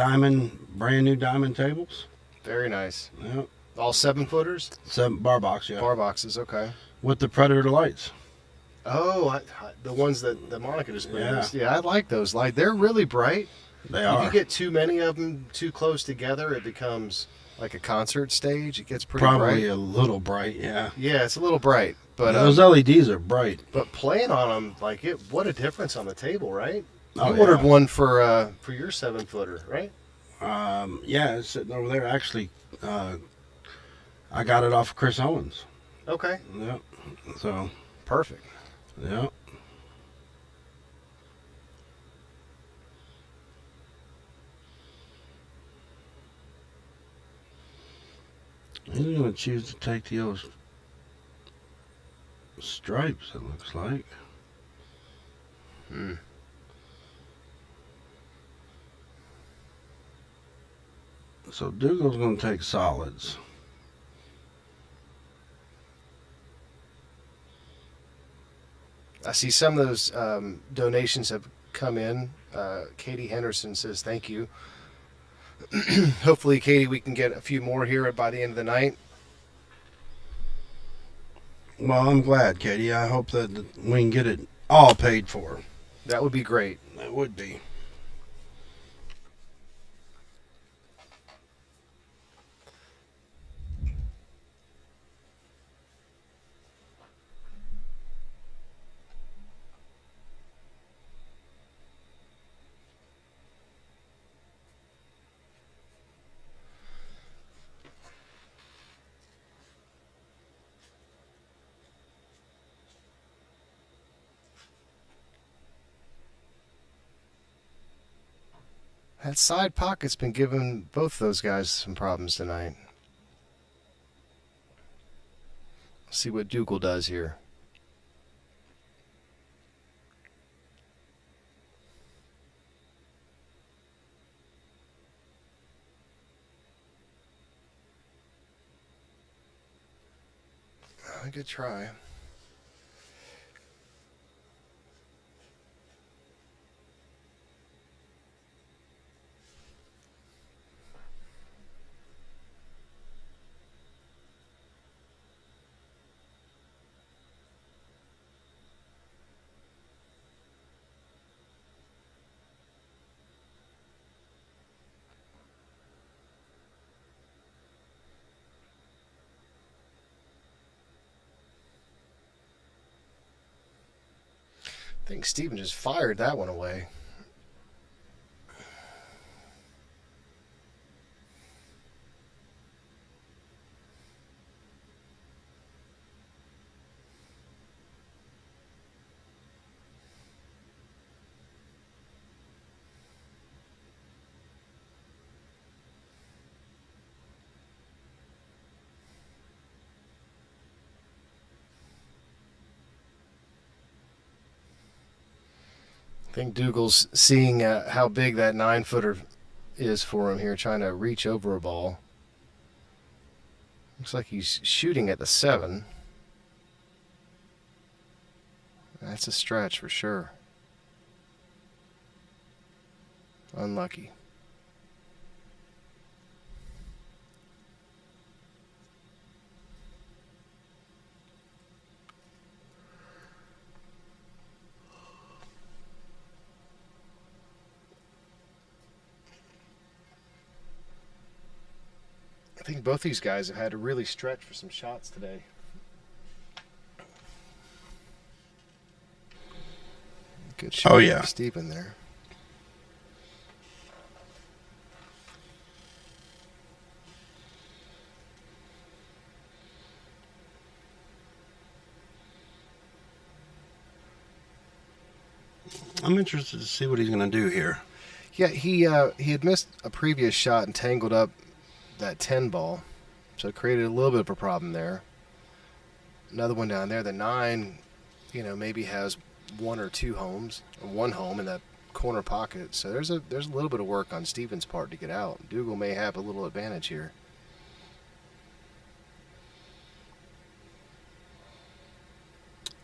brand new diamond tables. Very nice. Yep. All 7-footers? 7 bar box, yeah. Bar boxes, okay. With the Predator lights. Oh, the ones that Monica just put in. Yeah. Yeah, I like those. Like, they're really bright. They If are. you get too many of them too close together, it becomes like a concert stage. It gets pretty Probably bright. a little bright, yeah. Yeah, it's a little bright. But Those LEDs are bright. but playing on them, like what a difference on the table, right? Oh, You ordered yeah. one for your 7-footer, right? Yeah, it's sitting over there. Actually, I got it off of Chris Owens. Okay, Yep. So, perfect. yep. He's going to choose to take the old stripes, it looks like. Hmm. So Dougal's going to take solids. I see some of those donations have come in. Katie Henderson says thank you. Hopefully, Katie, we can get a few more here by the end of the night. Well, I'm glad, Katie. I hope that we can get it all paid for. That would be great. That would be. That side pocket's been giving both those guys some problems tonight. Let's see what Dougal does here. Good try. I think Steven just fired that one away. I think Dougal's seeing how big that 9-footer is for him here, trying to reach over a ball. Looks like he's shooting at the 7. That's a stretch for sure. Unlucky. I think both these guys have had to really stretch for some shots today. Good shot. Oh, yeah. Steven there. I'm interested to see what he's going to do here. Yeah, he had missed a previous shot and tangled up that 10 ball, so it created a little bit of a problem there. Another one down there, the 9, maybe has 1 or 2 homes, or 1 home in that corner pocket. So there's a little bit of work on Steven's part to get out. Dougal may have a little advantage here.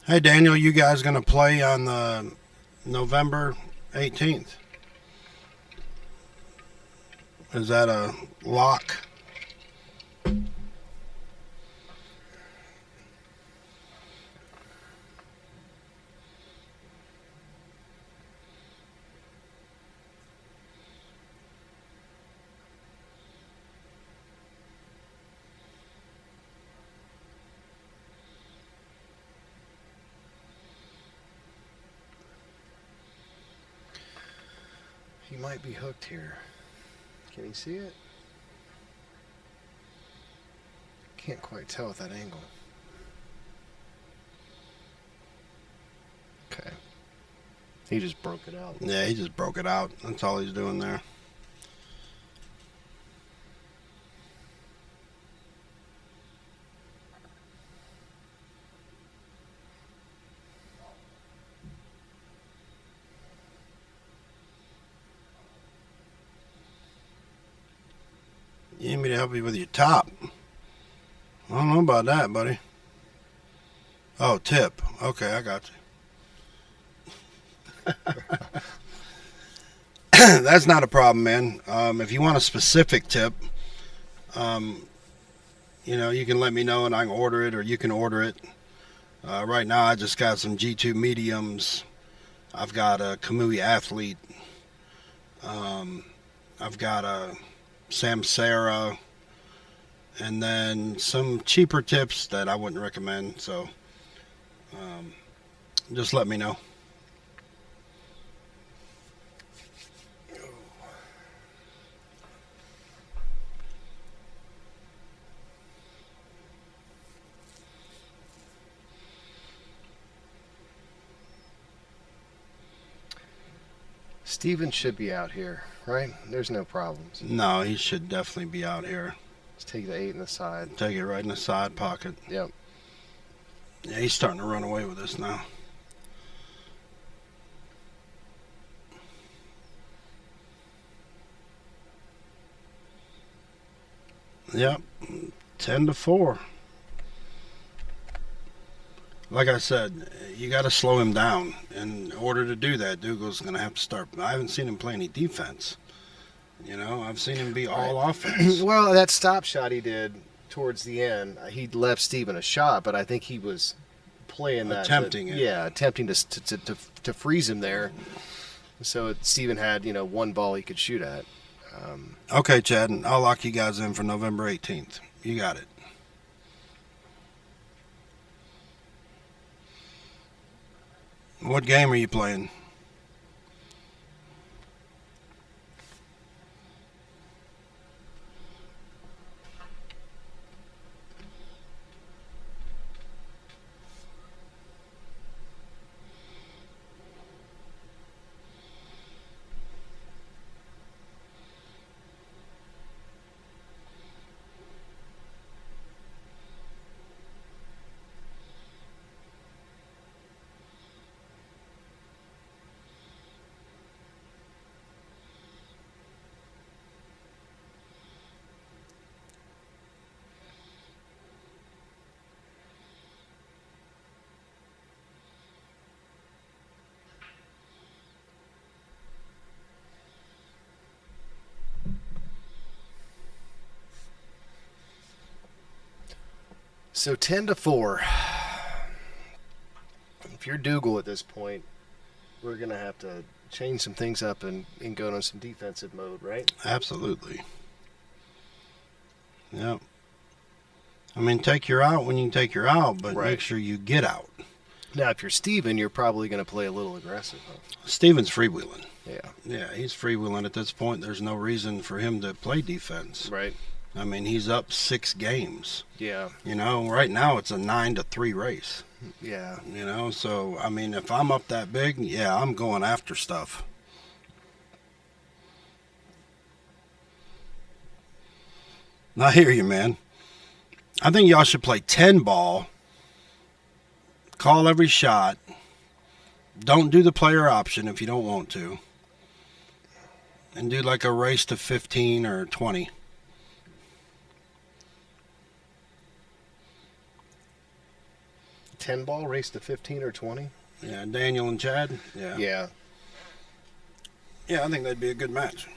Hey, Daniel, you guys going to play on the November 18th? Is that a lock? He might be hooked here. Can he see it? Can't quite tell with that angle. Okay. He just broke it out. Yeah, he just broke it out. That's all he's doing there. You need me to help you with your top? I don't know about that, buddy. Oh, tip. Okay, I got you. That's not a problem, man. If you want a specific tip, you can let me know and I can order it, or you can order it. Right now, I just got some G2 mediums. I've got a Kamui Athlete. I've got a Samsara, and then some cheaper tips that I wouldn't recommend. So just let me know. Steven should be out here, right? There's no problems. No, he should definitely be out here. Let's take the 8 in the side. Take it right in the side pocket. Yep. Yeah, he's starting to run away with this now. Yep, 10-4. Like I said, you got to slow him down. In order to do that, Dougal's going to have to start. I haven't seen him play any defense. I've seen him be all offense. Well, that stop shot he did towards the end, he left Steven a shot, but I think he was playing that. Attempting it. Yeah, attempting to freeze him there. So Steven had, one ball he could shoot at. Okay, Chad, I'll lock you guys in for November 18th. You got it. What game are you playing? So 10-4. If you're Dougal at this point, we're going to have to change some things up and go into some defensive mode, right? Absolutely. Yep. I mean, take your out when you can take your out, but Right. make sure you get out. Now, if you're Steven, you're probably going to play a little aggressive. Huh? Steven's freewheeling. Yeah. Yeah, he's freewheeling at this point. There's no reason for him to play defense. Right. I mean, he's up 6 games. Yeah. Right now it's a 9-3 race. Yeah. So, I mean, if I'm up that big, yeah, I'm going after stuff. I hear you, man. I think y'all should play 10 ball, call every shot, don't do the player option if you don't want to, and do like a race to 15 or 20. Ball race to 15 or 20? Yeah, Daniel and Chad. Yeah. Yeah. Yeah, I think that'd be a good match.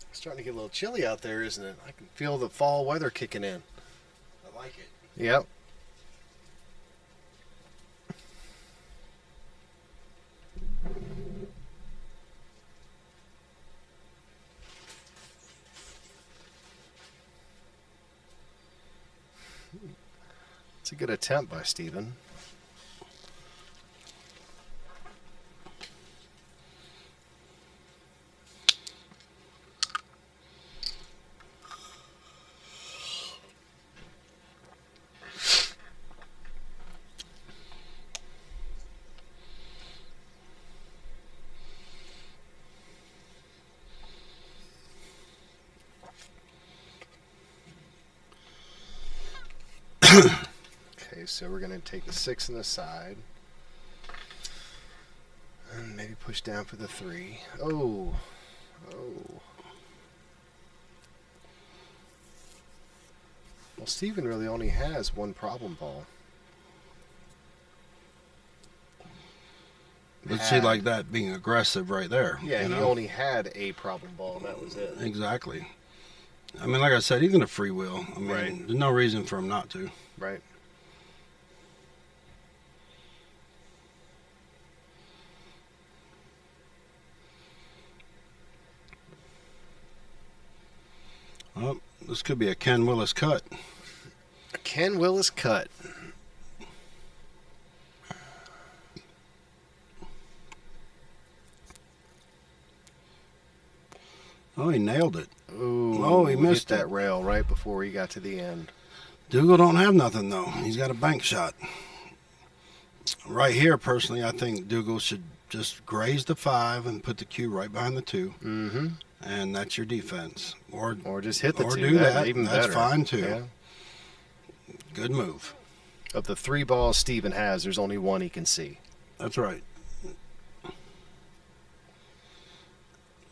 It's starting to get a little chilly out there, isn't it? I can feel the fall weather kicking in. I like it. Yep. It's a good attempt by Steven. Okay, so we're going to take the 6 on the side. And maybe push down for the 3. Oh. Oh. Well, Steven really only has one problem ball. But see, like that being aggressive right there. Yeah, you he know? only had a problem ball, and that was it. Exactly. I mean, like I said, he's going to free wheel. I mean, Right. there's no reason for him not to. Right. Well, this could be a Ken Willis cut. A Ken Willis cut. Oh, he nailed it. Ooh, Oh, he missed hit it. that rail right before he got to the end. Dougal don't have nothing, though. He's got a bank shot. Right here, personally, I think Dougal should just graze the 5 and put the cue right behind the 2. Mm-hmm. And that's your defense. Or just hit the or 2. do that. Even That's better. fine, too. Yeah. Good move. Of the 3 balls Steven has, there's only one he can see. That's right.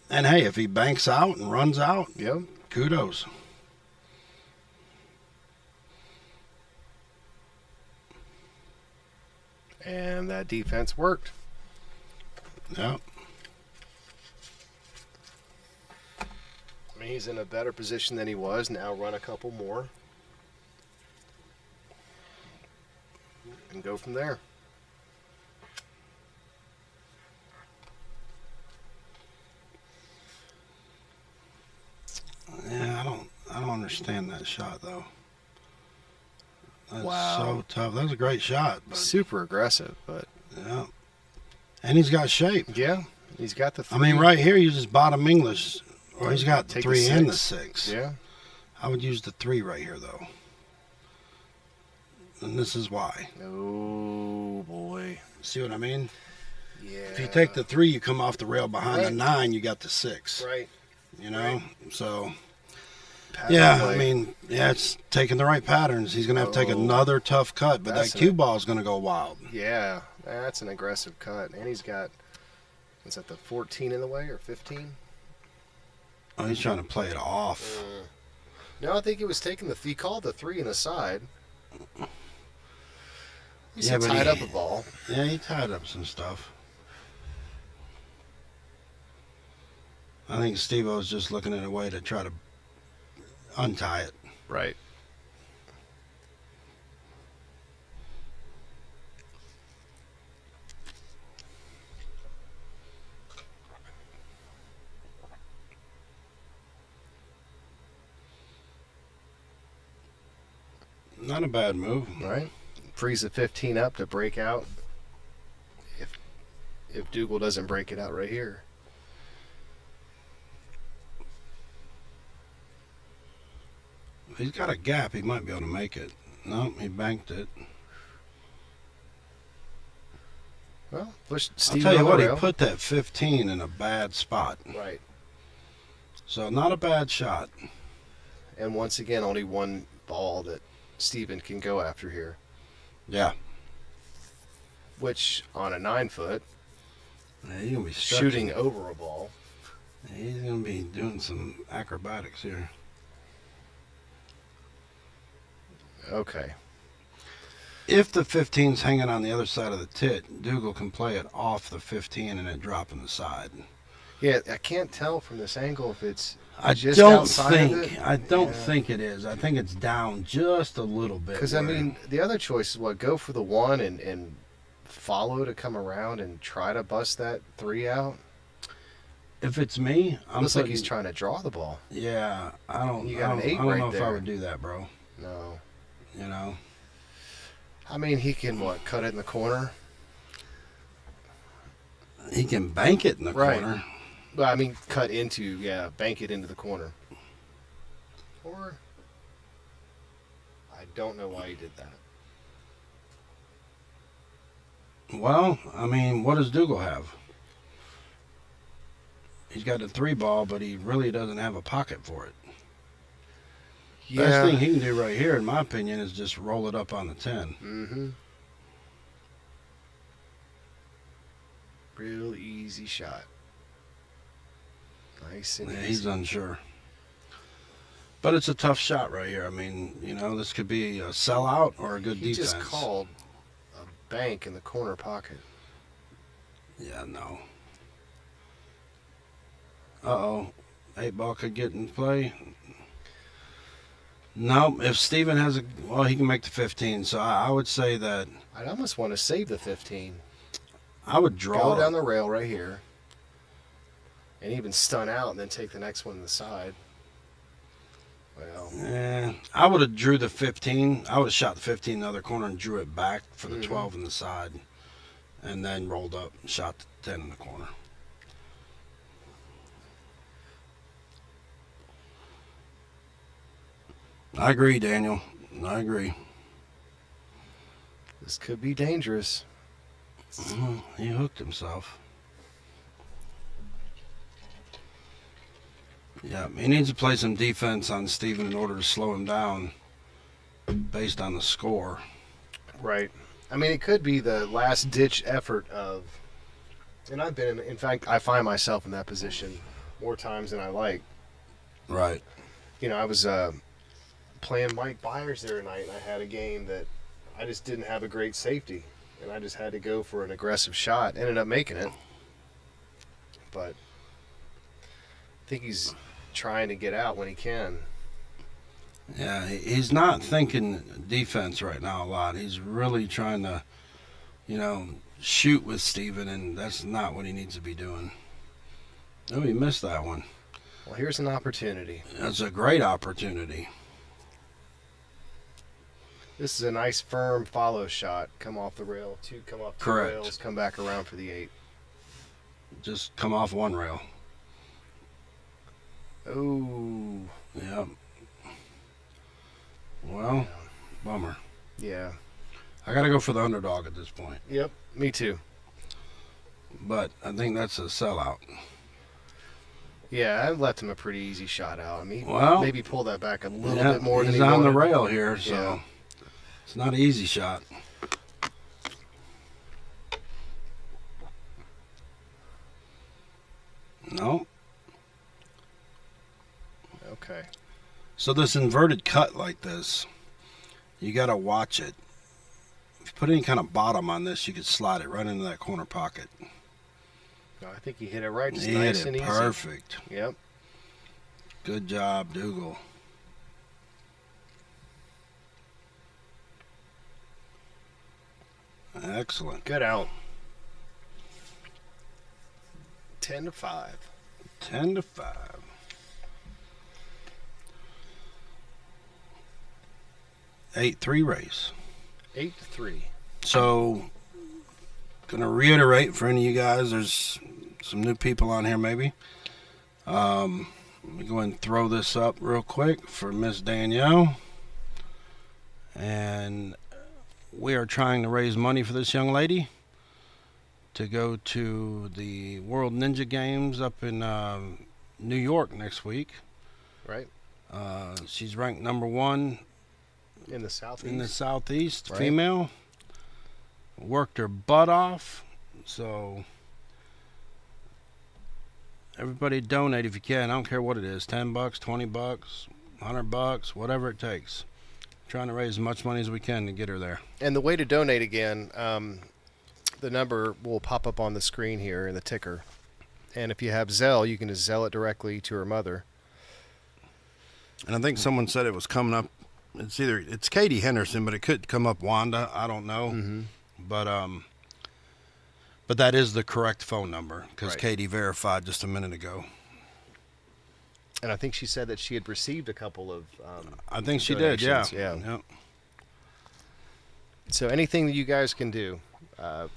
And hey, if he banks out and runs out, Yep. kudos. And that defense worked. Yeah. I mean, he's in a better position than he was. Now run a couple more. And go from there. Yeah, I don't understand that shot though. That's Wow. so tough. That was a great shot, but Super aggressive, but yeah. And he's got shape. yeah, he's got the 3. I mean, right here, uses bottom English, or he's got the Take the 3 and the 6. 6. Yeah. I would use the 3 right here though, and this is why. Oh boy. See what I mean? Yeah. If you take the 3, you come off the rail behind the Right. 9. You got the 6. right. You know, so. pattern Yeah, play. I mean, yeah, it's taking the right patterns. He's going to have to take Oh, another tough cut, but that's that cue ball is going to go wild. Yeah, that's an aggressive cut, and he's got. Is that the 14 in the way or 15? Oh, he's trying to play it off. No, I think he was taking the. He called the 3 in the side. He's Yeah, but tied he- up a ball. Yeah, he tied up some stuff. I think Steve-O's just looking at a way to try to untie it. Right. Not a bad move. Right. Frees the 15 up to break out. If Dougal doesn't break it out right here. If he's got a gap, he might be able to make it. No, he banked it. Well, push I'll Steve tell you on the what, he rail. put that 15 in a bad spot. Right. So not a bad shot. And once again, only one ball that Steven can go after here. Yeah. Which, on a 9-foot, Yeah, he's going to be shooting over a ball. He's going to be doing some acrobatics here. Okay. If the 15's hanging on the other side of the tit, Dougal can play it off the 15 and it drop in the side. Yeah, I can't tell from this angle if it's I just don't outside of think it. I don't Yeah. think it is. I think it's down just a little bit. Because, I where- mean, the other choice is what? Go for the 1 and follow to come around and try to bust that 3 out? if it's me, I'm Looks like putting- he's trying to draw the ball. Yeah, I don't. You got an I don't, 8 I don't right know if I there. would do that, bro. No. You know. I mean, he can, cut it in the corner? He can bank it in the Right. corner. Well, I mean, cut into, bank it into the corner. Or, I don't know why he did that. Well, I mean, what does Dougal have? He's got a 3 ball, but he really doesn't have a pocket for it. Best thing he can do right here, in my opinion, is just roll it up on the 10. Mm-hmm. Real easy shot. Nice and Yeah, easy. he's unsure. But it's a tough shot right here. I mean, this could be a sellout or a good He defense. just called a bank in the corner pocket. Yeah, no. Uh-oh. 8-ball could get in play. No, if Steven has he can make the 15. So I would say that I'd almost want to save the 15. I would draw. Go down the rail right here. And even stun out and then take the next one to the side. Well, I would have drew the 15. I would have shot the 15 in the other corner and drew it back for the 12 in the side. And then rolled up and shot the 10 in the corner. I agree, Daniel. I agree. this could be dangerous. He hooked himself. Yeah, he needs to play some defense on Steven in order to slow him down based on the score. Right. I mean, it could be the last-ditch effort of... And I've been in fact, I find myself in that position more times than I like. Right. I was playing Mike Byers there tonight, and I had a game that I just didn't have a great safety. And I just had to go for an aggressive shot. Ended up making it. But I think he's trying to get out when he can. Yeah, he's not thinking defense right now a lot. He's really trying to, shoot with Steven, and that's not what he needs to be doing. Oh, he missed that one. Well, here's an opportunity. That's a great opportunity. This is a nice, firm follow shot. Come off the rail. Two come off the Correct. rails. Come back around for the 8. Just come off one rail. Oh. Yep. Well, bummer. Yeah. I got to go for the underdog at this point. Yep. Me too. But I think that's a sellout. Yeah, I left him a pretty easy shot out. I mean, Well, maybe pull that back a little bit more than he's he on the wanted. rail here, so Yeah. it's not an easy shot. No. Okay. So this inverted cut like this, you got to watch it. If you put any kind of bottom on this, you could slide it right into that corner pocket. No, I think he hit it right. Just He nice hit and it easy. perfect. Yep. Good job, Dougal. Excellent. Good out. 10-5. 10-5. 8-3 race. 8-3. So, gonna reiterate for any of you guys, there's some new people on here maybe. Let me go ahead and throw this up real quick for Miss Danielle. And we are trying to raise money for this young lady to go to the World Ninja Games up in New York next week. Right. She's ranked number 1 In the southeast. in the Southeast, Right. female. Worked her butt off. So everybody donate if you can. I don't care what it is. $10, $20, $100, whatever it takes. Trying to raise as much money as we can to get her there. And the way to donate again, the number will pop up on the screen here in the ticker. And if you have Zelle, you can just Zelle it directly to her mother. And I think someone said it was coming up. It's Katie Henderson, but it could come up Wanda. I don't know. Mm-hmm. But that is the correct phone number because Right. Katie verified just a minute ago. And I think she said that she had received a couple of I think she did. Yeah. donations, yeah. Yep. So anything that you guys can do,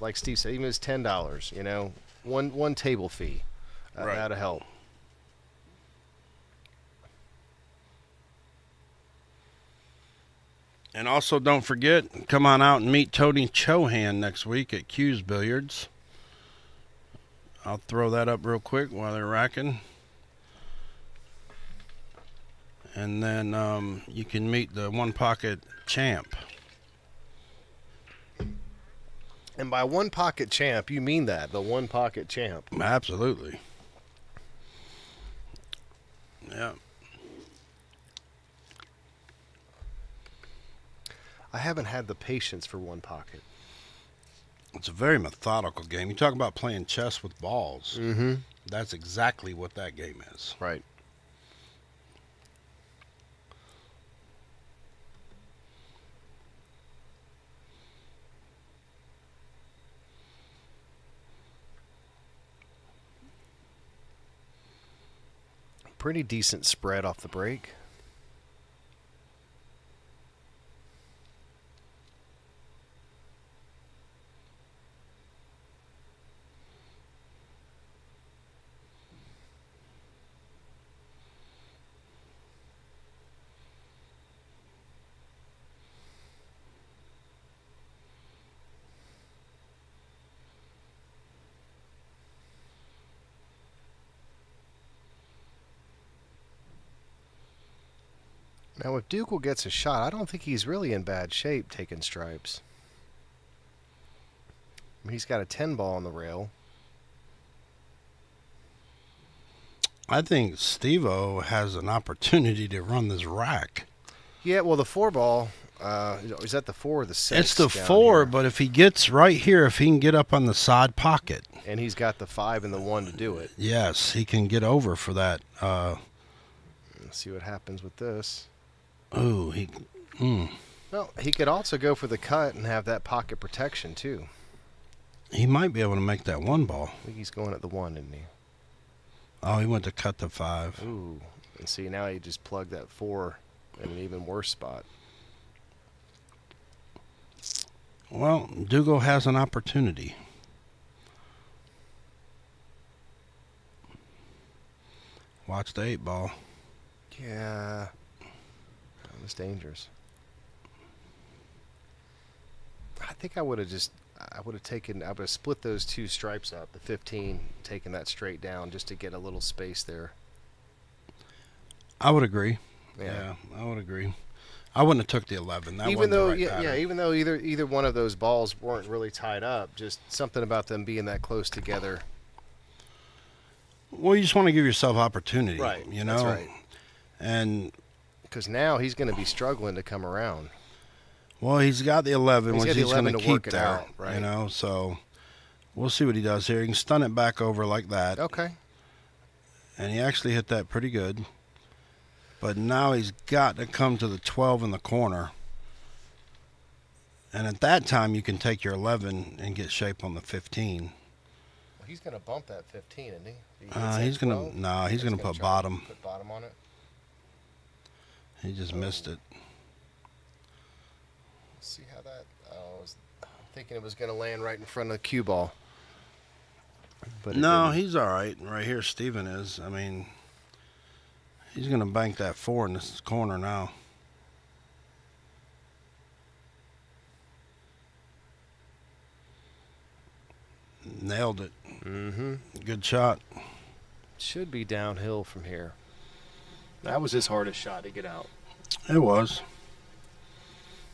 like Steve said, even if it's $10, one table fee, Right. that'll help. And also, don't forget, come on out and meet Tony Chohan next week at Q's Billiards. I'll throw that up real quick while they're racking. And then you can meet the one pocket champ. And by one pocket champ, you mean that, the one pocket champ. Absolutely. Yeah. I haven't had the patience for one pocket. It's a very methodical game. You talk about playing chess with balls. Mm-hmm. That's exactly what that game is. Right. Pretty decent spread off the break. Now, if Dougal gets a shot, I don't think he's really in bad shape taking stripes. I mean, he's got a 10 ball on the rail. I think Steve-O has an opportunity to run this rack. Yeah, well, the 4 ball, is that the 4 or the 6? It's the down 4, here? but if he gets right here, if he can get up on the side pocket. And he's got the 5 and the 1 to do it. Yes, he can get over for that. Let's see what happens with this. Oh, he. Well, he could also go for the cut and have that pocket protection, too. He might be able to make that 1 ball. I think he's going at the 1, isn't he? Oh, he went to cut the 5. Ooh. And see, now he just plugged that 4 in an even worse spot. Well, Dougal has an opportunity. Watch the 8 ball. Yeah. That was dangerous. I think I would have split those 2 stripes up, the 15, taken that straight down just to get a little space there. I would agree. Yeah. I would agree. I wouldn't have took the 11. That Even wasn't though, the right pattern. even though either one of those balls weren't really tied up, just something about them being that close together. Well, you just want to give yourself opportunity, Right. you know? That's right. And, Because now he's going to be struggling to come around. well, he's got the 11, He's which got the he's going 11 to to work keep it there, out, right. you know? So we'll see what he does here. He can stun it back over like that. Okay. And he actually hit that pretty good. But now he's got to come to the 12 in the corner. And at that time, you can take your 11 and get shape on the 15. Well, he's going to bump that 15, isn't he? He's going to he's going to put try bottom. Put bottom on it. He just missed it. Let's see how that. I'm thinking it was going to land right in front of the cue ball. But it No, didn't. he's all right. Right here, Steven is. I mean, he's going to bank that 4 in this corner now. Nailed it. Mm-hmm. Good shot. Should be downhill from here. That was his hardest shot to get out. It was.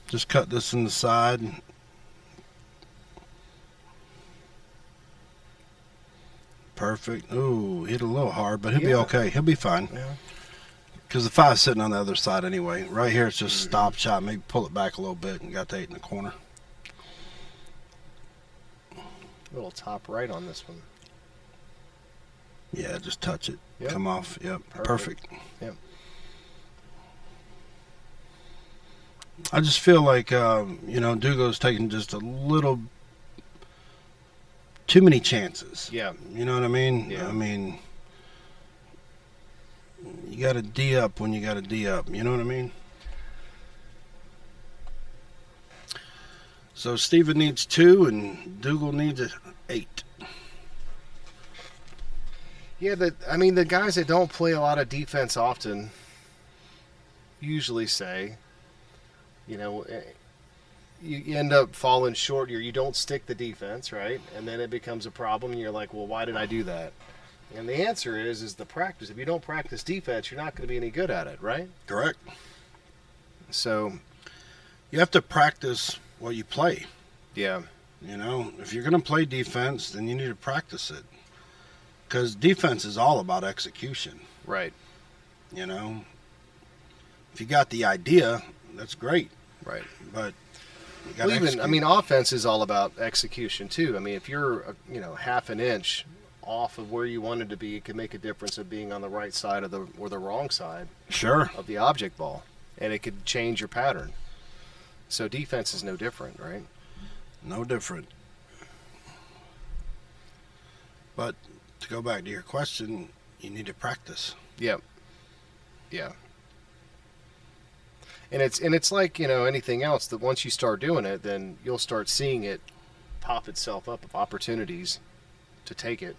Just cut this in the side. Perfect. Ooh, hit a little hard, but he'll be Yeah. okay. He'll be fine. Yeah. Because the 5's sitting on the other side anyway. Right here, it's just stop shot. Maybe pull it back a little bit and got the 8 in the corner. Little top right on this one. Yeah, just touch it. Yep. Come off. Yep. Perfect. Perfect. Yep. I just feel like, Dugo's taking just a little too many chances. Yeah. You know what I mean? Yeah. I mean, you got to D up when you got to D up. You know what I mean? So Steven needs 2 and Dougal needs 8. Yeah, the guys that don't play a lot of defense often usually say, you end up falling short. You don't stick the defense, right? And then it becomes a problem. And you're like, well, why did I do that? And the answer is the practice. If you don't practice defense, you're not going to be any good at it, right? Correct. So, You have to practice what you play. yeah. You know, if you're going to play defense, then you need to practice it. Because defense is all about execution. Right. You know, if you got the idea, that's great. Right. But you got Well, to even, execute. I mean, offense is all about execution, too. I mean, if you're, half an inch off of where you wanted to be, it could make a difference of being on the right side or the wrong side Sure. of the object ball. And it could change your pattern. So defense is no different, right? No different. But to go back to your question, you need to practice. Yep. Yeah. And it's like, anything else that once you start doing it, then you'll start seeing it pop itself up of opportunities to take it.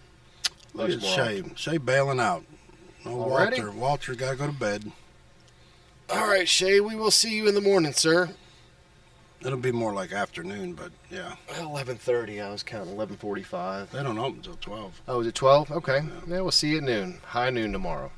Look much at more Shay. Shay bailing out. No, Already? Walter got to go to bed. All right, Shay, we will see you in the morning, sir. It'll be more like afternoon, but yeah. 11:30. I was counting 11:45. They don't open until 12. Oh, is it 12? Okay. Yeah, we'll see you at noon. High noon tomorrow.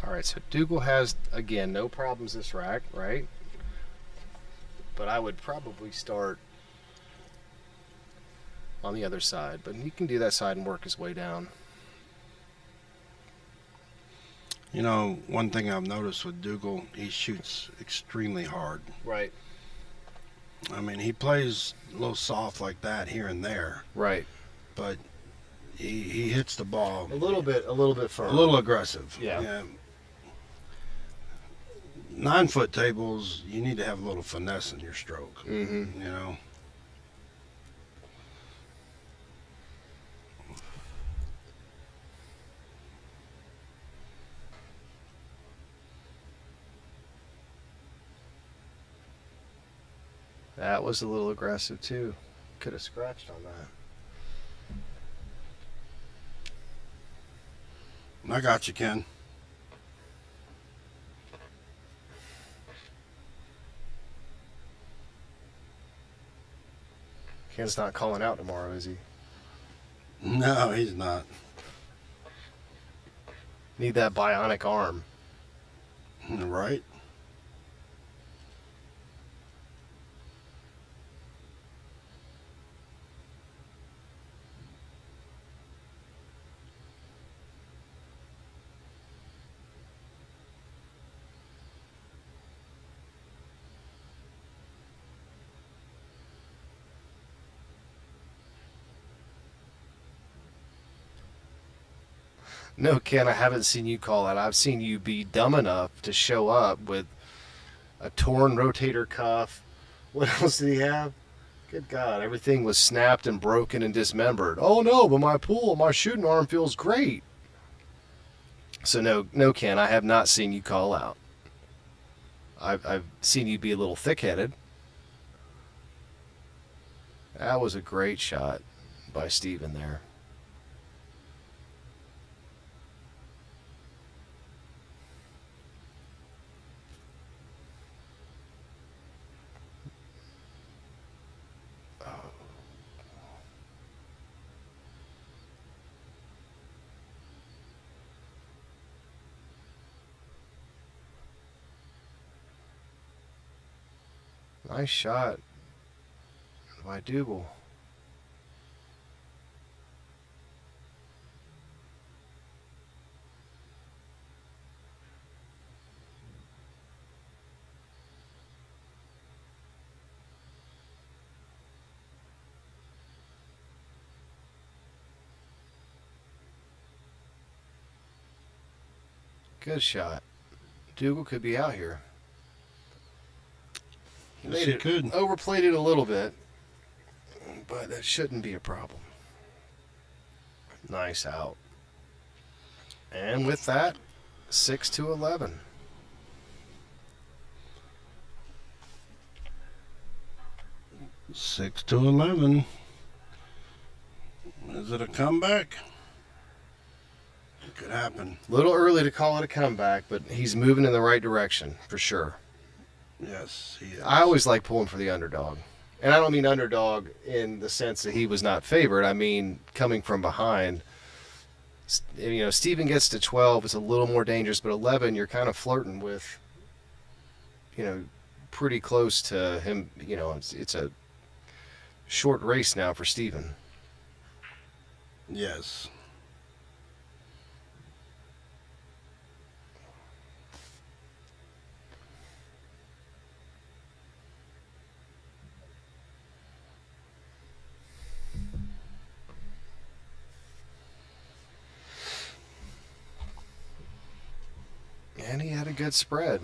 All right, so Dougal has, again, no problems this rack, right? But I would probably start on the other side. But he can do that side and work his way down. You know, one thing I've noticed with Dougal, he shoots extremely hard. Right. I mean, he plays a little soft like that here and there, Right. but he hits the ball A little bit firm. a little aggressive. Yeah. 9-foot tables, you need to have a little finesse in your stroke. Mm-hmm. You know. That was a little aggressive, too. Could have scratched on that. I got you, Ken. Ken's not calling out tomorrow, is he? No, he's not. Need that bionic arm. Right? No, Ken, I haven't seen you call that. I've seen you be dumb enough to show up with a torn rotator cuff. What else did he have? Good God, everything was snapped and broken and dismembered. Oh no, but my shooting arm feels great. So no, Ken, I have not seen you call out. I've seen you be a little thick-headed. That was a great shot by Steven there. Nice shot by Dougal. Good shot. Dougal could be out here. Yes, he could. Overplayed it a little bit, but that shouldn't be a problem. Nice out. And with that, 6-11. Six to 11. Is it a comeback? It could happen. A little early to call it a comeback, but he's moving in the right direction for sure. Yes, he is. I always like pulling for the underdog. And I don't mean underdog in the sense that he was not favored. I mean coming from behind. You know, Steven gets to 12, it's a little more dangerous, but 11, you're kind of flirting with, you know, pretty close to him. You know, it's a short race now for Steven. Yes. And he had a good spread.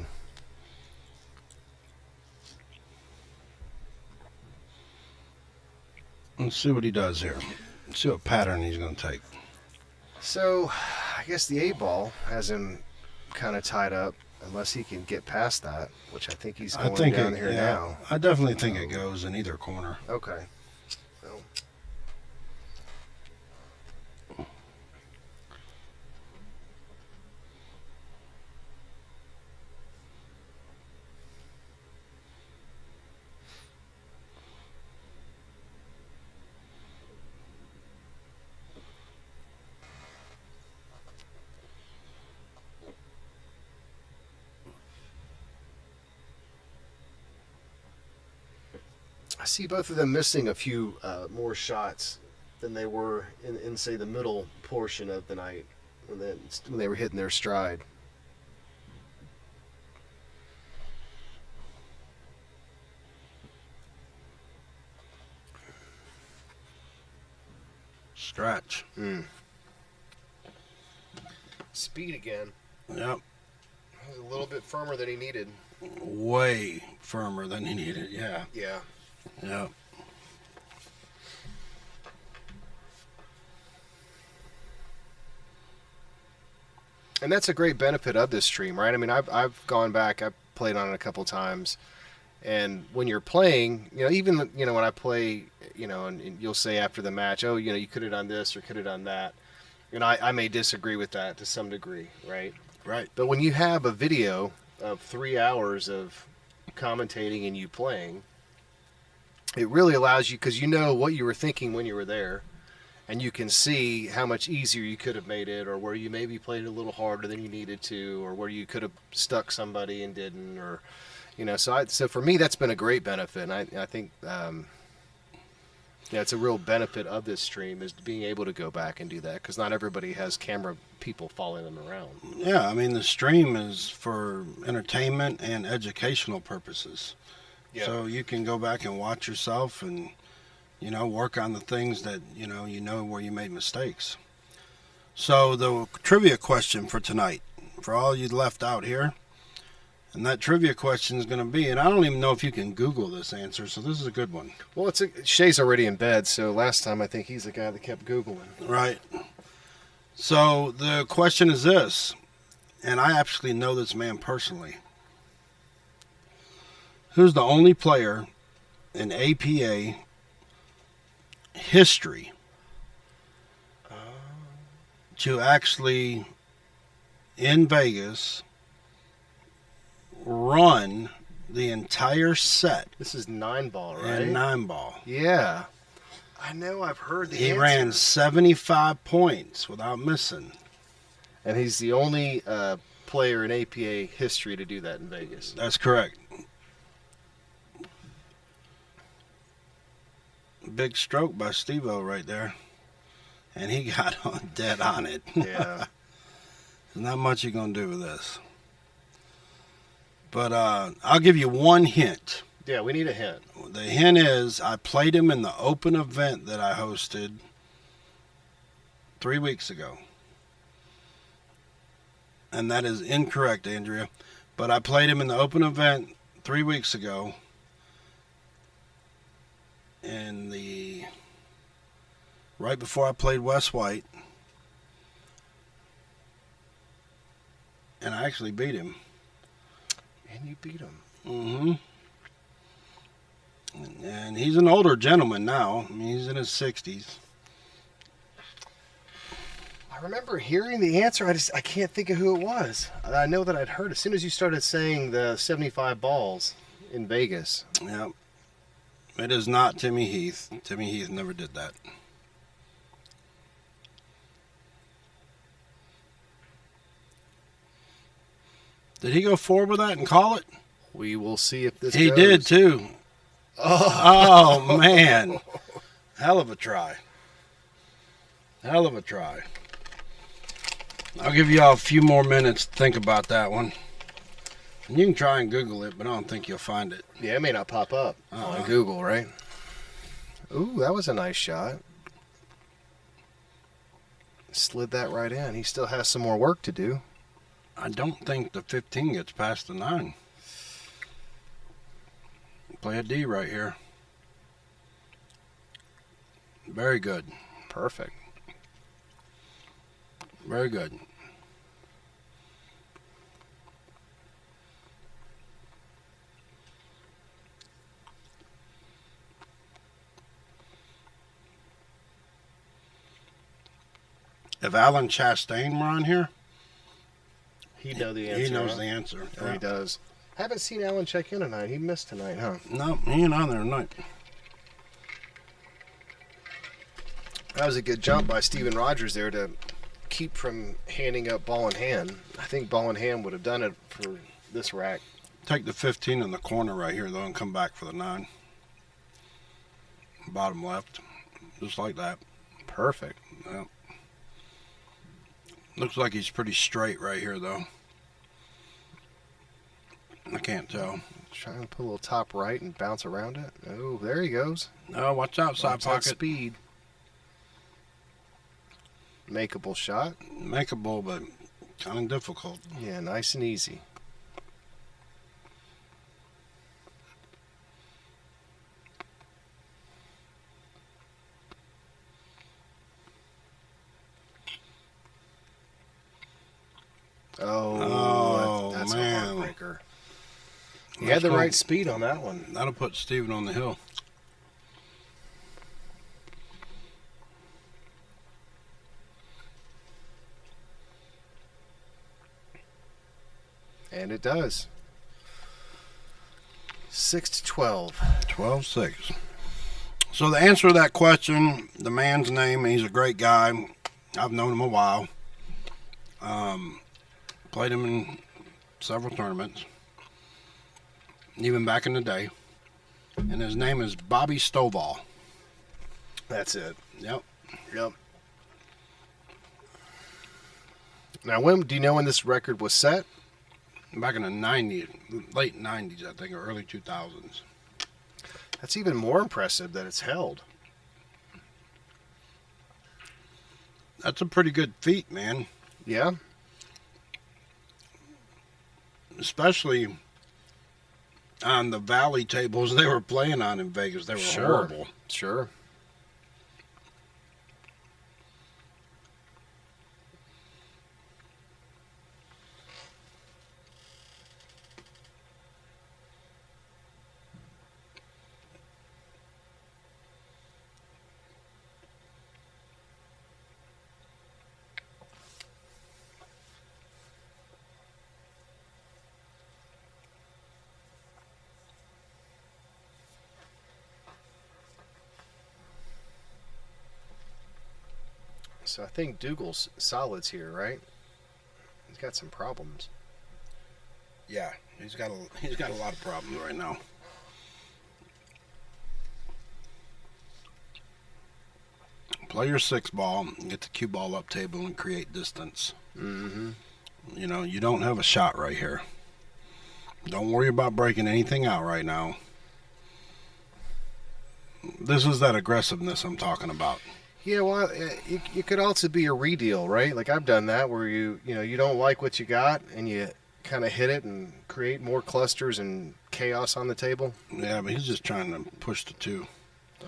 Let's see what he does here. Let's see what pattern he's going to take. So, I guess the 8-ball has him kind of tied up, unless he can get past that, which I think he's going down here now. I definitely think it goes in either corner. Okay. So. I see both of them missing a few more shots than they were in say, the middle portion of the night when they were hitting their stride. Stretch. Speed again. Yep. A little bit firmer than he needed. Way firmer than he needed. Yeah. Yeah. Yep. And that's a great benefit of this stream, right? I mean, I've gone back, I've played on it a couple times, and when you're playing, you know, even, you know, when I play, you know, and you'll say after the match, oh, you know, you could have done this or could have done that. And I may disagree with that to some degree, right? Right. But when you have a video of 3 hours of commentating and you playing, it really allows you, because you know what you were thinking when you were there, and you can see how much easier you could have made it, or where you maybe played it a little harder than you needed to, or where you could have stuck somebody and didn't, or, you know. So for me, that's been a great benefit. And I think, yeah, it's a real benefit of this stream is being able to go back and do that, because not everybody has camera people following them around. Yeah, I mean, the stream is for entertainment and educational purposes. Yeah. So you can go back and watch yourself and, you know, work on the things that, you know where you made mistakes. So the trivia question for tonight, for all you left out here, and that trivia question is going to be, and I don't even know if you can Google this answer, so this is a good one. Well, Shay's already in bed, so last time I think he's the guy that kept Googling. Right. So the question is this. and I actually know this man personally. Who's the only player in APA history to actually, in Vegas, run the entire set This is 9-ball, right? in 9-ball? Yeah. I know I've heard the He answer. ran 75 points without missing. And he's the only player in APA history to do that in Vegas. That's correct. Big stroke by Steve-O right there. And he got on dead on it. Yeah. There's not much you're going to do with this. But I'll give you one hint. Yeah, we need a hint. The hint is I played him in the open event that I hosted 3 weeks ago. And that is incorrect, Andrea. But I played him in the open event 3 weeks ago. Right before I played Wes White. And I actually beat him. And you beat him. Mm-hmm. And he's an older gentleman now. I mean, he's in his 60s. I remember hearing the answer. I can't think of who it was. I know that I'd heard as soon as you started saying the 75 balls in Vegas. Yep. It is not Timmy Heath. Timmy Heath never did that. Did he go forward with that and call it? We will see if this He goes. did too. Oh, man. Hell of a try. Hell of a try. I'll give you all a few more minutes to think about that one. And you can try and Google it, but I don't think you'll find it. Yeah, it may not pop up on Google, right? Ooh, that was a nice shot. Slid that right in. He still has some more work to do. I don't think the 15 gets past the 9. Play a D right here. Very good. Perfect. Very good. If Alan Chastain were on here, He'd know the answer. he knows huh? the answer. Oh, he does. Haven't seen Alan check in tonight. He missed tonight, huh? No, he ain't on there tonight. That was a good jump by Steven Rogers there to keep from handing up ball in hand. I think ball in hand would have done it for this rack. Take the 15 in the corner right here, though, and come back for the 9. Bottom left. Just like that. Perfect. Yep. Looks like he's pretty straight right here, though. I can't tell. Try and put a little top right and bounce around it. Oh, there he goes. Oh, watch out, side Watch that pocket. speed. Makeable shot. Makeable, but kind of difficult. Yeah, nice and easy. Oh, that's man. a heartbreaker. He had the right speed on that one. That'll put Steven on the hill. And it does. 6-12. 12-6. So the answer to that question, the man's name, he's a great guy. I've known him a while. Played him in several tournaments, even back in the day. And his name is Bobby Stovall. That's it. Yep. Yep. Now, when do you know when this record was set? Back in the 90s, late 90s, I think, or early 2000s. That's even more impressive that it's held. That's a pretty good feat, man. Yeah. Especially on the Valley tables they were playing on in Vegas. They were horrible. Sure. So I think Dougal's solids here, right? He's got some problems. Yeah, he's got a lot of problems right now. Play your 6 ball, get the cue ball up table, and create distance. Mm-hmm. You know, you don't have a shot right here. Don't worry about breaking anything out right now. This is that aggressiveness I'm talking about. Yeah, well, you could also be a redeal, right? Like I've done that where you don't like what you got and you kind of hit it and create more clusters and chaos on the table. Yeah, but he's just trying to push the 2.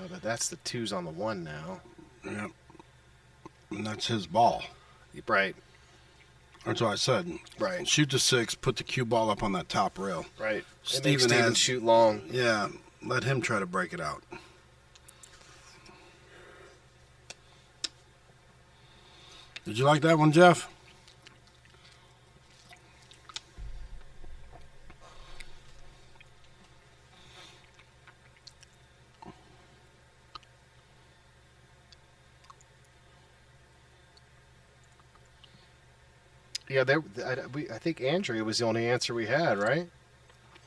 But that's the 2s on the 1 now. Yep. And that's his ball. Right. That's what I said. Right. Shoot the 6, put the cue ball up on that top rail. Right. Steven has shoot long. Yeah, let him try to break it out. Did you like that one, Jeff? Yeah, I think Andrea was the only answer we had, right?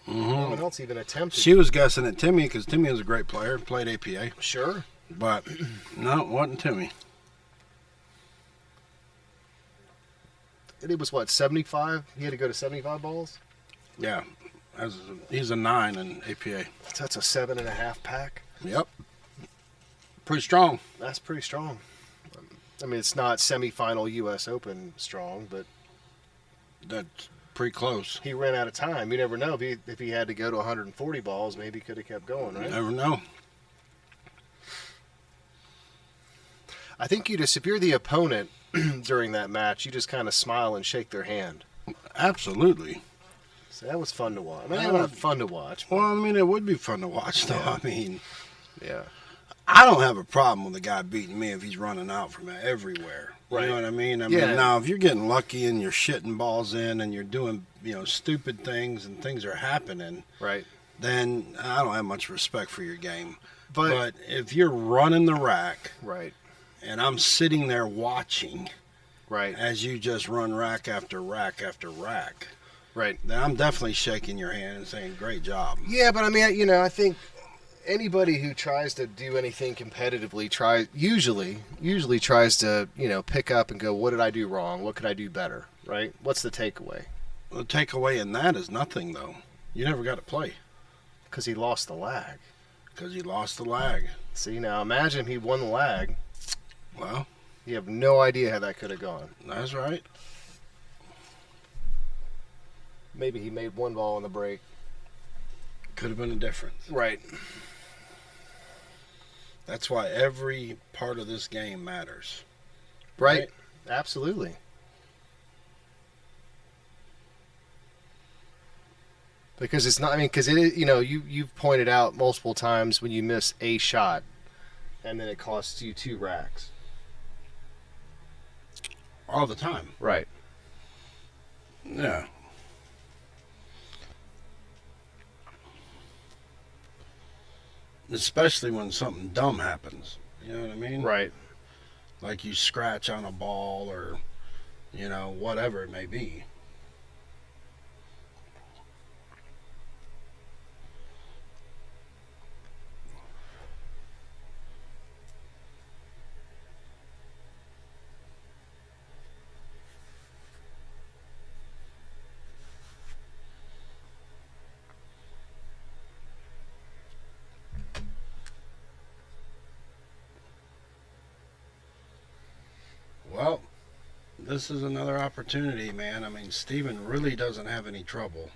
No one else even attempted. She was guessing at Timmy because Timmy is a great player, played APA. Sure. But no, it wasn't Timmy. And it was what, 75? He had to go to 75 balls? Yeah, he's a 9 in APA. So that's a 7.5 pack. Yep. Pretty strong. That's pretty strong. I mean, it's not semifinal U.S. Open strong, but That's pretty close. he ran out of time. You never know if he had to go to 140 balls, maybe he could have kept going, right? You never know. I think if you're the opponent during that match, you just kind of smile and shake their hand. Absolutely. So that was fun to watch. I mean, not fun to watch. Well, I mean, it would be fun to watch, though. Yeah. I mean, Yeah. I don't have a problem with a guy beating me if he's running out from everywhere. Right. You know what I mean? I Yeah. mean, now, if you're getting lucky and you're shitting balls in and you're doing, stupid things and things are happening, Right. then I don't have much respect for your game. But But if you're running the rack right. and I'm sitting there watching Right. as you just run rack after rack after rack, Right. then I'm definitely shaking your hand and saying, great job. Yeah, but I mean, I think anybody who tries to do anything competitively usually tries to, pick up and go, what did I do wrong? What could I do better? Right? What's the takeaway? The takeaway in that is nothing, though. You never got to play Because he lost the lag. because you lost the lag. See, now imagine if he won the lag. Well, You have no idea how that could have gone. that's right. Maybe he made one ball in the break. Could have been a difference. Right. That's why every part of this game matters. Right. Absolutely. Because it's not, I mean, because it is, you've pointed out multiple times when you miss a shot and then it costs you 2 racks. All the time. Right. Yeah. Especially when something dumb happens. You know what I mean? Right. Like you scratch on a ball or, whatever it may be. Well, this is another opportunity, man. I mean, Steven really doesn't have any trouble.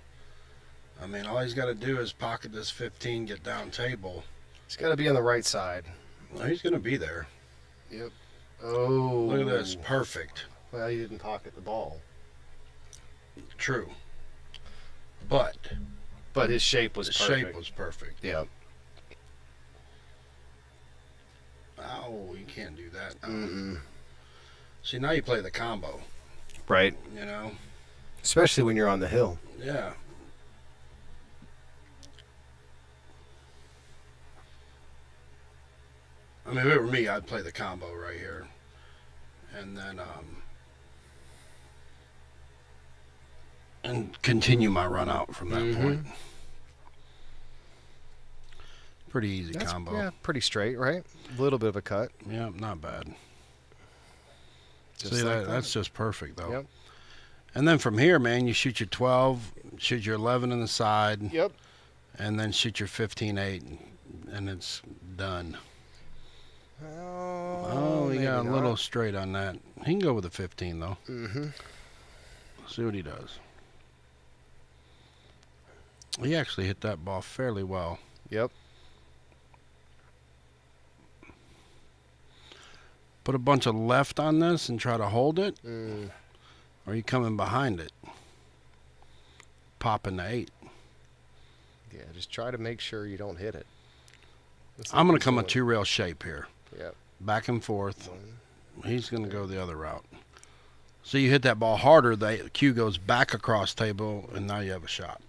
I mean, all he's got to do is pocket this 15, get down table. It's got to be on the right side. Well, he's going to be there. Yep. Oh. Look at this. Perfect. Well, he didn't pocket the ball. True. But But his shape was the perfect. shape was perfect. Yeah. Oh, you can't do that. Mm-mm. See, now you play the combo, Right. Especially when you're on the hill. Yeah. I mean, if it were me, I'd play the combo right here. and then and continue my run out from that point. Pretty easy combo. Yeah, pretty straight, right? A little bit of a cut. Yeah, not bad. Just See, like that's just perfect, though. Yep. And then from here, man, you shoot your 12, shoot your 11 in the side, Yep. and then shoot your 15-8, and it's done. Oh, he got a little straight on that. He can go with a 15, though. See what he does. He actually hit that ball fairly well. Yep. Put a bunch of left on this and try to hold it, or are you coming behind it? Popping the 8. Yeah, just try to make sure you don't hit it. I'm going to come a 2-rail shape here. Yep. Back and forth. He's going to go the other route. So you hit that ball harder, the cue goes back across table, and now you have a shot.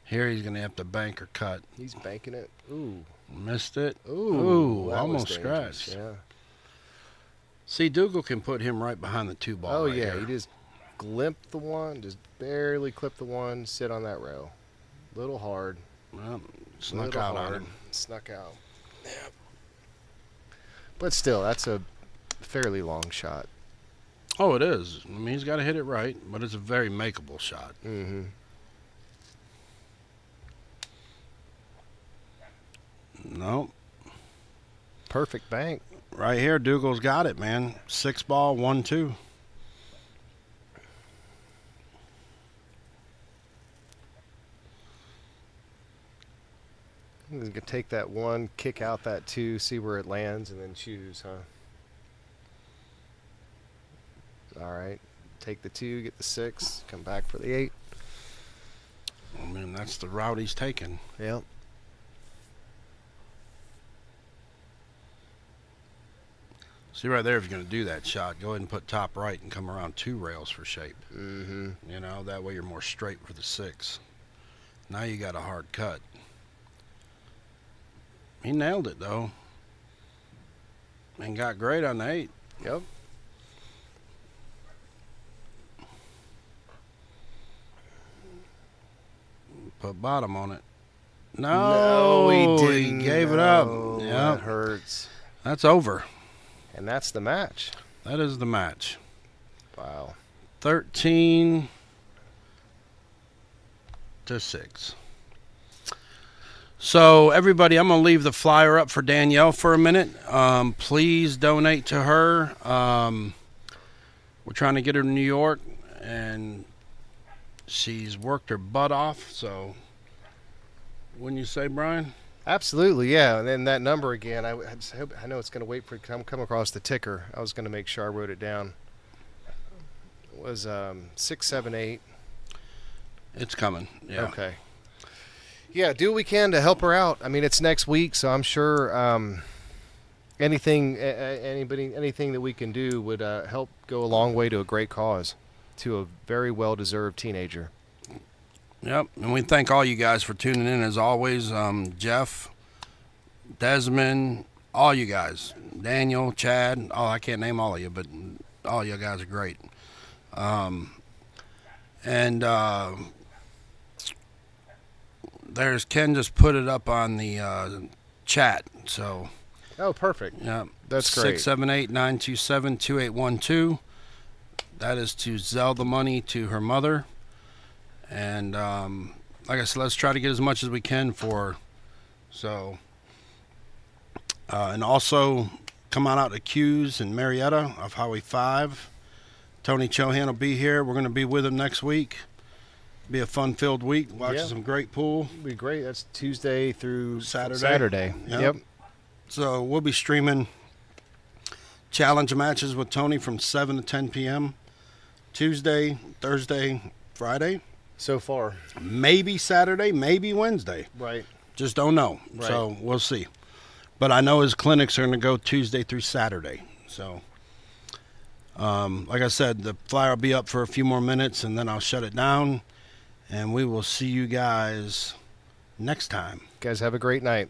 Here he's going to have to bank or cut. He's banking it. Ooh. Missed it. Ooh, that almost was dangerous. scratched. Yeah. See, Dougal can put him right behind the 2 ball. Oh, right yeah. here. He just glimped the one, just barely clipped the one, sit on that rail. Little hard. Well, snuck Little out hard. on him. Snuck out. Yep. But still, that's a fairly long shot. Oh, it is. I mean, he's got to hit it right, but it's a very makeable shot. No. Perfect bank. Right here, Dougal's got it, man. 6 ball, 1-2. He's going to take that 1, kick out that 2, see where it lands, and then choose, huh? All right. Take the 2, get the 6, come back for the 8. I mean, that's the route he's taking. Yep. See right there, if you're going to do that shot, go ahead and put top right and come around 2 rails for shape. You know, that way you're more straight for the 6. Now you got a hard cut. He nailed it, though. And got great on the 8. Yep. Put bottom on it. No, he didn't. He gave it up. Yeah, Yeah, that hurts. that's over. And that's the match. That is the match. Wow. 13-6. So, everybody, I'm going to leave the flyer up for Danielle for a minute. Please donate to her. We're trying to get her to New York, and she's worked her butt off. So, wouldn't you say, Brian? Absolutely, yeah. And then that number again, I just hope, I know it's going to wait for it to come across the ticker. I was going to make sure I wrote it down. It was 678. It's coming. Yeah. Okay. Yeah, do what we can to help her out. I mean, it's next week, so I'm sure anything that we can do would help go a long way to a great cause, to a very well-deserved teenager. Yep, and we thank all you guys for tuning in as always. Jeff, Desmond, all you guys, Daniel, Chad. Oh, I can't name all of you, but all you guys are great. There's Ken just put it up on the chat. So. Oh, perfect. Yeah, That's great. 678-927-2812. That is to Zelle the money to her mother. And like I said, let's try to get as much as we can for her. So, and also come on out to Q's in Marietta off Highway 5. Tony Chohan will be here. We're going to be with him next week. Be a fun-filled week. Watching some great pool. It'll be great. That's Tuesday through Saturday. Yep. So we'll be streaming challenge matches with Tony from 7 to 10 p.m. Tuesday, Thursday, Friday. So far. Maybe Saturday, maybe Wednesday. Right. Just don't know. Right. So we'll see. But I know his clinics are going to go Tuesday through Saturday. So, like I said, the flyer will be up for a few more minutes, and then I'll shut it down. And we will see you guys next time. Guys, have a great night.